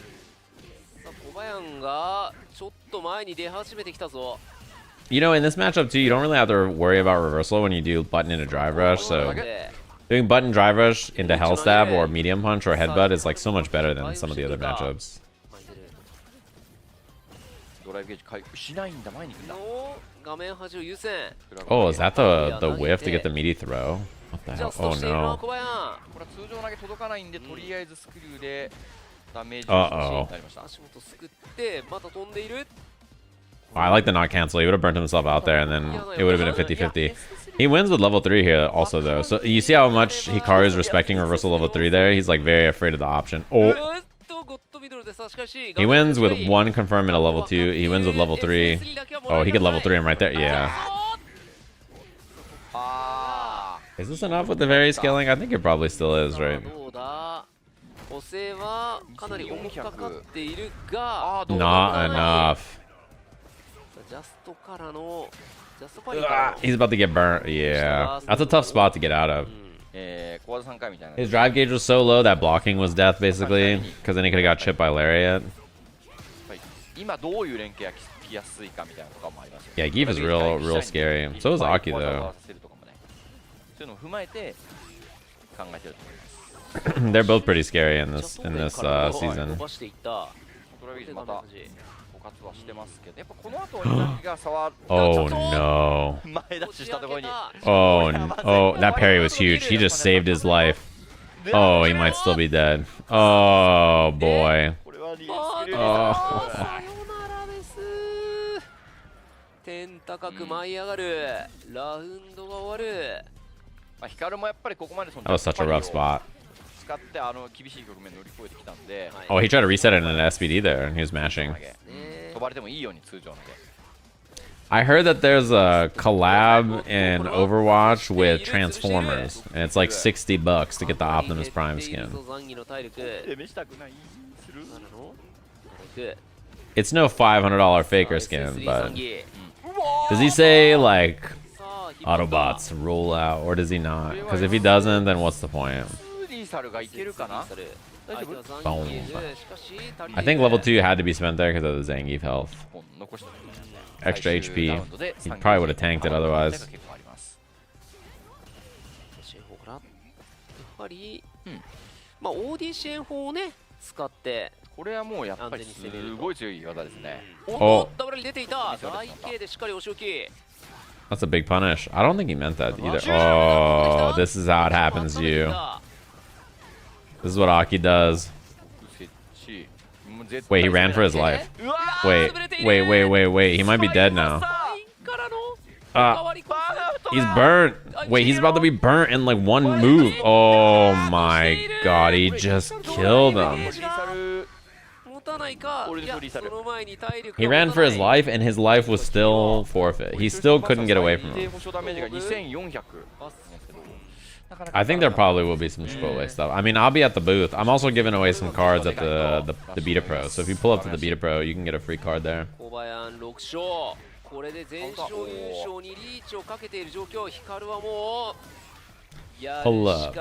[SPEAKER 1] You know, in this matchup too, you don't really have to worry about reversal when you do button into drive rush. So doing button drive rush into hell stab or medium punch or headbutt is like so much better than some of the other matchups. Oh, is that the whiff to get the meaty throw? What the hell? Oh no. Uh-oh. Oh, I like the not cancel. He would have burnt himself out there, and then it would have been a 50-50. He wins with level 3 here also, though. So you see how much Hikaru is respecting reversal level 3 there? He's like very afraid of the option. Oh. He wins with 1 confirm at a level 2. He wins with level 3. Oh, he could level 3 him right there. Yeah. Is this enough with the very scaling? I think it probably still is, right? Not enough. He's about to get burnt. Yeah. That's a tough spot to get out of. His drive gauge was so low that blocking was death, basically. Because then he could have got chipped by Lariat. Yeah, Geef is real scary. So is Aki, though. They're both pretty scary in this season. Oh no. Oh, that parry was huge. He just saved his life. Oh, he might still be dead. Oh boy. Oh. That was such a rough spot. Oh, he tried to reset it in an SBD there, and he was mashing. I heard that there's a collab in Overwatch with Transformers, and it's like $60 to get the Optimus Prime skin. It's no $500 faker skin, but does he say like Autobots roll out, or does he not? Because if he doesn't, then what's the point? Boom. I think level 2 had to be spent there because of the Zangief health. Extra HP. He probably would have tanked it otherwise. Oh. That's a big punish. I don't think he meant that either. Oh, this is how it happens to you. This is what Aki does. Wait, he ran for his life. Wait. He might be dead now. He's burnt. Wait, he's about to be burnt in like one move. Oh my god, he just killed him. He ran for his life, and his life was still forfeit. He still couldn't get away from him. I think there probably will be some Chipotle stuff. I mean, I'll be at the booth. I'm also giving away some cards at the Beta Pro. So if you pull up to the Beta Pro, you can get a free card there. Pull up.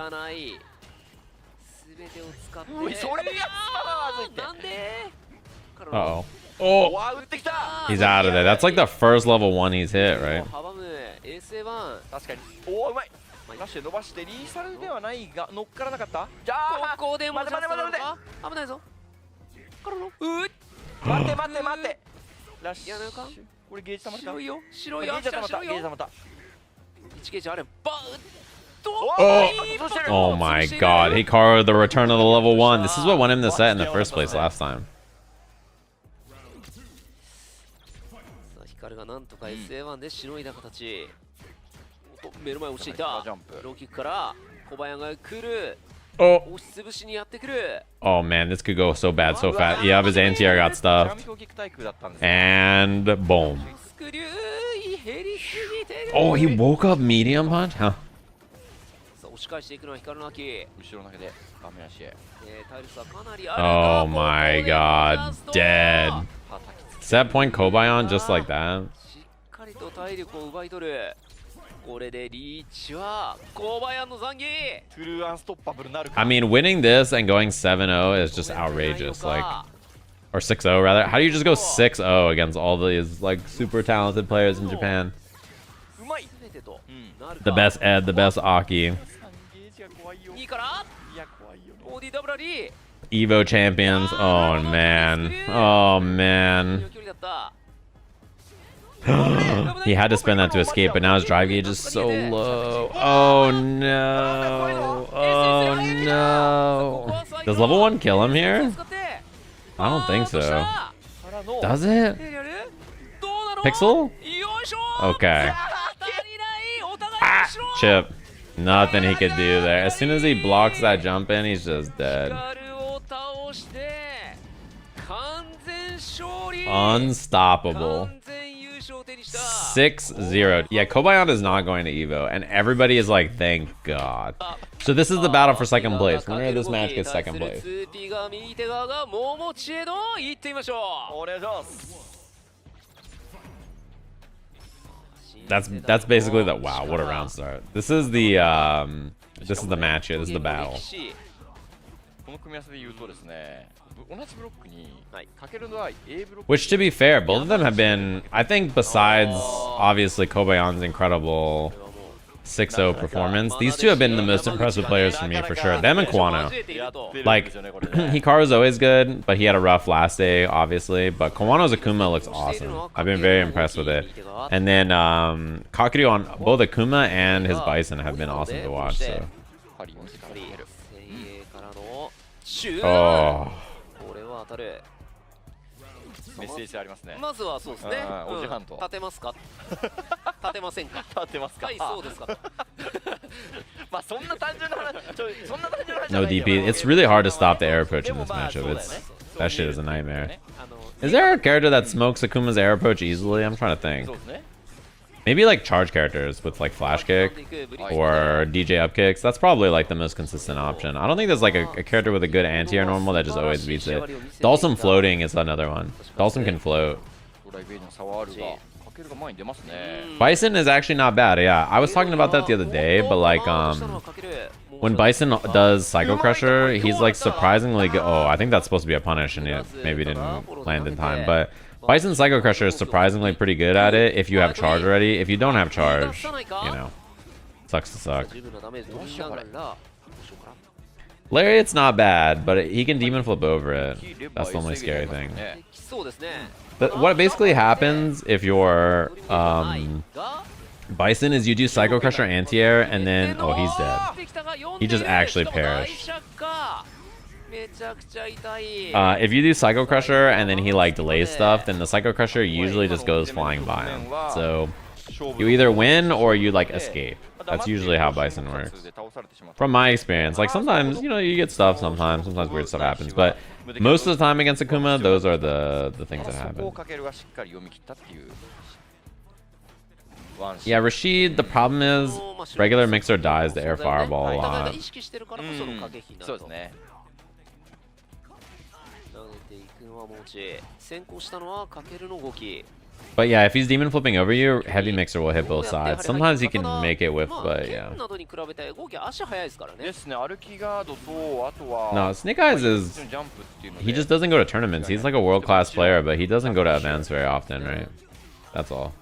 [SPEAKER 1] Uh-oh. Oh! He's out of there. That's like the first level 1 he's hit, right? Oh my god, Hikaru, the return of the level 1. This is what won him the set in the first place last time. Oh. Oh man, this could go so bad so fast. Yeah, his anti-air got stuffed. And boom. Oh, he woke up medium punch? Huh. Oh my god, dead. Set point Kobayan just like that. I mean, winning this and going 7-0 is just outrageous. Like, or 6-0 rather. How do you just go 6-0 against all these like super talented players in Japan? The best Ed, the best Aki. EVO champions. Oh man. Oh man. He had to spend that to escape, but now his drive gauge is so low. Oh no. Oh no. Does level 1 kill him here? I don't think so. Does it? Pixel? Okay. Ah, chip. Nothing he could do there. As soon as he blocks that jump in, he's just dead. Unstoppable. 6-0. Yeah, Kobayan is not going to EVO, and everybody is like, thank God. So this is the battle for second place. Winner of this match gets second place. That's basically the wow. What a round start. This is the match here. This is the battle. Which, to be fair, both of them have been, I think, besides obviously Kobayan's incredible 6-0 performance, these two have been the most impressive players for me, for sure. Them and Kawano. Like, Hikaru's always good, but he had a rough last day, obviously. But Kawano's Akuma looks awesome. I've been very impressed with it. And then Kakeru on both Akuma and his Bison have been awesome to watch. So. Oh.
[SPEAKER 3] メッセージありますね。
[SPEAKER 2] まずはそうですね。
[SPEAKER 3] おじはんと。
[SPEAKER 2] 立てますか。立てませんか。
[SPEAKER 3] 立てますか。
[SPEAKER 2] はい、そうですか。
[SPEAKER 3] まあそんな単純な話、そんな単純な話。
[SPEAKER 1] No DP. It's really hard to stop the air approach in this matchup. That shit is a nightmare. Is there a character that smokes Akuma's air approach easily? I'm trying to think. Maybe like charge characters with like flash kick or DJ up kicks. That's probably like the most consistent option. I don't think there's like a character with a good anti-air normal that just always beats it. Dhalsim floating is another one. Dhalsim can float. Bison is actually not bad. Yeah, I was talking about that the other day, but like when Bison does Psycho Crusher, he's like surprisingly good. Oh, I think that's supposed to be a punish and it maybe didn't land in time, but Bison Psycho Crusher is surprisingly pretty good at it if you have charge already. If you don't have charge, you know, sucks to suck. Lariat's not bad, but he can demon flip over it. That's the only scary thing. But what basically happens if you're Bison is you do Psycho Crusher anti-air and then, oh, he's dead. He just actually perished. If you do Psycho Crusher and then he like delays stuff, then the Psycho Crusher usually just goes flying by him. So you either win or you like escape. That's usually how Bison works. From my experience, like sometimes, you know, you get stuff sometimes weird stuff happens, but most of the time against Akuma, those are the things that happen. Yeah, Rashid, the problem is regular mixer dies the air fireball a lot. But yeah, if he's demon flipping over you, heavy mixer will hit both sides. Sometimes he can make it with, but yeah. No, Snake Eyes is... He just doesn't go to tournaments. He's like a world-class player, but he doesn't go to events very often, right? That's all.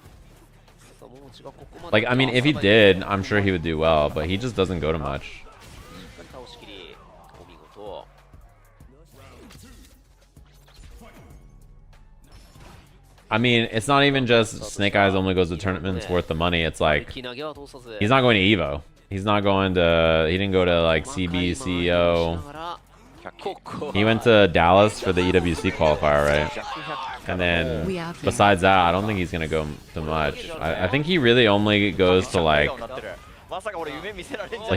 [SPEAKER 1] Like, I mean, if he did, I'm sure he would do well, but he just doesn't go to much. I mean, it's not even just Snake Eyes only goes to tournaments worth the money. It's like, he's not going to EVO. He's not going to, he didn't go to like CB, CEO. He went to Dallas for the EWC qualifier, right? And then besides that, I don't think he's going to go to much. I think he really only goes to like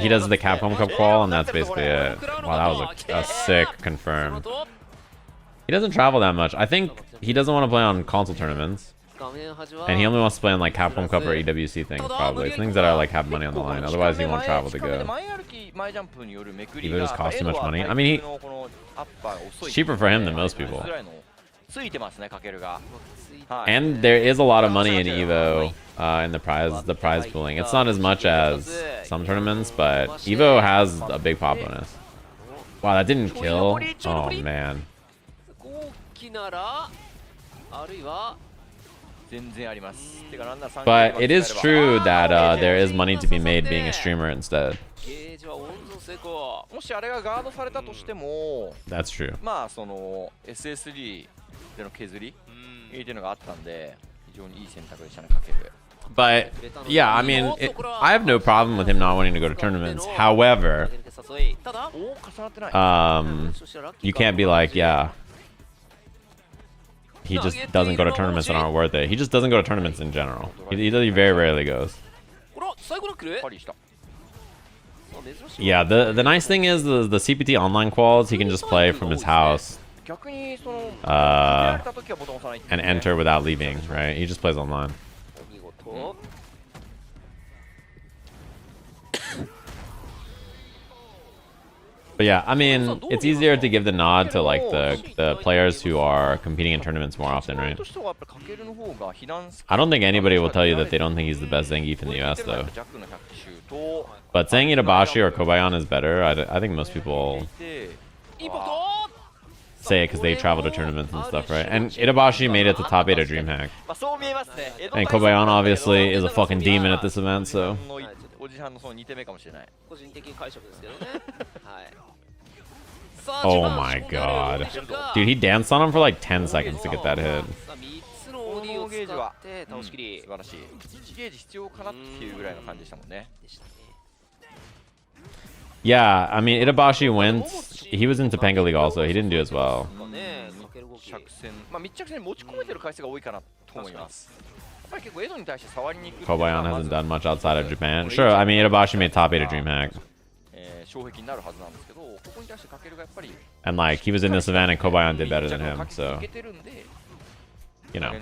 [SPEAKER 1] he does the Capcom Cup qual and that's basically it. Wow, that was a sick confirm. He doesn't travel that much. I think he doesn't want to play on console tournaments. And he only wants to play on like Capcom Cup or EWC things, probably. Things that are like have money on the line. Otherwise, he won't travel to go. EVO just costs too much money. I mean, it's cheaper for him than most people. And there is a lot of money in EVO in the prize pooling. It's not as much as some tournaments, but EVO has a big pop bonus. Wow, that didn't kill. Oh man. But it is true that there is money to be made being a streamer instead. That's true. But yeah, I mean, I have no problem with him not wanting to go to tournaments. However, you can't be like, yeah, he just doesn't go to tournaments that aren't worth it. He just doesn't go to tournaments in general. He very rarely goes. Yeah, the nice thing is the CPT online quals he can just play from his house and enter without leaving, right? He just plays online.
[SPEAKER 2] お見事。
[SPEAKER 1] But yeah, I mean, it's easier to give the nod to like the players who are competing in tournaments more often, right? I don't think anybody will tell you that they don't think he's the best Zangief in the US though. But saying Itabashi or Kobayan is better, I think most people say it because they travel to tournaments and stuff, right? And Itabashi made it to top 8 of DreamHack. And Kobayan obviously is a fucking demon at this event, so...
[SPEAKER 3] おじさんのその2手目かもしれない。
[SPEAKER 2] 個人的解釈ですけどね。はい。
[SPEAKER 1] Oh my god. Dude, he danced on him for like 10 seconds to get that hit.
[SPEAKER 2] 3つの OD を使って倒しきり。
[SPEAKER 3] 素晴らしい。1ゲージ必要かなっていうぐらいの感じでしたもんね。
[SPEAKER 1] Yeah, I mean, Itabashi went. He was in Topanga League also. He didn't do as well.
[SPEAKER 3] 着戦、まあ密着戦に持ち込めてる回数が多いかなと思います。
[SPEAKER 1] Kobayan hasn't done much outside of Japan. Sure, I mean, Itabashi made top 8 of DreamHack. And like, he was in this event and Kobayan did better than him, so... You know.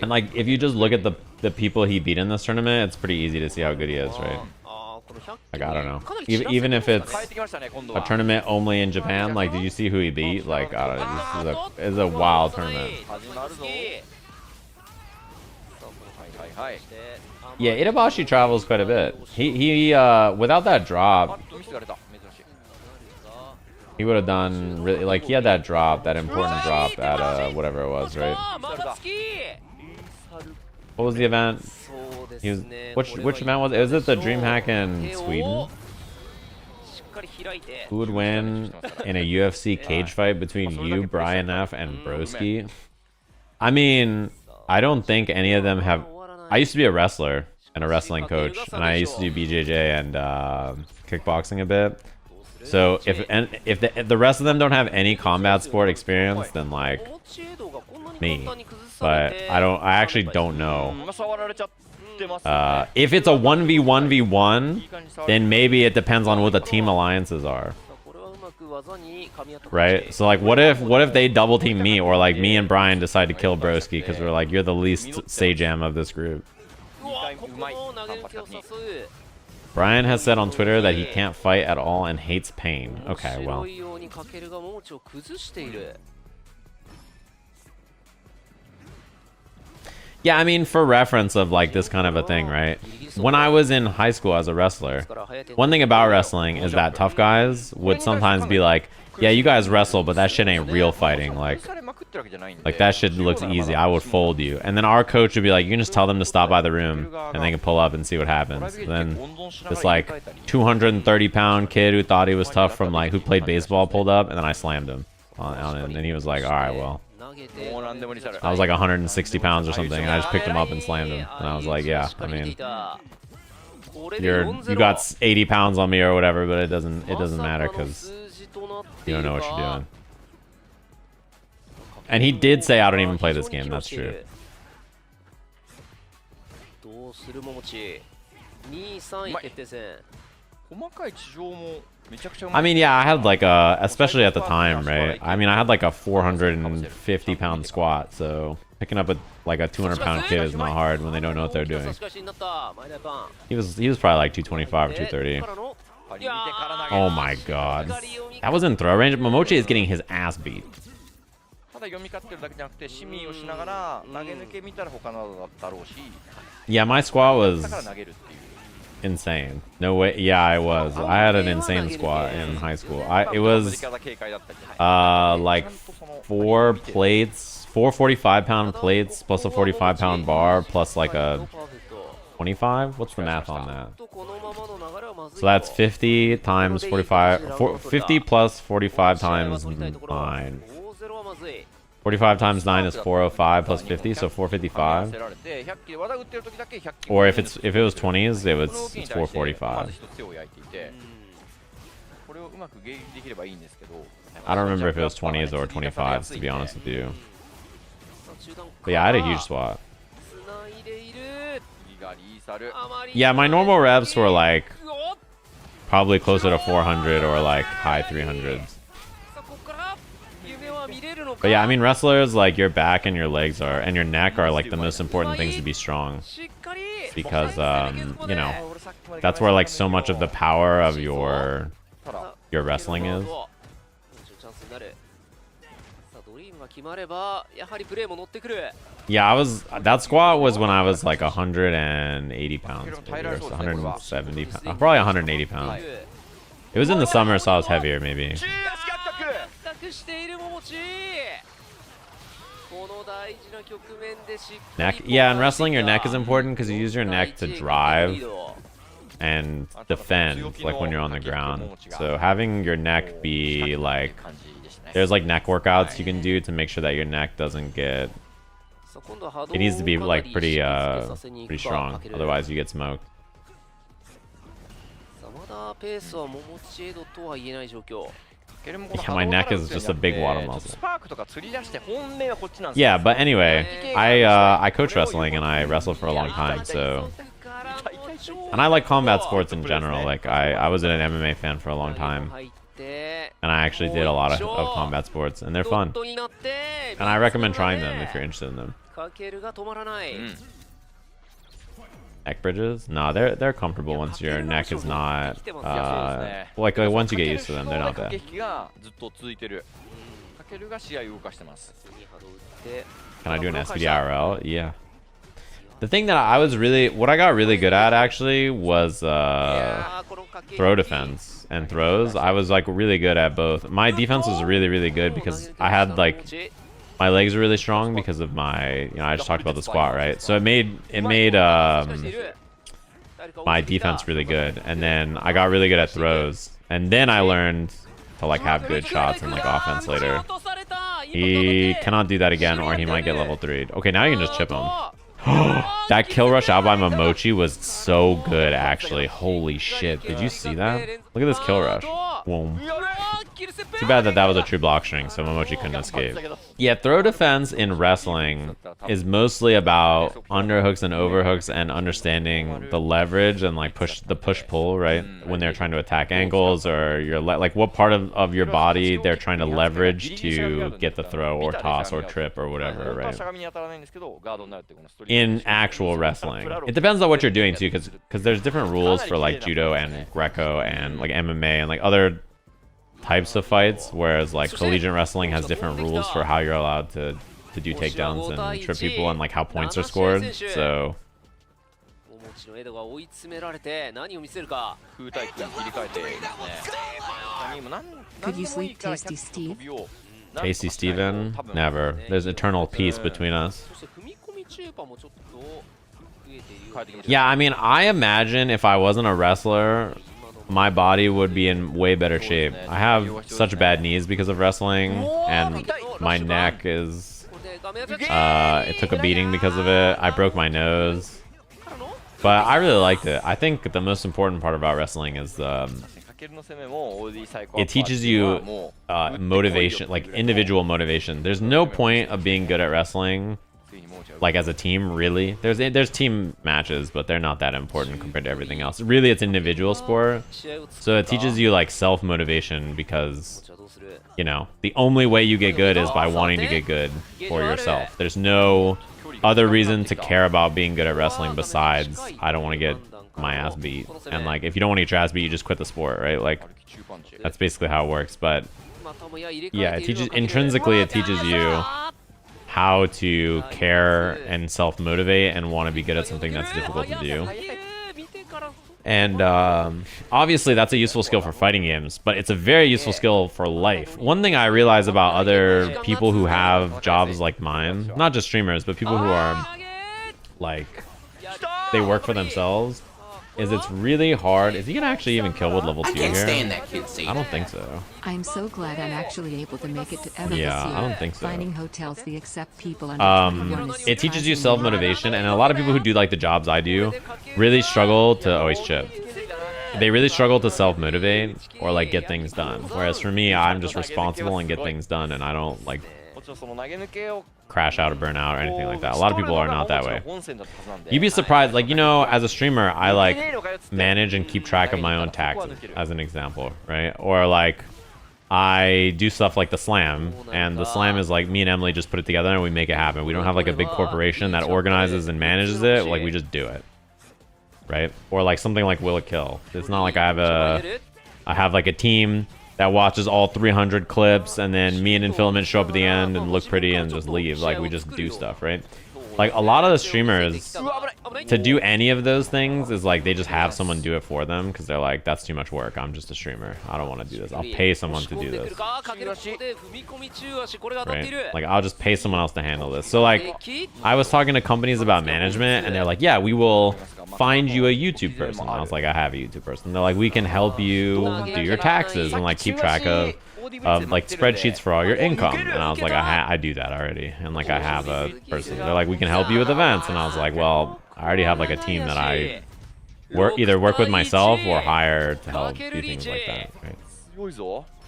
[SPEAKER 1] And like, if you just look at the people he beat in this tournament, it's pretty easy to see how good he is, right? Like, I don't know. Even if it's a tournament only in Japan, like, did you see who he beat? Like, I don't know. This is a wild tournament. Yeah, Itabashi travels quite a bit. He without that drop, he would have done really, like, he had that drop, that important drop at whatever it was, right? What was the event? He was, which event was it? Was it the DreamHack in Sweden? Who would win in a UFC cage fight between you, Brian F, and Broski? I mean, I don't think any of them have... I used to be a wrestler and a wrestling coach, and I used to do BJJ and kickboxing a bit. So if the rest of them don't have any combat sport experience, then like me. But I actually don't know. If it's a 1v1v1, then maybe it depends on what the team alliances are. Right? So like, what if they double team me, or like me and Brian decide to kill Broski because we're like, you're the least Sajam of this group. Brian has said on Twitter that he can't fight at all and hates pain. Okay, well. Yeah, I mean, for reference of like this kind of a thing, right? When I was in high school as a wrestler, one thing about wrestling is that tough guys would sometimes be like, yeah, you guys wrestle, but that shit ain't real fighting. Like that shit looks easy. I would fold you. And then our coach would be like, you can just tell them to stop by the room and they can pull up and see what happens. And then this like 230-pound kid who thought he was tough from like, who played baseball pulled up, and then I slammed him on it. And he was like, all right, well. I was like 160 pounds or something, and I just picked him up and slammed him. And I was like, yeah, I mean, you got 80 pounds on me or whatever, but it doesn't matter because you don't know what you're doing. And he did say, I don't even play this game. That's true. I mean, yeah, I had like a, especially at the time, right? I mean, I had like a 450-pound squat, so picking up like a 200-pound kid is not hard when they don't know what they're doing. He was probably like 225 or 230. Oh my god. That was in throw range. Momochi is getting his ass beat. Yeah, my squat was insane. No way. Yeah, I was. I had an insane squat in high school. It was like 4 plates, 4 45-pound plates plus a 45-pound bar plus like a 25. What's the math on that? So that's 50 times 45. 50 plus 45 times 9. 45 times 9 is 405 plus 50, so 455. Or if it was 20s, it's 445. I don't remember if it was 20s or 25s, to be honest with you. But yeah, I had a huge squat. Yeah, my normal reps were like probably closer to 400 or like high 300s.
[SPEAKER 2] さあここから夢は見れるのか
[SPEAKER 1] But yeah, I mean, wrestlers, like, your back and your legs are, and your neck are, like, the most important things to be strong.
[SPEAKER 2] しっかり
[SPEAKER 1] Because, you know, that's where, like, so much of the power of your wrestling is.
[SPEAKER 2] チャンスになるさあドリームが決まればやはりプレーも乗ってくる
[SPEAKER 1] Yeah, that squat was when I was, like, 180 pounds, maybe, or 170 pounds, probably 180 pounds. It was in the summer, so I was heavier, maybe.
[SPEAKER 2] 託している桃地この大事な局面でしっかり
[SPEAKER 1] Neck? Yeah, in wrestling, your neck is important because you use your neck to drive and defend, like, when you're on the ground. So having your neck be, like, there's, like, neck workouts you can do to make sure that your neck doesn't get... It needs to be, like, pretty strong. Otherwise, you get smoked.
[SPEAKER 2] まだペースは桃地エドとは言えない状況
[SPEAKER 1] Yeah, my neck is just a big water muscle. Yeah, but anyway, I coach wrestling and I wrestled for a long time, so... And I like combat sports in general. Like, I was an MMA fan for a long time. And I actually did a lot of combat sports, and they're fun. And I recommend trying them if you're interested in them.
[SPEAKER 2] かけるが止まらない
[SPEAKER 1] Neck bridges? No, they're comfortable once your neck is not... like, once you get used to them, they're not bad. Can I do an SPD IRL? Yeah. The thing that what I got really good at, actually, was throw defense and throws. I was, like, really good at both. My defense was really, really good because I had, like... My legs were really strong because of my, you know, I just talked about the squat, right? So it made my defense really good, and then I got really good at throws, and then I learned to, like, have good shots and, like, offense later. He cannot do that again, or he might get level 3. Okay, now you can just chip him. That kill rush out by Momochi was so good, actually. Holy shit! Did you see that? Look at this kill rush. Boom. Too bad that was a true block string, so Momochi couldn't escape. Yeah, throw defense in wrestling is mostly about underhooks and overhooks and understanding the leverage and, like, push-pull, right? When they're trying to attack angles, or like what part of your body they're trying to leverage to get the throw or toss or trip or whatever, right? In actual wrestling. It depends on what you're doing too, because there's different rules for, like, judo and Greco and, like, MMA and, like, other types of fights, whereas, like, collegiate wrestling has different rules for how you're allowed to do takedowns and trip people and, like, how points are scored. So
[SPEAKER 4] Could you sleep, Tasty Steve?
[SPEAKER 1] Tasty Steven? Never. There's eternal peace between us. Yeah, I mean, I imagine if I wasn't a wrestler, my body would be in way better shape. I have such bad knees because of wrestling, and my neck is... it took a beating because of it. I broke my nose. But I really liked it. I think the most important part about wrestling is it teaches you motivation, like individual motivation. There's no point of being good at wrestling, like, as a team, really. There's team matches, but they're not that important compared to everything else. Really, it's individual sport, so it teaches you, like, self-motivation, because, you know, the only way you get good is by wanting to get good for yourself. There's no other reason to care about being good at wrestling besides I don't want to get my ass beat. And, like, if you don't want to get your ass beat, you just quit the sport, right? Like, that's basically how it works. But yeah, it teaches intrinsically, it teaches you how to care and self-motivate and want to be good at something that's difficult to do. And obviously that's a useful skill for fighting games, but it's a very useful skill for life. One thing I realize about other people who have jobs like mine, not just streamers, but people who are, like, they work for themselves, is it's really hard. Is he gonna actually even kill with level 2 here?
[SPEAKER 5] I can't stand that kid scene.
[SPEAKER 1] I don't think so.
[SPEAKER 4] I'm so glad I'm actually able to make it to Ever
[SPEAKER 1] Yeah,
[SPEAKER 4] this year.
[SPEAKER 1] I don't think so.
[SPEAKER 4] Finding hotels that accept people under 21 is
[SPEAKER 1] It teaches you
[SPEAKER 4] surprisingly
[SPEAKER 1] self-motivation, and a lot of people who do, like, the jobs I do really struggle to always chip. They really struggle to self-motivate or, like, get things done. Whereas for me, I'm just responsible and get things done, and I don't, like... crash out or burn out or anything like that. A lot of people are not that way. You'd be surprised, like, you know, as a streamer, I like manage and keep track of my own taxes, as an example, right? Or like I do stuff like the slam, and the slam is like me and Emily just put it together and we make it happen. We don't have like a big corporation that organizes and manages it. Like we just do it, right? Or like something like Will It Kill. It's not like I have like a team that watches all 300 clips, and then me and Infilament show up at the end and look pretty and just leave. Like we just do stuff, right? Like a lot of the streamers, to do any of those things is like they just have someone do it for them because they're like, that's too much work. I'm just a streamer. I don't want to do this. I'll pay someone to do this. Right? Like I'll just pay someone else to handle this. So like I was talking to companies about management, and they're like, yeah, we will find you a YouTube person. I was like, I have a YouTube person. They're like, we can help you do your taxes and like keep track of like spreadsheets for all your income. And I was like, I do that already. And like I have a person. They're like, we can help you with events. And I was like, well, I already have like a team that I either work with myself or hire to help do things like that, right?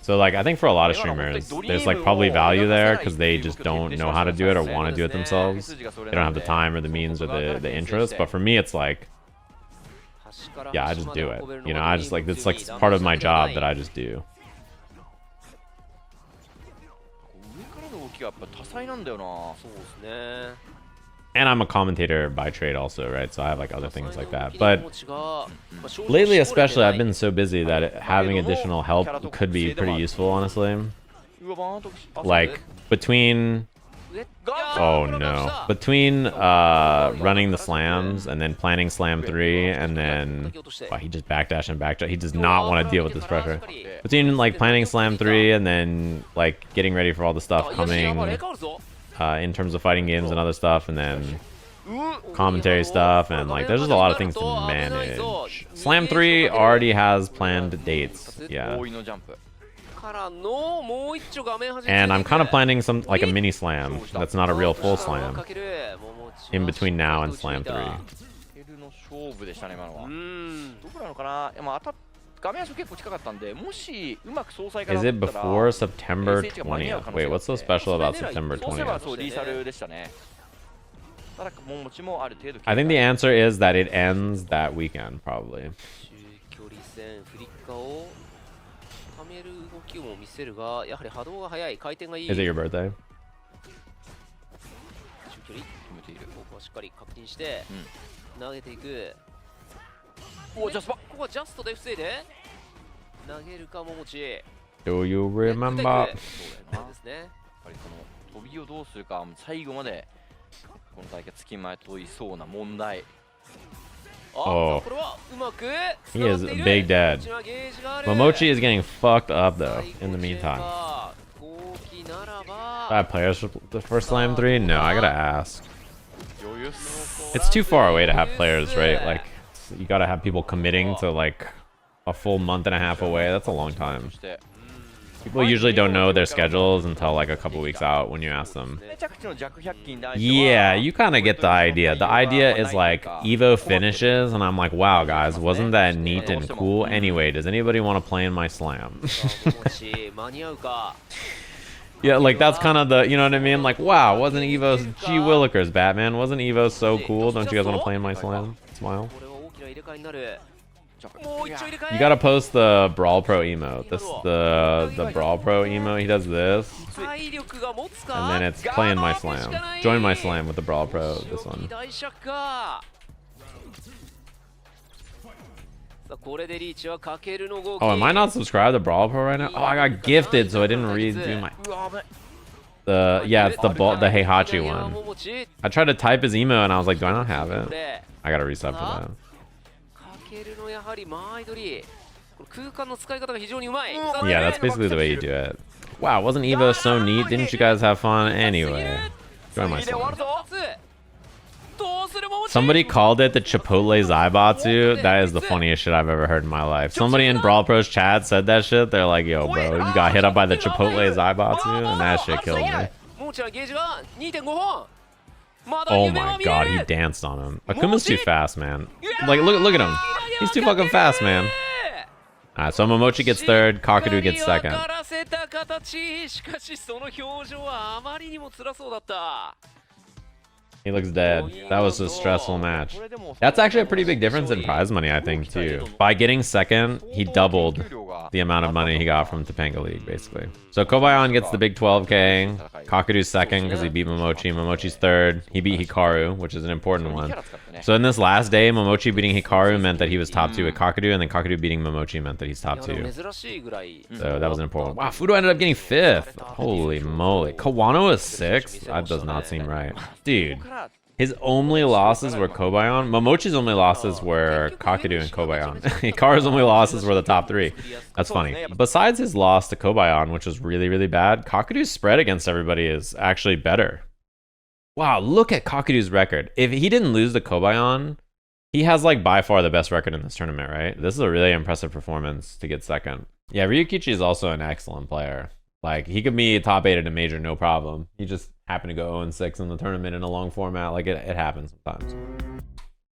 [SPEAKER 1] So like I think for a lot of streamers, there's like probably value there because they just don't know how to do it or want to do it themselves. They don't have the time or the means or the interest. But for me, it's like, yeah, I just do it. You know, I just like, it's like part of my job that I just do. And I'm a commentator by trade also, right? So I have like other things like that. But lately especially, I've been so busy that having additional help could be pretty useful, honestly. Like between... Oh no. Between running the slams and then planning slam 3 and then... Wow, he just backdash and backdash. He does not want to deal with this pressure. Between like planning slam 3 and then like getting ready for all the stuff coming in terms of fighting games and other stuff, and then commentary stuff, and like there's just a lot of things to manage. Slam 3 already has planned dates. Yeah. And I'm kind of planning some like a mini slam that's not a real full slam in between now and slam 3. Is it before September 20th? Wait, what's so special about September 20th? I think the answer is that it ends that weekend, probably. Is it your birthday? Do you remember? Oh, he is a big dad. Momochi is getting fucked up though in the meantime. 5 players for slam 3? No, I gotta ask. It's too far away to have players, right? Like you gotta have people committing to like a full month and a half away. That's a long time. People usually don't know their schedules until like a couple weeks out when you ask them. Yeah, you kind of get the idea. The idea is like EVO finishes and I'm like, wow guys, wasn't that neat and cool? Anyway, does anybody want to play in my slam? Yeah, like that's kind of the, you know what I mean? Like, wow, wasn't EVO's, gee willikers, Batman, wasn't EVO so cool? Don't you guys want to play in my slam? Smile. You gotta post the Brawl Pro emote. This the Brawl Pro emote. He does this, and then it's playing my slam. Join my slam with the Brawl Pro. This one. Oh, am I not subscribed to Brawl Pro right now? Oh, I got gifted, so I didn't redo my. Yeah, it's the Heihachi one. I tried to type his emo, and I was like, do I not have it? I gotta reset for that. Yeah, that's basically the way you do it. Wow, wasn't EVO so neat? Didn't you guys have fun? Anyway, join my slam. Somebody called it the Chipotle Zaibatsu. That is the funniest shit I've ever heard in my life. Somebody in Brawl Pro's chat said that shit. They're like, yo, bro, you got hit up by the Chipotle Zaibatsu? And that shit killed me. Oh my god, he danced on him. Akuma's too fast, man. Like, look at him. He's too fucking fast, man. Alright, so Momochi gets third, Kakeru gets second.
[SPEAKER 2] せた形。しかしその表情はあまりにも辛そうだった。
[SPEAKER 1] He looks dead. That was a stressful match. That's actually a pretty big difference in prize money, I think, too. By getting second, he doubled the amount of money he got from Topanga League, basically. So Kobayan gets the big 12k. Kakeru's second because he beat Momochi. Momochi's third. He beat Hikaru, which is an important one. So in this last day, Momochi beating Hikaru meant that he was top 2 at Kakeru, and then Kakeru beating Momochi meant that he's top 2. So that was an important one. Wow, Fuudo ended up getting 5th. Holy moly. Kawano is 6th? That does not seem right. Dude. His only losses were Kobayan. Momochi's only losses were Kakeru and Kobayan. Hikaru's only losses were the top 3. That's funny. Besides his loss to Kobayan, which was really, really bad, Kakeru's spread against everybody is actually better. Wow, look at Kakeru's record. If he didn't lose to Kobayan, he has like by far the best record in this tournament, right? This is a really impressive performance to get second. Yeah, Ryukichi is also an excellent player. Like, he could be top 8 at a major, no problem. He just happened to go 0-6 in the tournament in a long format. Like, it happens sometimes.